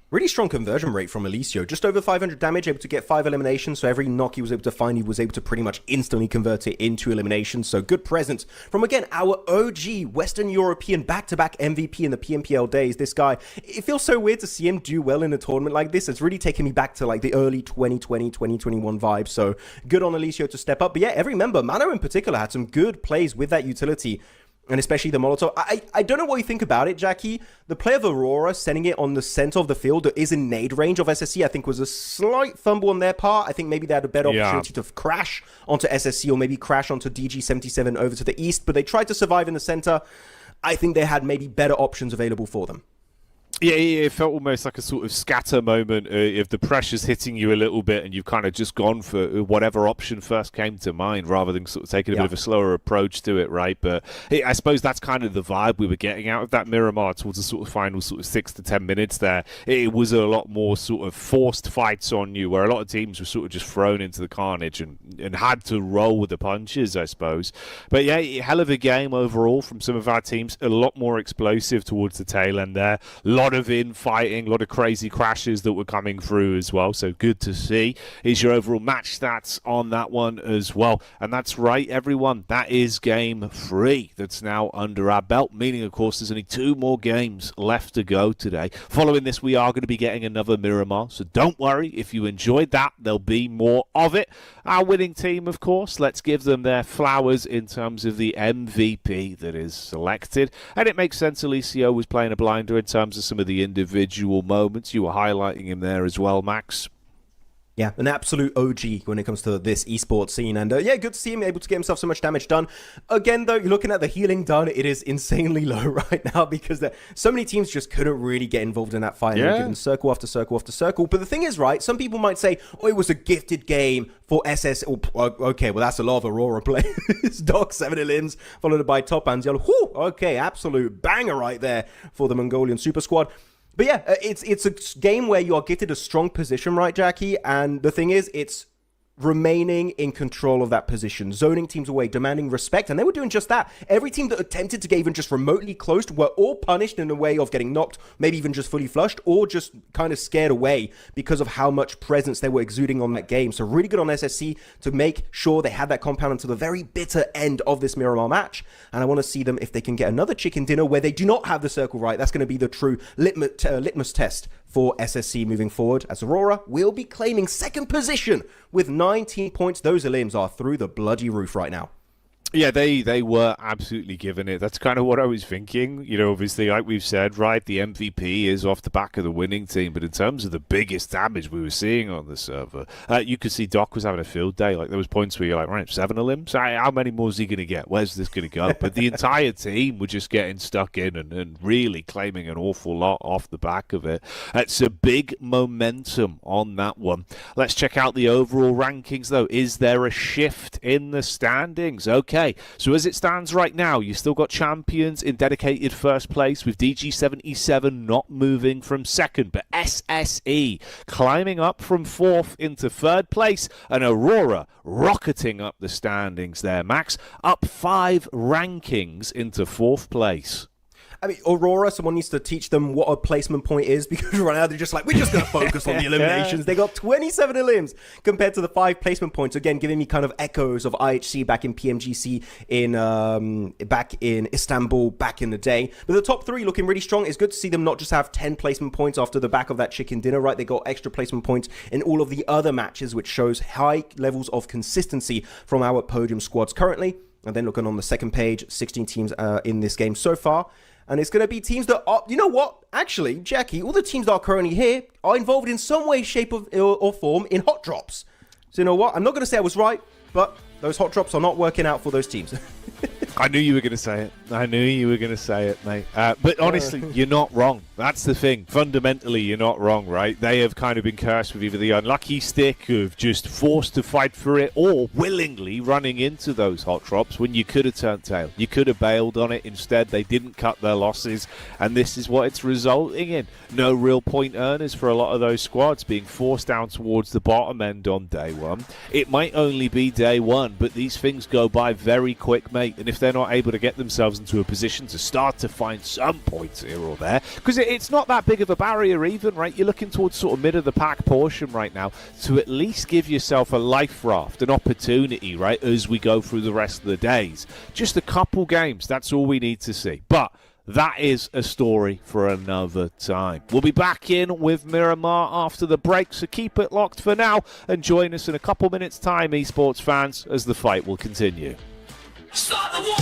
Really strong conversion rate from Alicio. Just over 500 damage, able to get 5 eliminations. So every knock he was able to find, he was able to pretty much instantly convert it into eliminations. So good presence from, again, our OG Western European back-to-back MVP in the PMPL days. This guy, it feels so weird to see him do well in a tournament like this. It's really taken me back to like the early 2020, 2021 vibes. So good on Alicio to step up. But yeah, every member, Mano in particular, had some good plays with that utility. And especially the Molotov. I don't know what you think about it, Jackie. The play of Aurora sending it on the center of the field that is in nade range of SSE, I think was a slight fumble on their part. I think maybe they had a better opportunity to crash onto SSE or maybe crash onto DG77 over to the east. But they tried to survive in the center. I think they had maybe better options available for them. Yeah, it felt almost like a sort of scatter moment if the pressure's hitting you a little bit and you've kind of just gone for whatever option first came to mind rather than sort of taking a bit of a slower approach to it, right? But I suppose that's kind of the vibe we were getting out of that Miramar towards the sort of final sort of 6 to 10 minutes there. It was a lot more sort of forced fights on you where a lot of teams were sort of just thrown into the carnage and had to roll with the punches, I suppose. But yeah, hell of a game overall from some of our teams. A lot more explosive towards the tail end there. A lot of infighting, a lot of crazy crashes that were coming through as well. So good to see. Is your overall match stats on that one as well. And that's right, everyone. That is game 3 that's now under our belt, meaning, of course, there's only 2 more games left to go today. Following this, we are going to be getting another Miramar. So don't worry. If you enjoyed that, there'll be more of it. Our winning team, of course, let's give them their flowers in terms of the MVP that is selected. And it makes sense Alicio was playing a blinder in terms of some of the individual moments. You were highlighting him there as well, Max. Yeah, an absolute OG when it comes to this esports scene. And yeah, good to see him able to get himself so much damage done. Again, though, you're looking at the healing done. It is insanely low right now because so many teams just couldn't really get involved in that fight. Yeah. Given circle after circle after circle. But the thing is, right, some people might say, oh, it was a gifted game for SS. Oh, okay, well, that's a lot of Aurora players. Doc, 7 elims, followed by Top and Yellow. Whew, okay, absolute banger right there for the Mongolian Super Squad. But yeah, it's a game where you are gifted a strong position, right, Jackie? And the thing is, it's remaining in control of that position, zoning teams away, demanding respect, and they were doing just that. Every team that attempted to get even just remotely close were all punished in a way of getting knocked, maybe even just fully flushed, or just kind of scared away because of how much presence they were exuding on that game. So really good on SSC to make sure they had that compound until the very bitter end of this Miramar match. And I want to see them if they can get another chicken dinner where they do not have the circle right. That's going to be the true litmus test for SSC moving forward, as Aurora will be claiming 2nd position with 19 points. Those elims are through the bloody roof right now. Yeah, they were absolutely giving it. That's kind of what I was thinking. You know, obviously, like we've said, right, the MVP is off the back of the winning team. But in terms of the biggest damage we were seeing on the server, you could see Doc was having a field day. Like, there was points where you're like, right, 7 elims? How many more is he going to get? Where's this going to go? But the entire team were just getting stuck in and really claiming an awful lot off the back of it. It's a big momentum on that one. Let's check out the overall rankings, though. Is there a shift in the standings? Okay. So as it stands right now, you've still got champions in dedicated 1st place with DG77 not moving from 2nd, but SSE climbing up from 4th into 3rd place, and Aurora rocketing up the standings there, Max, up 5 rankings into 4th place. I mean, Aurora, someone needs to teach them what a placement point is, because right now they're just like, we're just going to focus on the eliminations. They got 27 elims compared to the 5 placement points. Again, giving me kind of echoes of IHC back in PMGC back in Istanbul back in the day. But the top 3 looking really strong. It's good to see them not just have 10 placement points after the back of that chicken dinner, right? They got extra placement points in all of the other matches, which shows high levels of consistency from our podium squads currently. And then looking on the 2nd page, 16 teams in this game so far. And it's going to be teams that are, you know what? Actually, Jackie, all the teams that are currently here are involved in some way, shape, or form in hot drops. So you know what? I'm not going to say I was right, but those hot drops are not working out for those teams. I knew you were going to say it. I knew you were going to say it, mate. But honestly, you're not wrong. That's the thing. Fundamentally, you're not wrong, right? They have kind of been cursed with either the unlucky stick of just forced to fight for it or willingly running into those hot drops when you could have turned tail. You could have bailed on it. Instead, they didn't cut their losses, and this is what it's resulting in. No real point earners for a lot of those squads being forced down towards the bottom end on day 1. It might only be day 1, but these things go by very quick, mate. And if they're not able to get themselves into a position to start to find some points here or there, because it's not that big of a barrier even, right? You're looking towards sort of mid of the pack portion right now to at least give yourself a life raft, an opportunity, right, as we go through the rest of the days. Just a couple games, that's all we need to see. But that is a story for another time. We'll be back in with Miramar after the break, so keep it locked for now and join us in a couple minutes' time, esports fans, as the fight will continue. Start the war!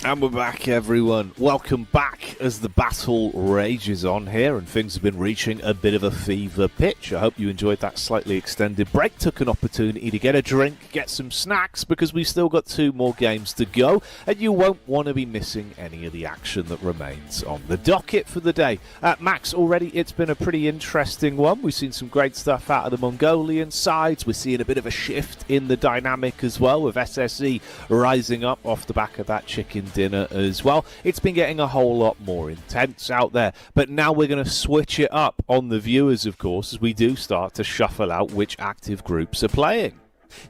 And we're back, everyone. Welcome back as the battle rages on here and things have been reaching a bit of a fever pitch. I hope you enjoyed that slightly extended break. Took an opportunity to get a drink, get some snacks, because we've still got 2 more games to go, and you won't want to be missing any of the action that remains on the docket for the day. Max, already it's been a pretty interesting one. We've seen some great stuff out of the Mongolian sides. We're seeing a bit of a shift in the dynamic as well, with SSE rising up off the back of that chicken dinner as well. It's been getting a whole lot more intense out there, but now we're going to switch it up on the viewers, of course, as we do start to shuffle out which active groups are playing.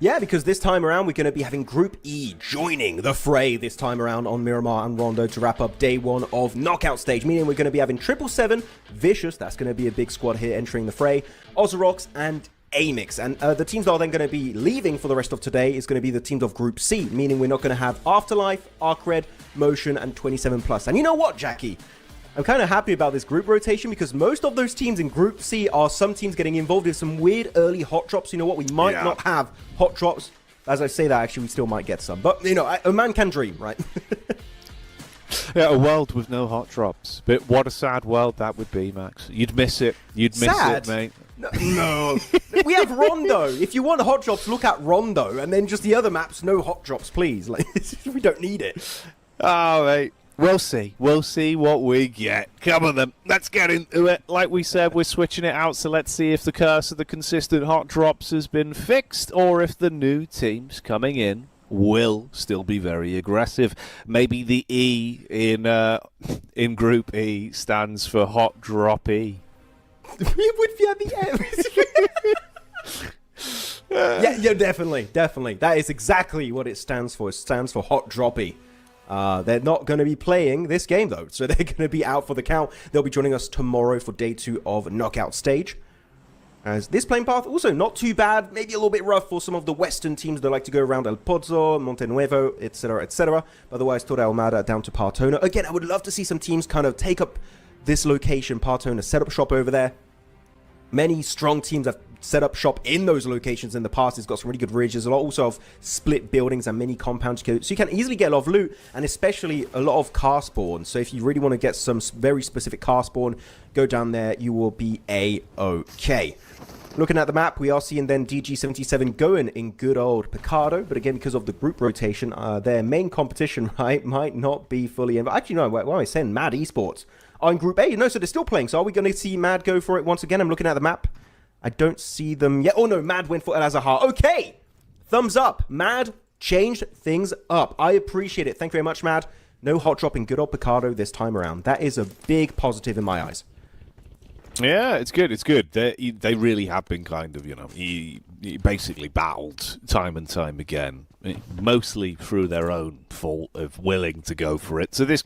Yeah, because this time around we're going to be having Group E joining the fray this time around on Miramar and Rondo to wrap up day 1 of knockout stage, meaning we're going to be having 777, Vicious, that's going to be a big squad here entering the fray, Ozorox and Amix, and the teams that are then going to be leaving for the rest of today is going to be the teams of Group C, meaning we're not going to have Afterlife, ARCRED, Motion, and 27+. And you know what, Jackie? I'm kind of happy about this group rotation because most of those teams in Group C are some teams getting involved in some weird early hot drops. You know what? We might not have hot drops. As I say that, actually, we still might get some. But, you know, a man can dream, right? Yeah, a world with no hot drops. But what a sad world that would be, Max. You'd miss it. You'd miss it, mate. No. We have Rondo. If you want hot drops, look at Rondo. And then just the other maps, no hot drops, please. Like, we don't need it. Oh, mate. We'll see. We'll see what we get. Come on, then. Let's get into it. Like we said, we're switching it out, so let's see if the curse of the consistent hot drops has been fixed or if the new teams coming in will still be very aggressive. Maybe the E in Group E stands for Hot Drop E. It would be at the end. Yeah, definitely. That is exactly what it stands for. It stands for Hot Droppy. They're not going to be playing this game, though, so they're going to be out for the count. They'll be joining us tomorrow for day 2 of knockout stage. As this playing path, also not too bad, maybe a little bit rough for some of the Western teams that like to go around El Pozo, Montenuevo, etc., etc. Otherwise, Torre Almada down to Partona. Again, I would love to see some teams kind of take up this location, Partona, set up shop over there. Many strong teams have set up shop in those locations in the past. It's got some really good ridges, a lot also of split buildings and mini compounds, so you can easily get a lot of loot and especially a lot of car spawn. So if you really want to get some very specific car spawn, go down there, you will be a-okay. Looking at the map, we are seeing then DG77 going in good old Picardo, but again, because of the group rotation, their main competition, right, might not be fully in. Actually, no, what am I saying? Mad Esports are in Group A. No, so they're still playing. So are we going to see Mad go for it once again? I'm looking at the map. I don't see them yet. Oh, no, Mad went for El Azahar. Okay, thumbs up. Mad changed things up. I appreciate it. Thank you very much, Mad. No hot drop in good old Picardo this time around. That is a big positive in my eyes. Yeah, it's good. It's good. They really have been kind of, he basically battled time and time again, mostly through their own fault of willing to go for it. So this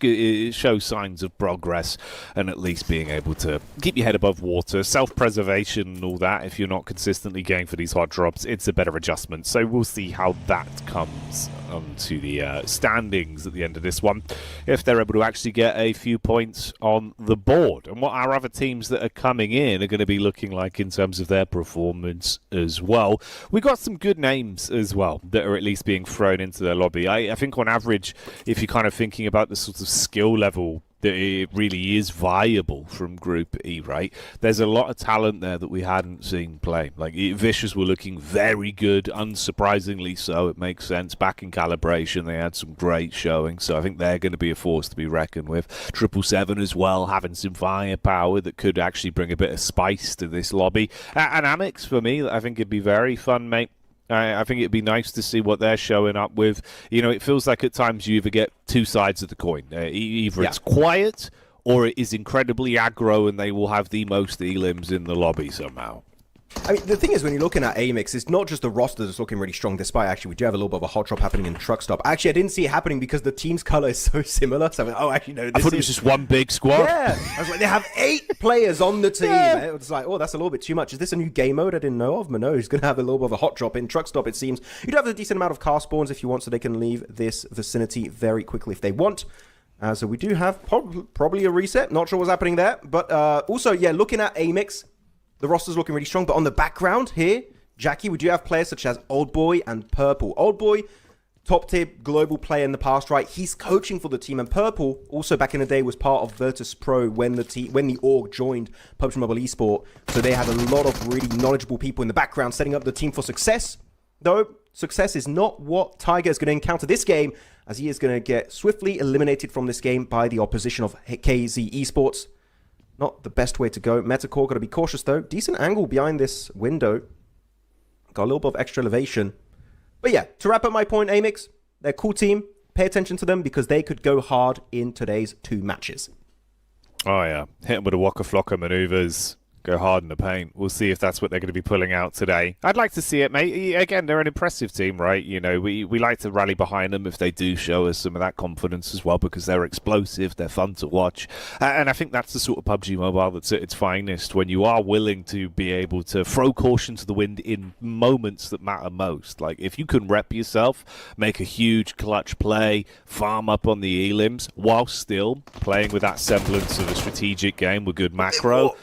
shows signs of progress and at least being able to keep your head above water, self-preservation and all that. If you're not consistently going for these hot drops, it's a better adjustment. So we'll see how that comes onto the standings at the end of this one, if they're able to actually get a few points on the board, and what our other teams that are coming in are going to be looking like in terms of their performance as well. We got some good names as well that are at least being thrown into their lobby. I think on average, if you're kind of thinking about the sort of skill level that it really is viable from Group E, right? There's a lot of talent there that we hadn't seen play. Like, Vicious were looking very good, unsurprisingly so. It makes sense. Back in Calibration, they had some great showing, so I think they're going to be a force to be reckoned with. 777 as well, having some firepower that could actually bring a bit of spice to this lobby. And Amix, for me, I think it'd be very fun, mate. I think it'd be nice to see what they're showing up with. It feels like at times you either get two sides of the coin. Either it's quiet or it is incredibly aggro and they will have the most elims in the lobby somehow. I mean, the thing is, when you're looking at Amix, it's not just the roster that's looking really strong, despite actually we do have a little bit of a hot drop happening in Truck Stop. Actually, I didn't see it happening because the team's color is so similar. So I went, actually, no, I thought it was just one big squad. Yeah. I was like, they have 8 players on the team. Yeah. It was like, that's a little bit too much. Is this a new game mode I didn't know of? No, he's going to have a little bit of a hot drop in Truck Stop, it seems. You do have a decent amount of car spawns if you want, so they can leave this vicinity very quickly if they want. So we do have probably a reset. Not sure what's happening there. But also, yeah, looking at Amix, the roster's looking really strong, but on the background here, Jackie, we do have players such as Old Boy and Purple. Old Boy, top tier global player in the past, right? He's coaching for the team, and Purple also back in the day was part of Virtus Pro when the org joined PUBG Mobile Esport. So they had a lot of really knowledgeable people in the background setting up the team for success. Though success is not what Tiger is going to encounter this game, as he is going to get swiftly eliminated from this game by the opposition of KZ Esports. Not the best way to go. Metacore got to be cautious though. Decent angle behind this window. Got a little bit of extra elevation. But yeah, to wrap up my point, Amix, they're a cool team. Pay attention to them because they could go hard in today's 2 matches. Oh, yeah. Hit them with the Waka Flocka maneuvers. Go hard in the paint. We'll see if that's what they're going to be pulling out today. I'd like to see it, mate. Again, they're an impressive team, right? You know, we like to rally behind them if they do show us some of that confidence as well, because they're explosive, they're fun to watch. And I think that's the sort of PUBG Mobile that's at its finest, when you are willing to be able to throw caution to the wind in moments that matter most. Like, if you can rep yourself, make a huge clutch play, farm up on the elims, while still playing with that semblance of a strategic game with good macro.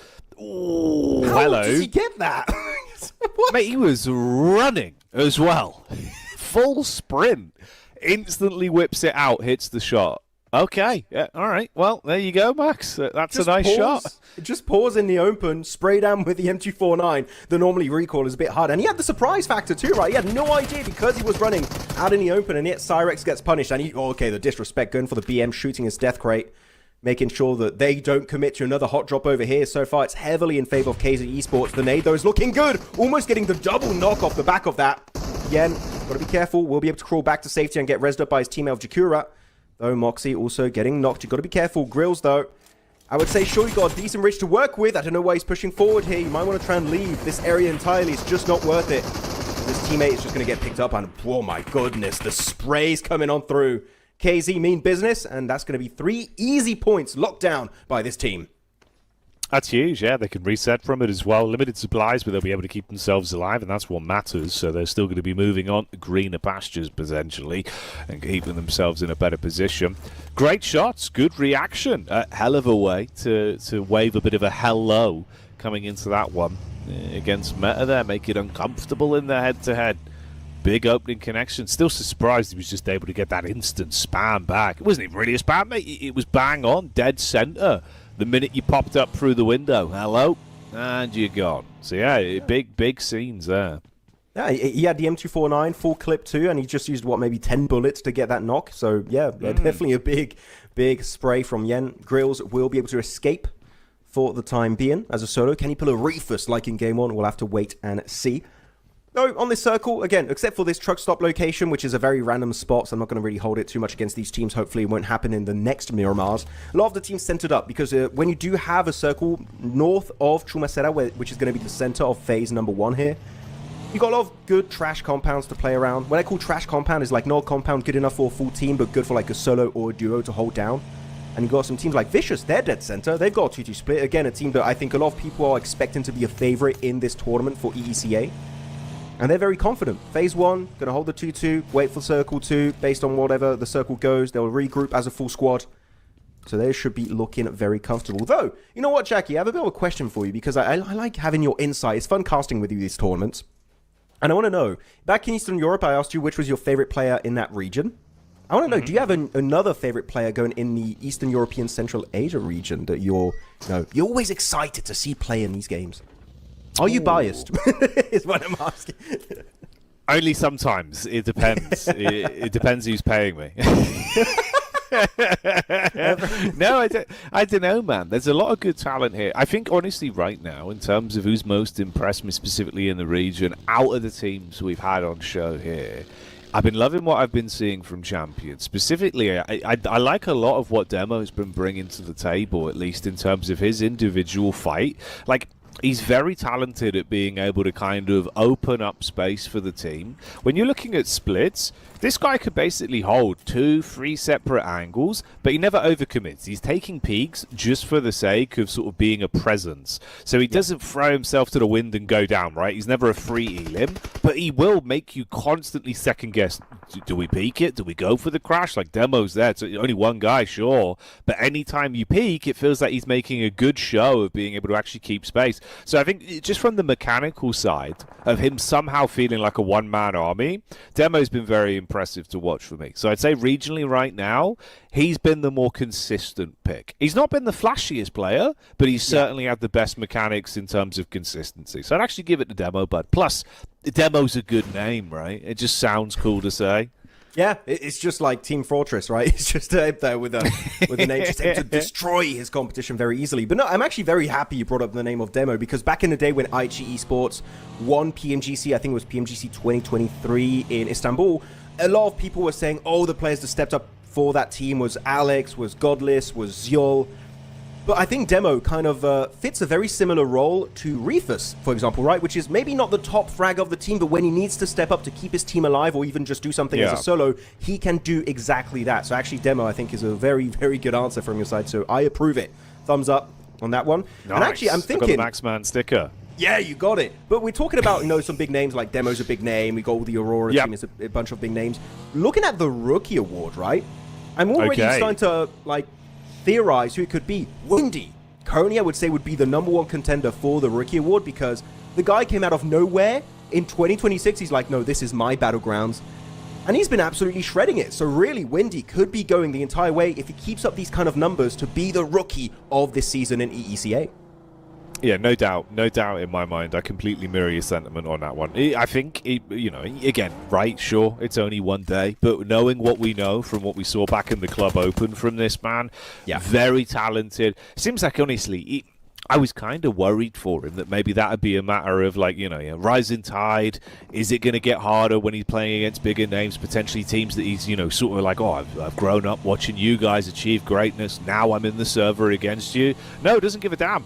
Oh, hello. How did he get that? Mate, he was running as well. Full sprint. Instantly whips it out, hits the shot. Okay, yeah, all right. Well, there you go, Max. That's a nice shot. Just pause in the open, spray down with the M249. The normally recoil is a bit hard. And he had the surprise factor too, right? He had no idea because he was running out in the open, and yet Cyrex gets punished. And the disrespect, going for the BM, shooting his death crate, making sure that they don't commit to another hot drop over here. So far, it's heavily in favor of KZ Esports. The nade, though, is looking good. Almost getting the double knock off the back of that. Again, got to be careful. We'll be able to crawl back to safety and get rezzed up by his teammate of Jakura. Though Moxie also getting knocked. You've got to be careful. Grills, though, I would say sure, you got a decent ridge to work with. I don't know why he's pushing forward here. You might want to try and leave this area entirely. It's just not worth it. This teammate is just going to get picked up. And oh my goodness, the spray's coming on through. KZ mean business, and that's going to be 3 easy points locked down by this team. That's huge, yeah. They can reset from it as well. Limited supplies, but they'll be able to keep themselves alive, and that's what matters. So they're still going to be moving on to greener pastures, potentially, and keeping themselves in a better position. Great shots, good reaction. A hell of a way to wave a bit of a hello coming into that one against Meta there. Make it uncomfortable in the head-to-head. Big opening connection. Still surprised he was just able to get that instant spam back. It wasn't even really a spam, mate. It was bang on, dead center. The minute you popped up through the window, hello, and you're gone. So yeah, big scenes there. Yeah, he had the M249 full clip too, and he just used, maybe 10 bullets to get that knock. So yeah, definitely a big spray from Yen. Grills will be able to escape for the time being as a solo. Can he pull a Reefus like in game 1? We'll have to wait and see. So on this circle, again, except for this truck stop location, which is a very random spot, so I'm not going to really hold it too much against these teams. Hopefully it won't happen in the next Miramars. A lot of the teams centered up, because when you do have a circle north of Chumacera, which is going to be the center of phase number 1 here, you got a lot of good trash compounds to play around. What I call trash compound is like no compound good enough for a full team, but good for like a solo or a duo to hold down. And you got some teams like Vicious, they're dead center. They've got a 2-2 split. Again, a team that I think a lot of people are expecting to be a favorite in this tournament for EECA. And they're very confident. Phase 1, going to hold the 2-2, wait for Circle 2. Based on whatever the Circle goes, they'll regroup as a full squad. So they should be looking very comfortable. Though, you know what, Jackie? I have a bit of a question for you, because I like having your insight. It's fun casting with you these tournaments. And I want to know, back in Eastern Europe, I asked you which was your favorite player in that region. I want to know, do you have another favorite player going in the Eastern European Central Asia region that you're always excited to see play in these games? Are you biased? Is what I'm asking. Only sometimes. It depends. it depends who's paying me. No, I don't know, man. There's a lot of good talent here. I think, honestly, right now, in terms of who's most impressed me specifically in the region, out of the teams we've had on show here, I've been loving what I've been seeing from Champions. Specifically, I like a lot of what Demo's been bringing to the table, at least in terms of his individual fight. Like, he's very talented at being able to kind of open up space for the team. When you're looking at splits, this guy could basically hold 2-3 separate angles, but he never overcommits. He's taking peaks just for the sake of sort of being a presence. So he doesn't throw himself to the wind and go down, right? He's never a free elim, but he will make you constantly second guess. Do we peek it? Do we go for the crash? Like, Demo's there. It's only one guy, sure. But anytime you peek, it feels like he's making a good show of being able to actually keep space. So I think just from the mechanical side of him somehow feeling like a one-man army, Demo's been very impressive to watch for me. So I'd say regionally right now, he's been the more consistent pick. He's not been the flashiest player, but he's certainly had the best mechanics in terms of consistency. So I'd actually give it to Demo, but plus, Demo's a good name, right? It just sounds cool to say. Yeah, it's just like Team Fortress, right? It's just up there with a name just able to destroy his competition very easily. But no, I'm actually very happy you brought up the name of Demo, because back in the day when Aichi Esports won PMGC, I think it was PMGC 2023 in Istanbul, a lot of people were saying, oh, the players that stepped up for that team was Alex, was Godless, was Zyol. But I think Demo kind of fits a very similar role to Refus, for example, right? Which is maybe not the top frag of the team, but when he needs to step up to keep his team alive or even just do something as a solo, he can do exactly that. So actually, Demo, I think, is a very, very good answer from your side. So I approve it. Thumbs up on that one. Nice. And actually, I'm thinking... I got the Maxman sticker. Yeah, you got it. But we're talking about, some big names, like Demo's a big name. We got the Aurora team, it's a bunch of big names. Looking at the Rookie Award, right? I'm already starting to, theorize who it could be. Windy. Currently, I would say would be the #1 contender for the Rookie Award, because the guy came out of nowhere. In 2026, he's like, no, this is my battlegrounds. And he's been absolutely shredding it. So really, Windy could be going the entire way if he keeps up these kind of numbers to be the rookie of this season in EECA. Yeah, no doubt in my mind. I completely mirror your sentiment on that one. I think, again, right, sure, it's only one day, but knowing what we know from what we saw back in the Club Open from this man, very talented. Seems like, honestly, I was kind of worried for him that maybe that would be a matter of, rising tide. Is it going to get harder when he's playing against bigger names, potentially teams that he's, sort of like, oh, I've grown up watching you guys achieve greatness. Now I'm in the server against you. No, it doesn't give a damn.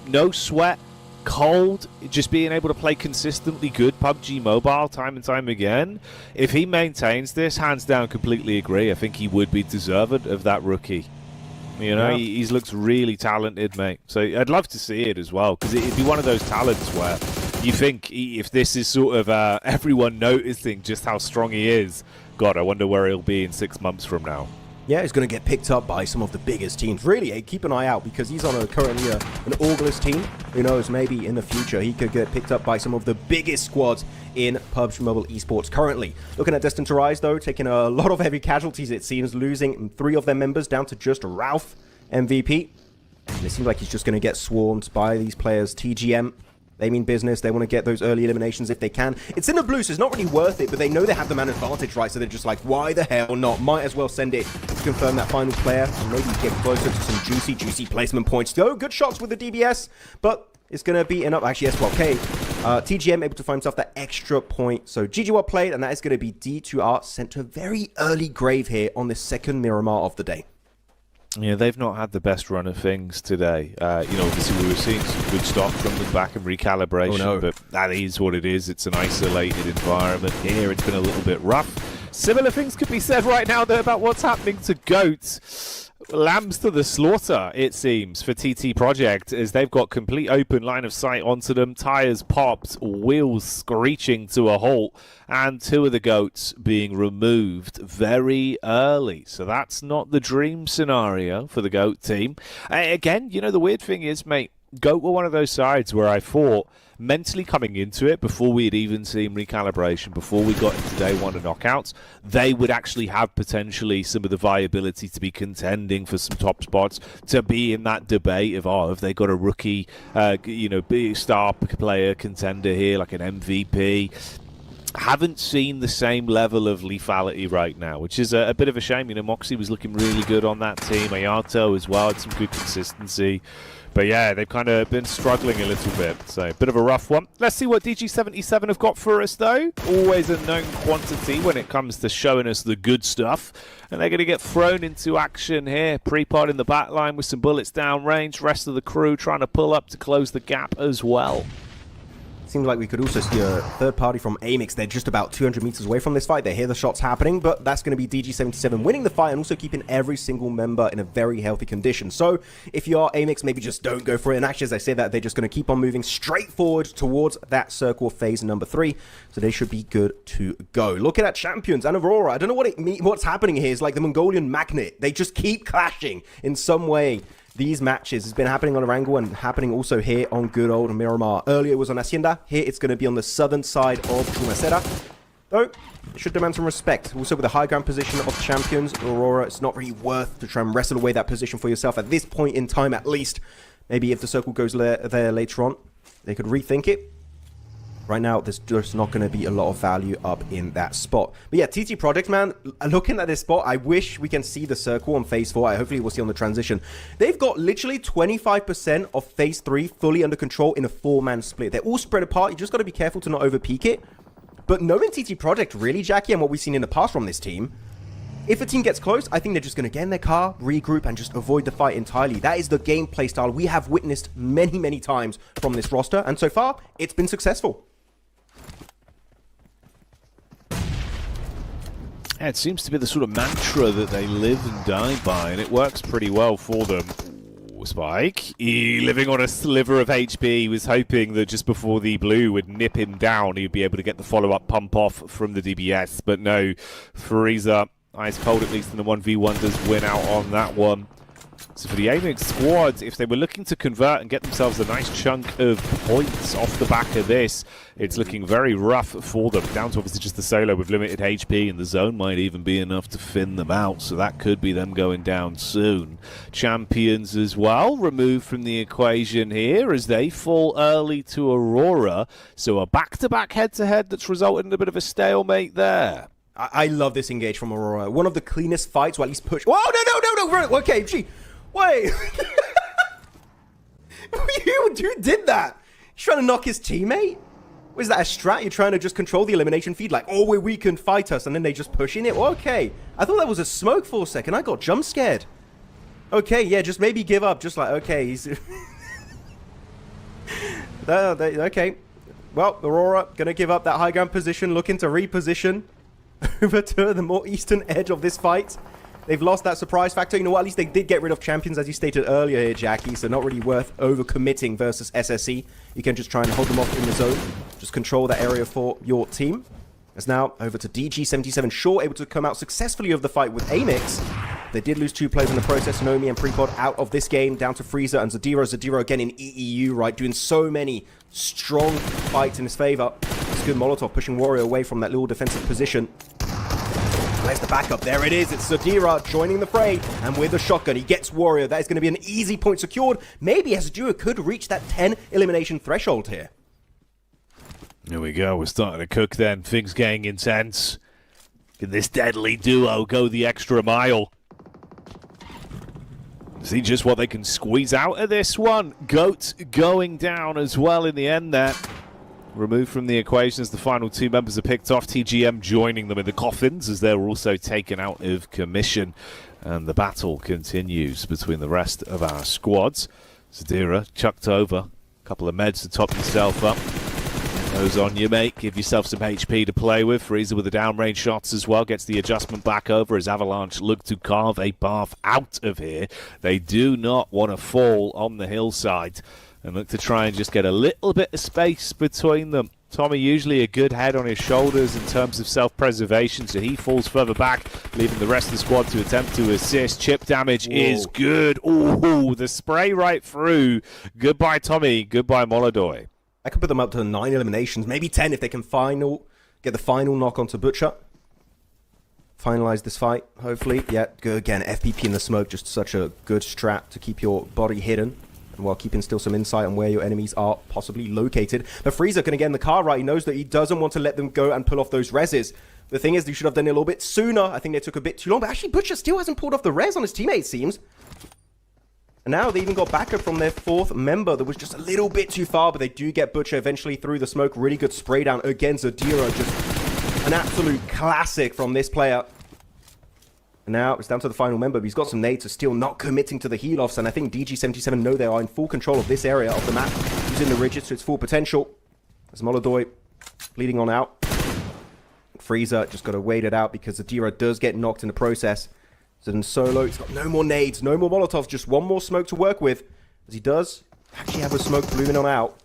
No sweat, cold, just being able to play consistently good PUBG Mobile time and time again. If he maintains this, hands down, completely agree. I think he would be deserved of that rookie. He looks really talented, mate. So I'd love to see it as well, because it'd be one of those talents where you think if this is sort of everyone noticing just how strong he is, God, I wonder where he'll be in 6 months from now. Yeah, he's going to get picked up by some of the biggest teams. Really, keep an eye out, because he's on currently an August team. Who knows, maybe in the future he could get picked up by some of the biggest squads in PUBG Mobile Esports currently. Looking at Destine to Rise, though, taking a lot of heavy casualties, it seems, losing 3 of their members down to just Ralph, MVP. And it seems like he's just going to get swarmed by these players. TGM, they mean business. They want to get those early eliminations if they can. It's in the blue, so it's not really worth it, but they know they have the man advantage, right? So they're just like, why the hell not? Might as well send it to confirm that final player and maybe get closer to some juicy placement points. Oh, good shots with the DBS, but it's going to be enough. Actually, S12K. TGM able to find himself that extra point. So GG well played, and that is going to be D2R sent to a very early grave here on this second Miramar of the day. Yeah, they've not had the best run of things today. Obviously we were seeing some good stuff from them back in recalibration, but that is what it is. It's an isolated environment here. It's been a little bit rough. Similar things could be said right now, though, about what's happening to Goats. Lambs to the slaughter, it seems, for TT Project, as they've got complete open line of sight onto them. Tires popped, wheels screeching to a halt, and 2 of the Goats being removed very early. So that's not the dream scenario for the Goat team. Again, the weird thing is, mate, Goat were one of those sides where I thought, mentally coming into it, before we had even seen recalibration, before we got into day 1 of knockouts, they would actually have potentially some of the viability to be contending for some top spots, to be in that debate of, have they got a rookie, big star player contender here, like an MVP. Haven't seen the same level of lethality right now, which is a bit of a shame. Moxie was looking really good on that team. Ayato as well had some good consistency. But yeah, they've kind of been struggling a little bit, so a bit of a rough one. Let's see what DG77 have got for us, though. Always a known quantity when it comes to showing us the good stuff. And they're going to get thrown into action here. Prepod in the back line with some bullets down range. Rest of the crew trying to pull up to close the gap as well. Seems like we could also see a third party from Amix. They're just about 200 meters away from this fight. They hear the shots happening, but that's going to be DG77 winning the fight and also keeping every single member in a very healthy condition. So if you are Amix, maybe just don't go for it. And actually, as I say that, they're just going to keep on moving straight forward towards that circle of phase number 3. So they should be good to go. Looking at Champions and Aurora, I don't know what's happening here. It's like the Mongolian magnet. They just keep clashing in some way. these matches. It's been happening on Erangel and happening also here on good old Miramar. Earlier it was on Hacienda. Here it's going to be on the southern side of Chumacera. Though, it should demand some respect. Also with the high ground position of champions, Aurora, it's not really worth to try and wrestle away that position for yourself at this point in time at least. Maybe if the circle goes there later on, they could rethink it. Right now, there's just not going to be a lot of value up in that spot. But yeah, TT Project, man, looking at this spot, I wish we can see the circle on Phase 4. Hopefully we'll see on the transition. They've got literally 25% of Phase 3 fully under control in a 4-man split. They're all spread apart. You just got to be careful to not overpeak it. But knowing TT Project, really, Jackie, and what we've seen in the past from this team, if a team gets close, I think they're just going to get in their car, regroup, and just avoid the fight entirely. That is the gameplay style we have witnessed many, many times from this roster. And so far, it's been successful. Yeah, it seems to be the sort of mantra that they live and die by, and it works pretty well for them. Ooh, Spike, living on a sliver of HP, he was hoping that just before the blue would nip him down, he'd be able to get the follow-up pump off from the DBS, but no, Frieza, ice cold at least in the 1v1, does win out on that one. So for the Amix squad, if they were looking to convert and get themselves a nice chunk of points off the back of this, it's looking very rough for them. Down to obviously just the solo with limited HP, and the zone might even be enough to thin them out, so that could be them going down soon. Champions as well, removed from the equation here as they fall early to Aurora. So a back-to-back head-to-head that's resulted in a bit of a stalemate there. I love this engage from Aurora. One of the cleanest fights, or at least push. Whoa, no. Okay, gee. Wait. Who did that? He's trying to knock his teammate? Was that a strat? You're trying to just control the elimination feed? Like, oh, we're weak and fight us, and then they just push in it? Okay. I thought that was a smoke for a second. I got jump scared. Okay, yeah, just maybe give up. Just like, okay, he's... okay. Well, Aurora gonna give up that high ground position, looking to reposition over to the more eastern edge of this fight. They've lost that surprise factor. You know what? At least they did get rid of champions, as you stated earlier here, Jackie. So not really worth overcommitting versus SSE. You can just try and hold them off in the zone. Just control that area for your team. As now over to DG77 Shaw, able to come out successfully of the fight with Amix. They did lose 2 players in the process. Nomi and Prepod out of this game, down to Frieza and Zadira. Zadira again in EEU, right? Doing so many strong fights in his favor. It's good Molotov pushing Warrior away from that little defensive position. Where's the backup? There it is. It's Zadira joining the fray. And with a shotgun, he gets Warrior. That is going to be an easy point secured. Maybe Zadira could reach that 10 elimination threshold here. Here we go. We're starting to cook then. Things getting intense. Can this deadly duo go the extra mile? See just what they can squeeze out of this one. Goat going down as well in the end there. Removed from the equation as the final 2 members are picked off. TGM joining them in the coffins as they're also taken out of commission. And the battle continues between the rest of our squads. Zadira chucked over. A couple of meds to top yourself up. Those on you, mate. Give yourself some HP to play with. Frieza with the downrange shots as well. Gets the adjustment back over as Avalanche look to carve a path out of here. They do not want to fall on the hillside and look to try and just get a little bit of space between them. Tommy usually a good head on his shoulders in terms of self-preservation, so he falls further back, leaving the rest of the squad to attempt to assist. Chip damage is good. Ooh, the spray right through. Goodbye, Tommy. Goodbye, Molodoy. I could put them up to 9 eliminations, maybe 10 if they can get the final knock onto Butcher. Finalize this fight, hopefully. Yeah, good again. FPP in the smoke, just such a good strat to keep your body hidden, and while keeping still some insight on where your enemies are possibly located. But Frieza can get in the car right. He knows that he doesn't want to let them go and pull off those reses. The thing is, they should have done it a little bit sooner. I think they took a bit too long, but actually Butcher still hasn't pulled off the res on his teammate, it seems. And now they even got backup from their 4th member that was just a little bit too far, but they do get Butcher eventually through the smoke. Really good spray down against Zadira. Just an absolute classic from this player. And now it's down to the final member. But he's got some nades, so still not committing to the heal-offs. And I think DG77 know they are in full control of this area of the map, using the ridges to its full potential. As Molodoy bleeding on out. Frieza just got to wait it out because Zadira does get knocked in the process. So then solo, he's got no more nades, no more Molotovs, just one more smoke to work with. As he does actually have a smoke blooming on out.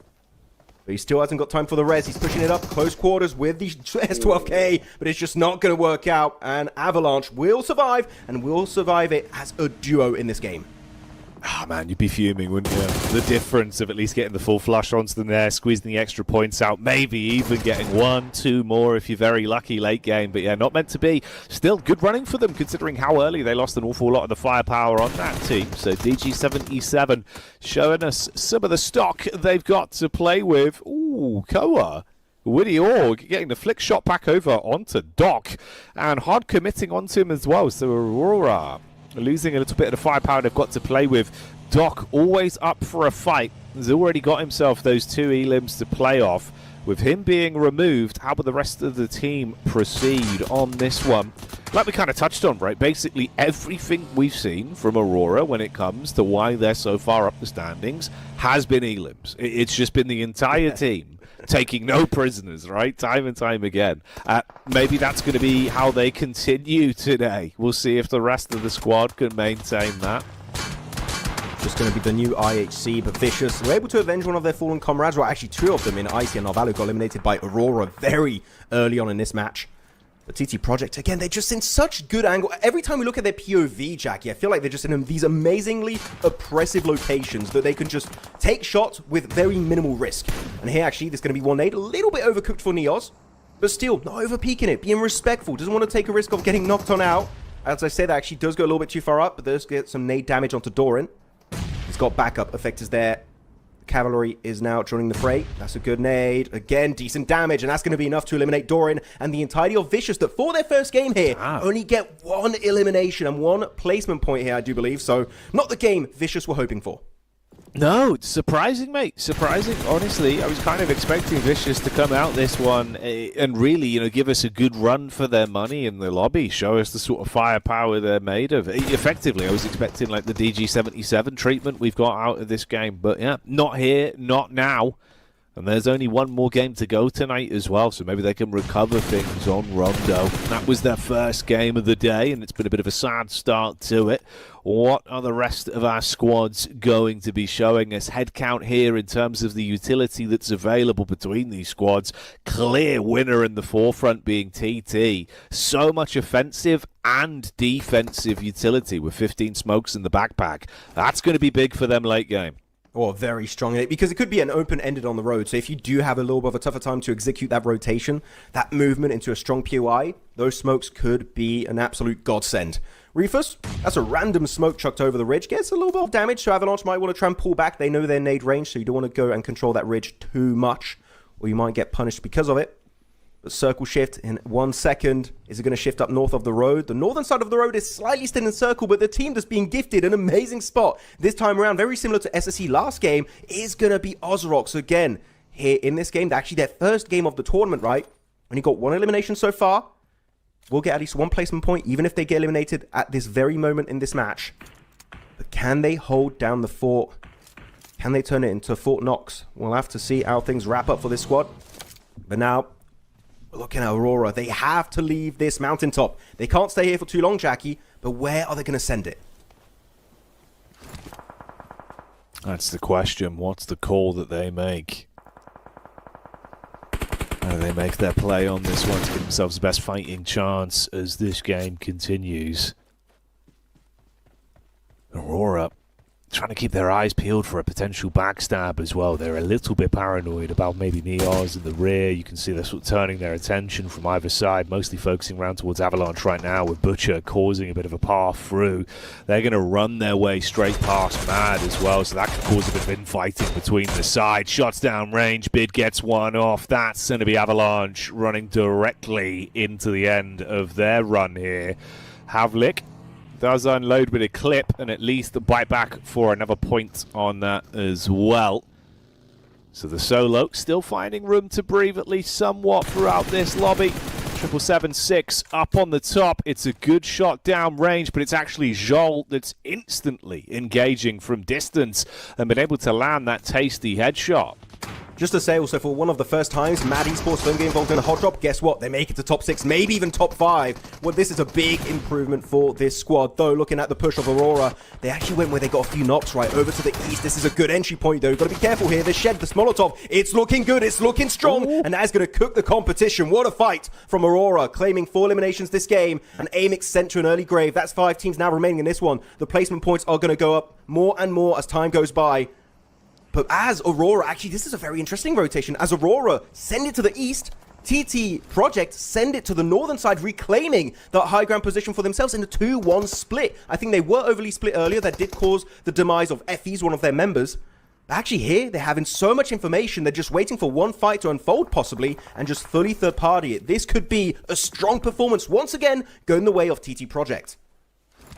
But he still hasn't got time for the res. He's pushing it up close quarters with the S12K, but it's just not going to work out. And Avalanche will survive, and will survive it as a duo in this game. Ah, man, you'd be fuming, wouldn't you? The difference of at least getting the full flush onto the net, squeezing the extra points out, maybe even getting 1, 2 more if you're very lucky late game. But yeah, not meant to be. Still good running for them, considering how early they lost an awful lot of the firepower on that team. So DG77 showing us some of the stock they've got to play with. Ooh, Koa. Woody Org getting the flick shot back over onto Doc. And hard committing onto him as well. So Aurora losing a little bit of the firepower they've got to play with. Doc always up for a fight. He's already got himself those 2 elims to play off. With him being removed, how will the rest of the team proceed on this one? Like we kind of touched on, right? Basically everything we've seen from Aurora when it comes to why they're so far up the standings has been elims. It's just been the entire team taking no prisoners, right? Time and time again. Maybe that's going to be how they continue today. We'll see if the rest of the squad can maintain that. Just going to be the new IHC, but Vicious were able to avenge one of their fallen comrades. Well, actually 2 of them in Icy and Narvalu got eliminated by Aurora very early on in this match. The TT Project, again, they're just in such good angle. Every time we look at their POV, Jackie, I feel like they're just in these amazingly oppressive locations that they can just take shots with very minimal risk. And here, actually, there's going to be one nade, a little bit overcooked for Neos, but still, not over-peaking it, being respectful, doesn't want to take a risk of getting knocked on out. As I said, that actually does go a little bit too far up, but does get some nade damage onto Doran. He's got backup effectors there. Cavalry is now joining the fray. That's a good nade. Again, decent damage, and that's going to be enough to eliminate Doran and the entirety of Vicious that for their first game here only get 1 elimination and 1 placement point here, I do believe. So, not the game Vicious were hoping for. No, surprising, mate. Surprising. Honestly, I was kind of expecting Vicious to come out this one and really, you know, give us a good run for their money in the lobby, show us the sort of firepower they're made of. Effectively, I was expecting like the DG77 treatment we've got out of this game, but yeah, not here, not now. And there's only 1 more game to go tonight as well, so maybe they can recover things on Rondo. That was their first game of the day, and it's been a bit of a sad start to it. What are the rest of our squads going to be showing us? Head count here in terms of the utility that's available between these squads. Clear winner in the forefront being TT. So much offensive and defensive utility with 15 smokes in the backpack. That's going to be big for them late game. Or very strong in it, because it could be an open-ended on the road. So if you do have a little bit of a tougher time to execute that rotation, that movement into a strong POI, those smokes could be an absolute godsend. Reefus, that's a random smoke chucked over the ridge. Gets a little bit of damage, so Avalanche might want to try and pull back. They know their nade range, so you don't want to go and control that ridge too much, or you might get punished because of it. But circle shift in 1 second. Is it going to shift up north of the road? The northern side of the road is slightly still in circle, but the team that's being gifted an amazing spot this time around, very similar to SSE last game, is going to be Ozrox. So again, here in this game, actually their first game of the tournament, right? Only got 1 elimination so far. We'll get at least 1 placement point, even if they get eliminated at this very moment in this match. But can they hold down the fort? Can they turn it into Fort Knox? We'll have to see how things wrap up for this squad. But now, looking at Aurora, they have to leave this mountaintop. They can't stay here for too long, Jackie, but where are they going to send it? That's the question. What's the call that they make? How do they make their play on this one to give themselves the best fighting chance as this game continues? Aurora trying to keep their eyes peeled for a potential backstab as well. They're a little bit paranoid about maybe Neos in the rear. You can see they're sort of turning their attention from either side, mostly focusing around towards Avalanche right now, with Butcher causing a bit of a path through. They're going to run their way straight past Mad as well, so that could cause a bit of infighting between the sides. Shots down range, Bid gets one off. That's going to be Avalanche running directly into the end of their run here. Havlik does unload with a clip and at least bite back for another point on that as well. So the solo still finding room to breathe at least somewhat throughout this lobby. 776 up on the top. It's a good shot down range, but it's actually Joel that's instantly engaging from distance and been able to land that tasty headshot. Just to say also, for one of the first times Mad Esports don't get involved in a hot drop, guess what? They make it to top 6, maybe even top 5. Well, this is a big improvement for this squad, though. Looking at the push of Aurora, they actually went where they got a few knocks, right? Over to the east. This is a good entry point, though. You've got to be careful here. The shed, the Molotov, it's looking good. It's looking strong. And that is going to cook the competition. What a fight from Aurora, claiming 4 eliminations this game. And Amix sent to an early grave. That's 5 teams now remaining in this one. The placement points are going to go up more and more as time goes by. But as Aurora, actually, this is a very interesting rotation. As Aurora send it to the east, TT Project send it to the northern side, reclaiming that high ground position for themselves in a 2-1 split. I think they were overly split earlier. That did cause the demise of FE's, one of their members. But actually here, they're having so much information, they're just waiting for one fight to unfold possibly, and just fully third party it. This could be a strong performance, once again, going the way of TT Project.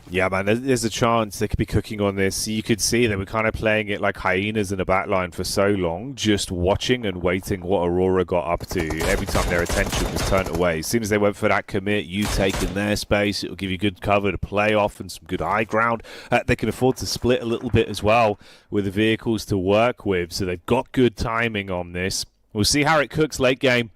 Yeah, man, there's a chance they could be cooking on this. You could see they were kind of playing it like hyenas in a backline for so long, just watching and waiting what Aurora got up to. Every time their attention was turned away. As soon as they went for that commit, you taking their space, it'll give you good cover to play off and some good high ground. They can afford to split a little bit as well with the vehicles to work with, so they've got good timing on this. We'll see how it cooks late game.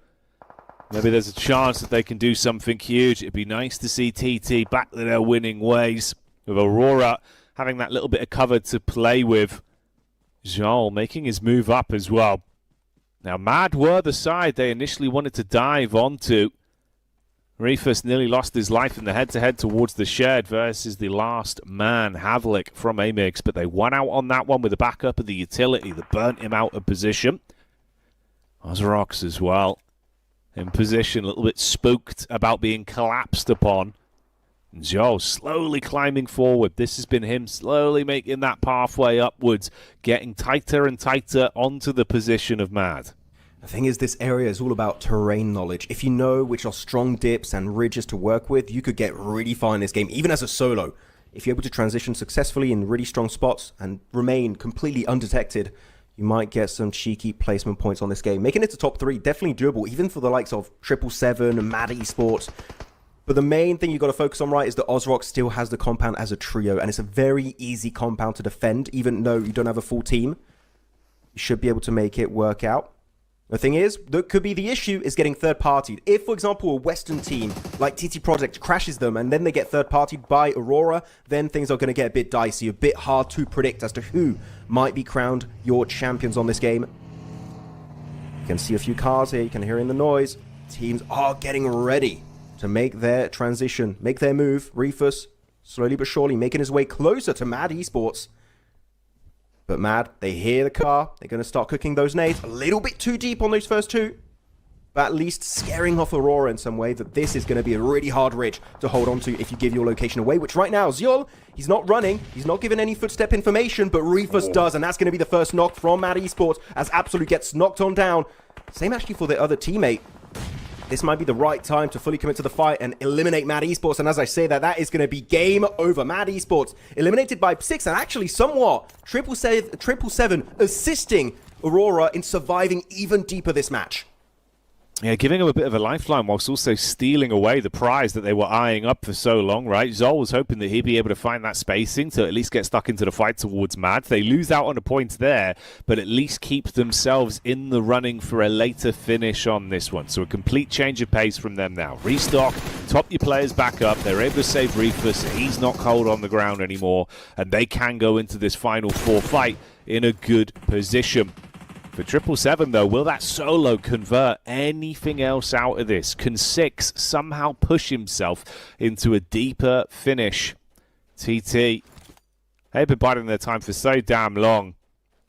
Maybe there's a chance that they can do something huge. It'd be nice to see TT back to their winning ways, with Aurora having that little bit of cover to play with. Joel making his move up as well. Now, Mad were the side they initially wanted to dive onto. Refus nearly lost his life in the head-to-head towards the shed versus the last man, Havlik from Amix, but they won out on that one with the backup of the utility that burnt him out of position. Ozrox as well. In position, a little bit spooked about being collapsed upon. Joe slowly climbing forward. This has been him slowly making that pathway upwards, getting tighter and tighter onto the position of Mad. The thing is, this area is all about terrain knowledge. If you know which are strong dips and ridges to work with, you could get really far in this game, even as a solo. If you're able to transition successfully in really strong spots and remain completely undetected, you might get some cheeky placement points on this game. Making it to top 3, definitely doable, even for the likes of 777 and Mad Esports. But the main thing you've got to focus on, right, is that Ozrock still has the compound as a trio, and it's a very easy compound to defend, even though you don't have a full team. You should be able to make it work out. The thing is, that could be the issue, is getting third-partied. If, for example, a Western team like TT Project crashes them and then they get third-partied by Aurora, then things are going to get a bit dicey, a bit hard to predict as to who might be crowned your champions on this game. You can see a few cars here, you can hear in the noise. Teams are getting ready to make their transition, make their move. Refus, slowly but surely, making his way closer to Mad Esports. But Mad, they hear the car. They're going to start cooking those nades. A little bit too deep on those first 2. But at least scaring off Aurora in some way that this is going to be a really hard ridge to hold on to if you give your location away. Which right now, Ziol, he's not running. He's not giving any footstep information. But Refus does. And that's going to be the first knock from Mad Esports as Absolute gets knocked on down. Same actually for their other teammate. This might be the right time to fully commit to the fight and eliminate Mad Esports. And as I say that is going to be game over. Mad Esports eliminated by 6 and actually somewhat 777 assisting Aurora in surviving even deeper this match. Yeah, giving him a bit of a lifeline whilst also stealing away the prize that they were eyeing up for so long, right? Zol was hoping that he'd be able to find that spacing to at least get stuck into the fight towards Mad. They lose out on a point there, but at least keep themselves in the running for a later finish on this one. So a complete change of pace from them now. Restock, top your players back up. They're able to save Refus. He's not cold on the ground anymore, and they can go into this final 4 fight in a good position. For 777, though, will that solo convert anything else out of this? Can 6 somehow push himself into a deeper finish? TT, they've been biding their time for so damn long,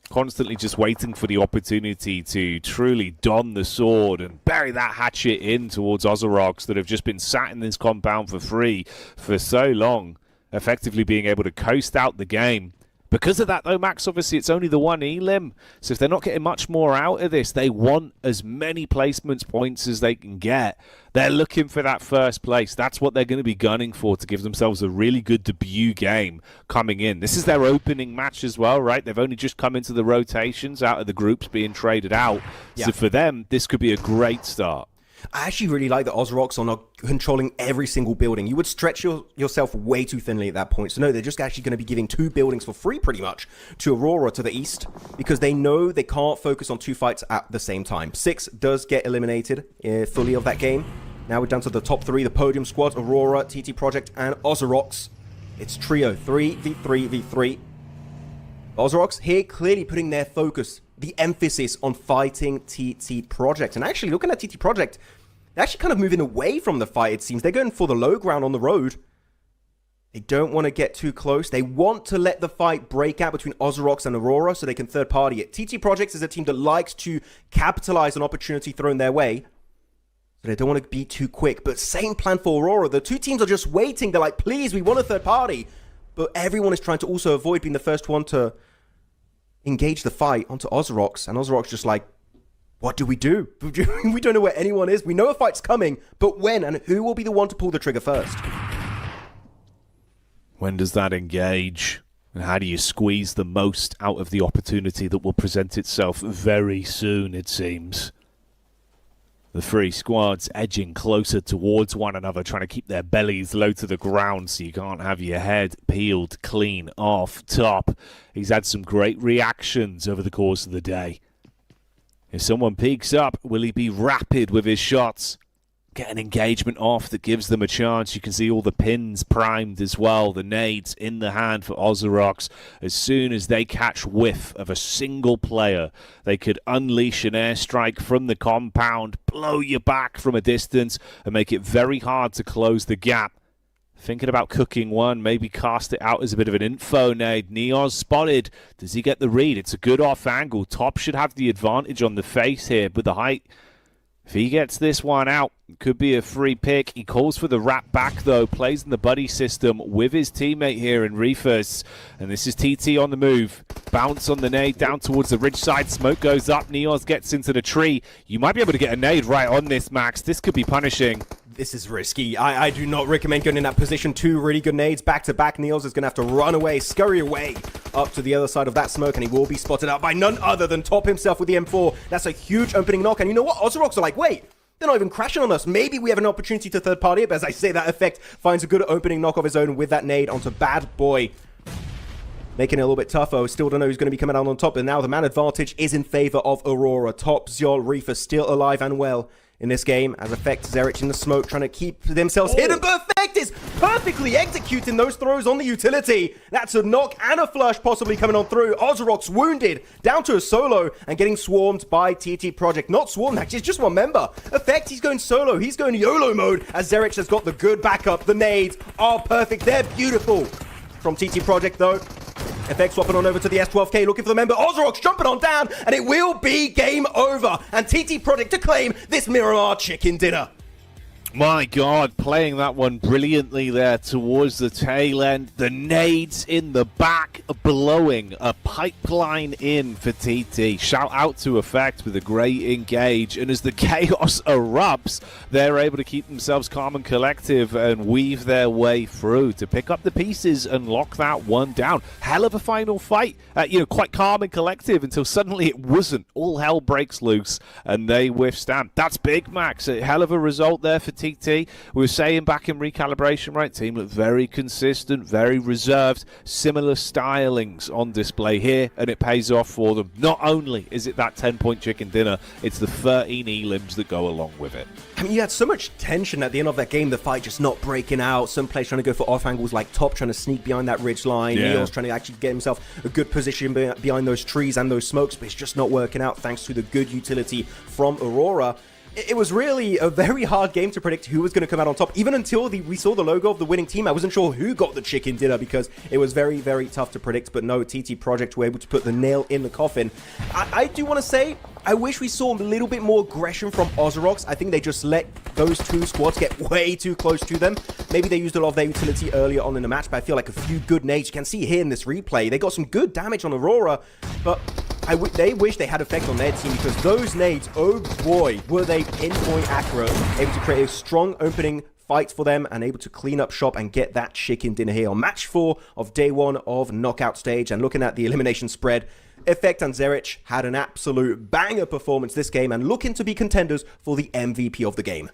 constantly just waiting for the opportunity to truly don the sword and bury that hatchet in towards Ozorogs that have just been sat in this compound for free for so long, effectively being able to coast out the game. Because of that, though, Max, obviously it's only the 1 elim. So if they're not getting much more out of this, they want as many placements points as they can get. They're looking for that first place. That's what they're going to be gunning for to give themselves a really good debut game coming in. This is their opening match as well, right? They've only just come into the rotations out of the groups being traded out. Yeah. So for them, this could be a great start. I actually really like that Ozrox are not controlling every single building. You would stretch yourself way too thinly at that point. So no, they're just actually going to be giving 2 buildings for free pretty much to Aurora to the east because they know they can't focus on 2 fights at the same time. 6 does get eliminated fully of that game. Now we're down to the top 3, the podium squad, Aurora, TT Project, and Ozrox. It's trio 3v3v3. Ozrox here clearly putting their focus, the emphasis on fighting TT Project. And actually, looking at TT Project, they're actually kind of moving away from the fight, it seems. They're going for the low ground on the road. They don't want to get too close. They want to let the fight break out between Ozrox and Aurora so they can third party it. TT Project is a team that likes to capitalize on opportunity thrown their way. So they don't want to be too quick. But same plan for Aurora. The 2 teams are just waiting. They're like, please, we want a third party. But everyone is trying to also avoid being the first one to engage the fight onto Ozrox. And Ozrox just like, what do? We don't know where anyone is. We know a fight's coming, but when and who will be the one to pull the trigger first? When does that engage? And how do you squeeze the most out of the opportunity that will present itself very soon, it seems? The 3 squads edging closer towards one another, trying to keep their bellies low to the ground so you can't have your head peeled clean off top. He's had some great reactions over the course of the day. If someone peeks up, will he be rapid with his shots? Get an engagement off that gives them a chance. You can see all the pins primed as well. The nades in the hand for Ozrox. As soon as they catch whiff of a single player, they could unleash an airstrike from the compound, blow you back from a distance, and make it very hard to close the gap. Thinking about cooking one, maybe cast it out as a bit of an info nade. Neos spotted. Does he get the read? It's a good off angle. Top should have the advantage on the face here, but the height... If he gets this one out, it could be a free pick. He calls for the wrap back, though. Plays in the buddy system with his teammate here in Reefers. And this is TT on the move. Bounce on the nade down towards the ridge side. Smoke goes up. Neos gets into the tree. You might be able to get a nade right on this, Max. This could be punishing. This is risky. I do not recommend going in that position. 2 really good nades back-to-back. Neos is going to have to run away, scurry away up to the other side of that smoke, and he will be spotted out by none other than Top himself with the M4. That's a huge opening knock, and you know what? Ozrox are like, wait, they're not even crashing on us. Maybe we have an opportunity to third party it, but as I say, that effect finds a good opening knock of his own with that nade onto Bad Boy. Making it a little bit tougher. Still don't know who's going to be coming out on top, and now the man advantage is in favor of Aurora. Top, Zyol, Reefer still alive and well in this game, as Effect, Zerich in the smoke, trying to keep themselves hidden, but Effect is perfectly executing those throws on the utility. That's a knock and a flush possibly coming on through. Ozrox wounded, down to a solo, and getting swarmed by TT Project. Not swarmed, actually, it's just one member. Effect, he's going solo, he's going YOLO mode, as Zerich has got the good backup. The nades are perfect, they're beautiful. From TT Project, though, FX swapping on over to the S12K, looking for the member. Ozrox jumping on down, and it will be game over. And TT Project to claim this Miramar chicken dinner. My God, playing that one brilliantly there towards the tail end. The nades in the back, blowing a pipeline in for TT. Shout out to Effect with a great engage. And as the chaos erupts, they're able to keep themselves calm and collective and weave their way through to pick up the pieces and lock that one down. Hell of a final fight. Quite calm and collective until suddenly it wasn't. All hell breaks loose and they withstand. That's big, Max. A hell of a result there for TT. We were saying back in recalibration, right? Team looked very consistent, very reserved, similar stylings on display here, and it pays off for them. Not only is it that 10-point chicken dinner, it's the 13 elims that go along with it. I mean, you had so much tension at the end of that game, the fight just not breaking out. Some players trying to go for off angles, like Top trying to sneak behind that ridge line. Yeah. Neos trying to actually get himself a good position behind those trees and those smokes, but it's just not working out thanks to the good utility from Aurora. It was really a very hard game to predict who was going to come out on top. Even until we saw the logo of the winning team, I wasn't sure who got the chicken dinner because it was very, very tough to predict. But no, TT Project were able to put the nail in the coffin. I do want to say, I wish we saw a little bit more aggression from Ozrox. I think they just let those 2 squads get way too close to them. Maybe they used a lot of their utility earlier on in the match, but I feel like a few good nades. You can see here in this replay, they got some good damage on Aurora, but they wish they had effect on their team because those nades, oh boy, were they pinpoint accurate, able to create a strong opening fight for them and able to clean up shop and get that chicken dinner here on match 4 of day 1 of knockout stage. And looking at the elimination spread, Effect and Zerich had an absolute banger performance this game and looking to be contenders for the MVP of the game.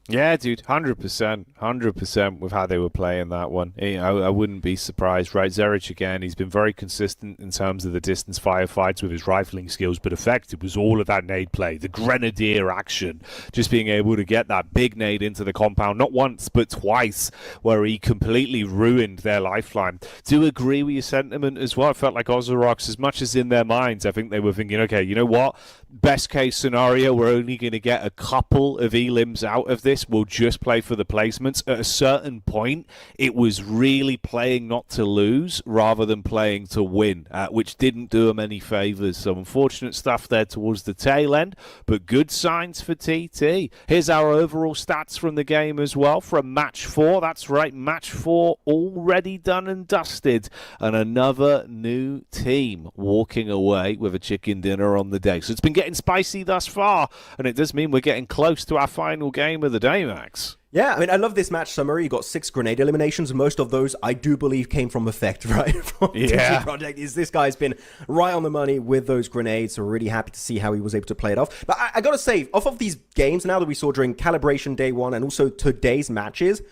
Yeah, dude, 100% with how they were playing that one. I wouldn't be surprised, right? Zerich, again, he's been very consistent in terms of the distance firefights with his rifling skills, but Effect, it was all of that nade play, the grenadier action, just being able to get that big nade into the compound, not once, but twice, where he completely ruined their lifeline. Do agree with your sentiment as well. I felt like Ozorox, as much as in their minds, I think they were thinking, okay, you know what? Best case scenario, we're only going to get a couple of elims out of this. We'll just play for the placements. At a certain point, it was really playing not to lose rather than playing to win, which didn't do them any favours. So unfortunate stuff there towards the tail end, but good signs for TT. Here's our overall stats from the game as well from match 4. That's right, match 4 already done and dusted, and another new team walking away with a chicken dinner on the day. So it's been getting spicy thus far, and it does mean we're getting close to our final game of the day, Max. Yeah, I mean, I love this match summary. You got 6 grenade eliminations. Most of those, I do believe, came from Effect, right? From TT Project. This guy's been right on the money with those grenades, so we're really happy to see how he was able to play it off. But I gotta say, off of these games now that we saw during Calibration Day 1 and also today's matches,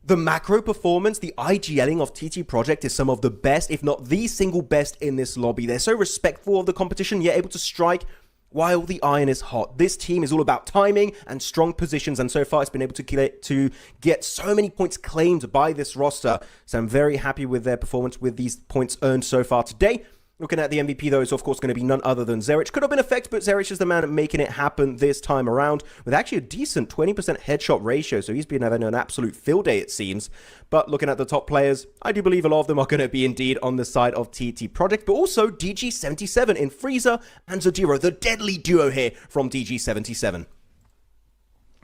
the macro performance, the IGLing of TT Project is some of the best, if not the single best in this lobby. They're so respectful of the competition, yet able to strike while the iron is hot. This team is all about timing and strong positions, and so far it's been able to get so many points claimed by this roster. So I'm very happy with their performance with these points earned so far today. Looking at the MVP, though, is of course going to be none other than Zerich. Could have been Effect, but Zerich is the man making it happen this time around with actually a decent 20% headshot ratio. So he's been having an absolute field day, it seems. But looking at the top players, I do believe a lot of them are going to be indeed on the side of TT Project, but also DG77 in Freezer and Zadiro, the deadly duo here from DG77.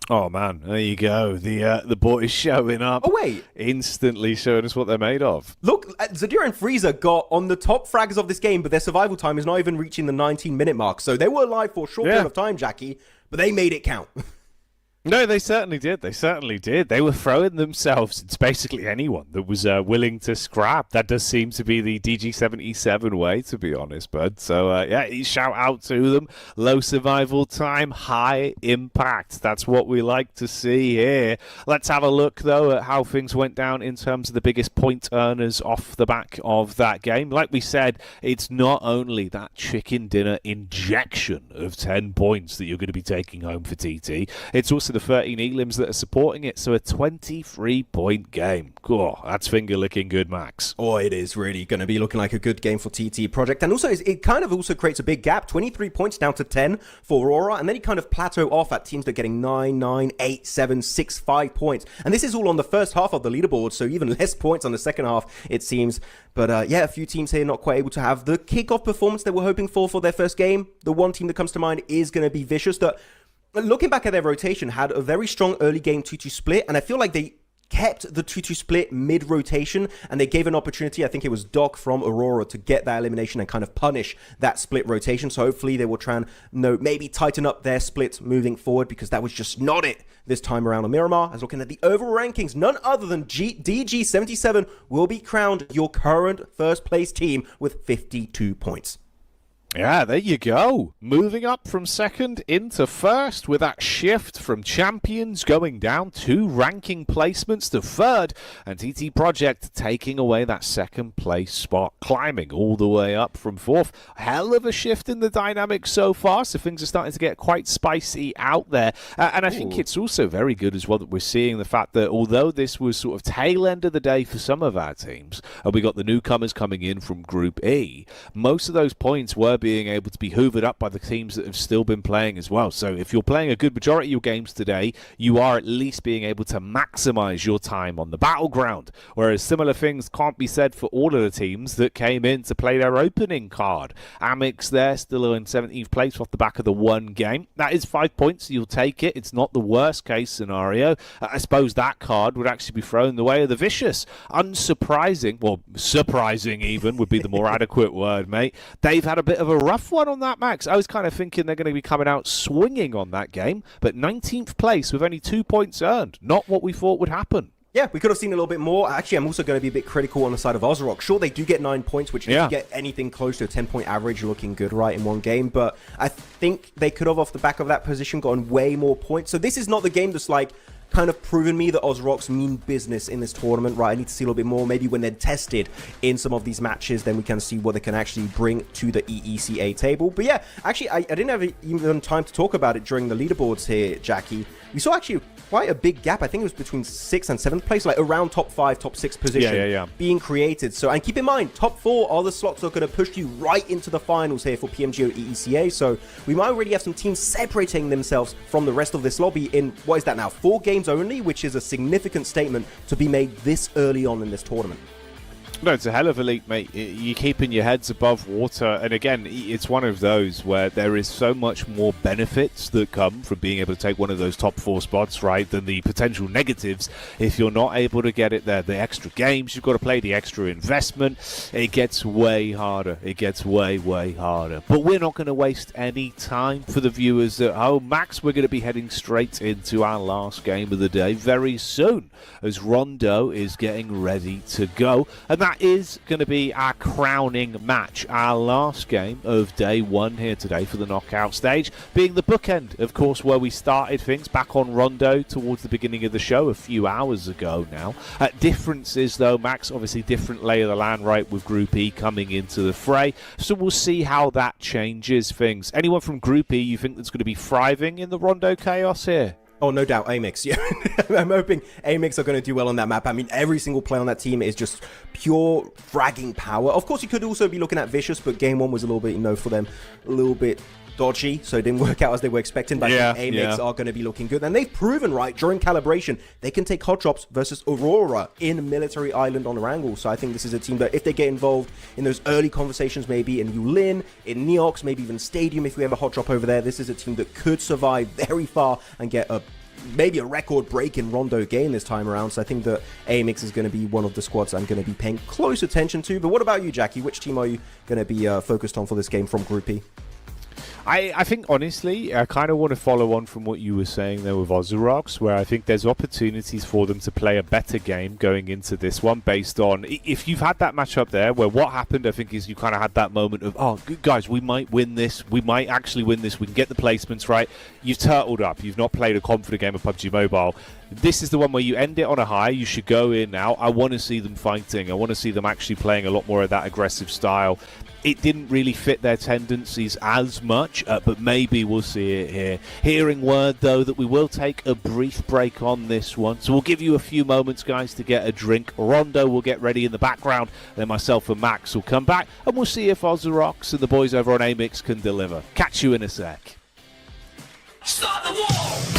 Oh man, there you go. The boys showing up. Oh wait, instantly showing us what they're made of. Look, Zadira and Freezer got on the top fraggers of this game, but their survival time is not even reaching the 19-minute mark. So they were alive for a short period of time, Jackie, but they made it count. No, they certainly did. They certainly did. They were throwing themselves. It's basically anyone that was willing to scrap. That does seem to be the DG77 way, to be honest, bud. So, yeah, shout out to them. Low survival time, high impact. That's what we like to see here. Let's have a look, though, at how things went down in terms of the biggest point earners off the back of that game. Like we said, it's not only that chicken dinner injection of 10 points that you're going to be taking home for TT. It's also the 13 elims that are supporting it, so a 23-point game. Oh, that's finger-licking good, Max. Oh, it is really going to be looking like a good game for TT Project. And also, it kind of also creates a big gap. 23 points down to 10 for Aurora, and then you kind of plateau off at teams that are getting 9, 9, 8, 7, 6, 5 points. And this is all on the first half of the leaderboard, so even less points on the second half, it seems. But yeah, a few teams here not quite able to have the kickoff performance they were hoping for their first game. The one team that comes to mind is going to be Vicious, that looking back at their rotation, had a very strong early game 2-2 split, and I feel like they kept the 2-2 split mid-rotation, and they gave an opportunity, I think it was Doc from Aurora, to get that elimination and kind of punish that split rotation. So hopefully they will try and maybe tighten up their split moving forward, because that was just not it this time around on Miramar. As looking at the overall rankings, none other than DG77 will be crowned your current first place team with 52 points. Yeah, there you go. Moving up from second into first with that shift from champions going down 2 ranking placements to third, and TT Project taking away that second place spot, climbing all the way up from fourth. Hell of a shift in the dynamics so far, so things are starting to get quite spicy out there. And I think it's also very good as well that we're seeing the fact that although this was sort of tail end of the day for some of our teams, and we got the newcomers coming in from Group E, most of those points were being able to be hoovered up by the teams that have still been playing as well. So if you're playing a good majority of your games today, you are at least being able to maximize your time on the battleground, whereas similar things can't be said for all of the teams that came in to play their opening card. Amix there still in 17th place off the back of the one game. That is 5 points, you'll take it. It's not the worst case scenario. I suppose that card would actually be thrown the way of the Vicious. Unsurprising, well, surprising even would be the more adequate word, mate. They've had a bit of a a rough one on that, Max. I was kind of thinking they're going to be coming out swinging on that game, but 19th place with only 2 points earned. Not what we thought would happen. Yeah, we could have seen a little bit more. Actually, I'm also going to be a bit critical on the side of Ozrock. Sure, they do get 9 points, which if you get anything close to a 10-point average, you're looking good, right, in one game. But I think they could have, off the back of that position, gotten way more points. So this is not the game that's like kind of proven me that Ozrock's mean business in this tournament, right? I need to see a little bit more. Maybe when they're tested in some of these matches, then we can see what they can actually bring to the EECA table. But yeah, actually, I didn't have even time to talk about it during the leaderboards here, Jackie. We saw actually quite a big gap. I think it was between 6th and 7th place, like around top 5, top 6 position being created. So, and keep in mind, top 4 are the slots that are going to push you right into the finals here for PMGO EECA. So we might already have some teams separating themselves from the rest of this lobby in, what is that now, 4 games only, which is a significant statement to be made this early on in this tournament. No, it's a hell of a leap, mate. You're keeping your heads above water. And again, it's one of those where there is so much more benefits that come from being able to take one of those top 4 spots, right, than the potential negatives if you're not able to get it there. The extra games you've got to play, the extra investment, it gets way harder. It gets way, way harder. But we're not going to waste any time for the viewers at home. Max, we're going to be heading straight into our last game of the day very soon as Rondo is getting ready to go. And that is going to be our crowning match, our last game of day 1 here today for the knockout stage, being the bookend, of course, where we started things back on Rondo towards the beginning of the show a few hours ago now. Differences, though, Max, obviously different lay of the land, right, with Group E coming into the fray, so we'll see how that changes things. Anyone from Group E you think that's going to be thriving in the Rondo chaos here? Oh, no doubt, Amix. Yeah, I'm hoping Amix are going to do well on that map. I mean, every single player on that team is just pure fragging power. Of course, you could also be looking at Vicious, but game 1 was a little bit, for them, a little bit dodgy, so it didn't work out as they were expecting. But I think Amix are going to be looking good. And they've proven, right, during calibration, they can take hot drops versus Aurora in Military Island on Erangel. So I think this is a team that, if they get involved in those early conversations, maybe in Yulin, in Neox, maybe even Stadium, if we have a hot drop over there, this is a team that could survive very far and get maybe a record break in Rondo game this time around. So I think that AMX is going to be one of the squads I'm going to be paying close attention to. But what about you, Jackie? Which team are you going to be focused on for this game from Group E? I think, honestly, I kind of want to follow on from what you were saying there with Ozorox, where I think there's opportunities for them to play a better game going into this one based on, if you've had that matchup there, where what happened, I think, is you kind of had that moment of, oh, guys, we might win this, we might actually win this, we can get the placements right. You've turtled up, you've not played a confident game of PUBG Mobile. This is the one where you end it on a high. You should go in now. I want to see them fighting. I want to see them actually playing a lot more of that aggressive style. It didn't really fit their tendencies as much, but maybe we'll see it here. Hearing word, though, that we will take a brief break on this one. So we'll give you a few moments, guys, to get a drink. Rondo will get ready in the background. Then myself and Max will come back, and we'll see if Ozorox and the boys over on Amix can deliver. Catch you in a sec. Start the wall!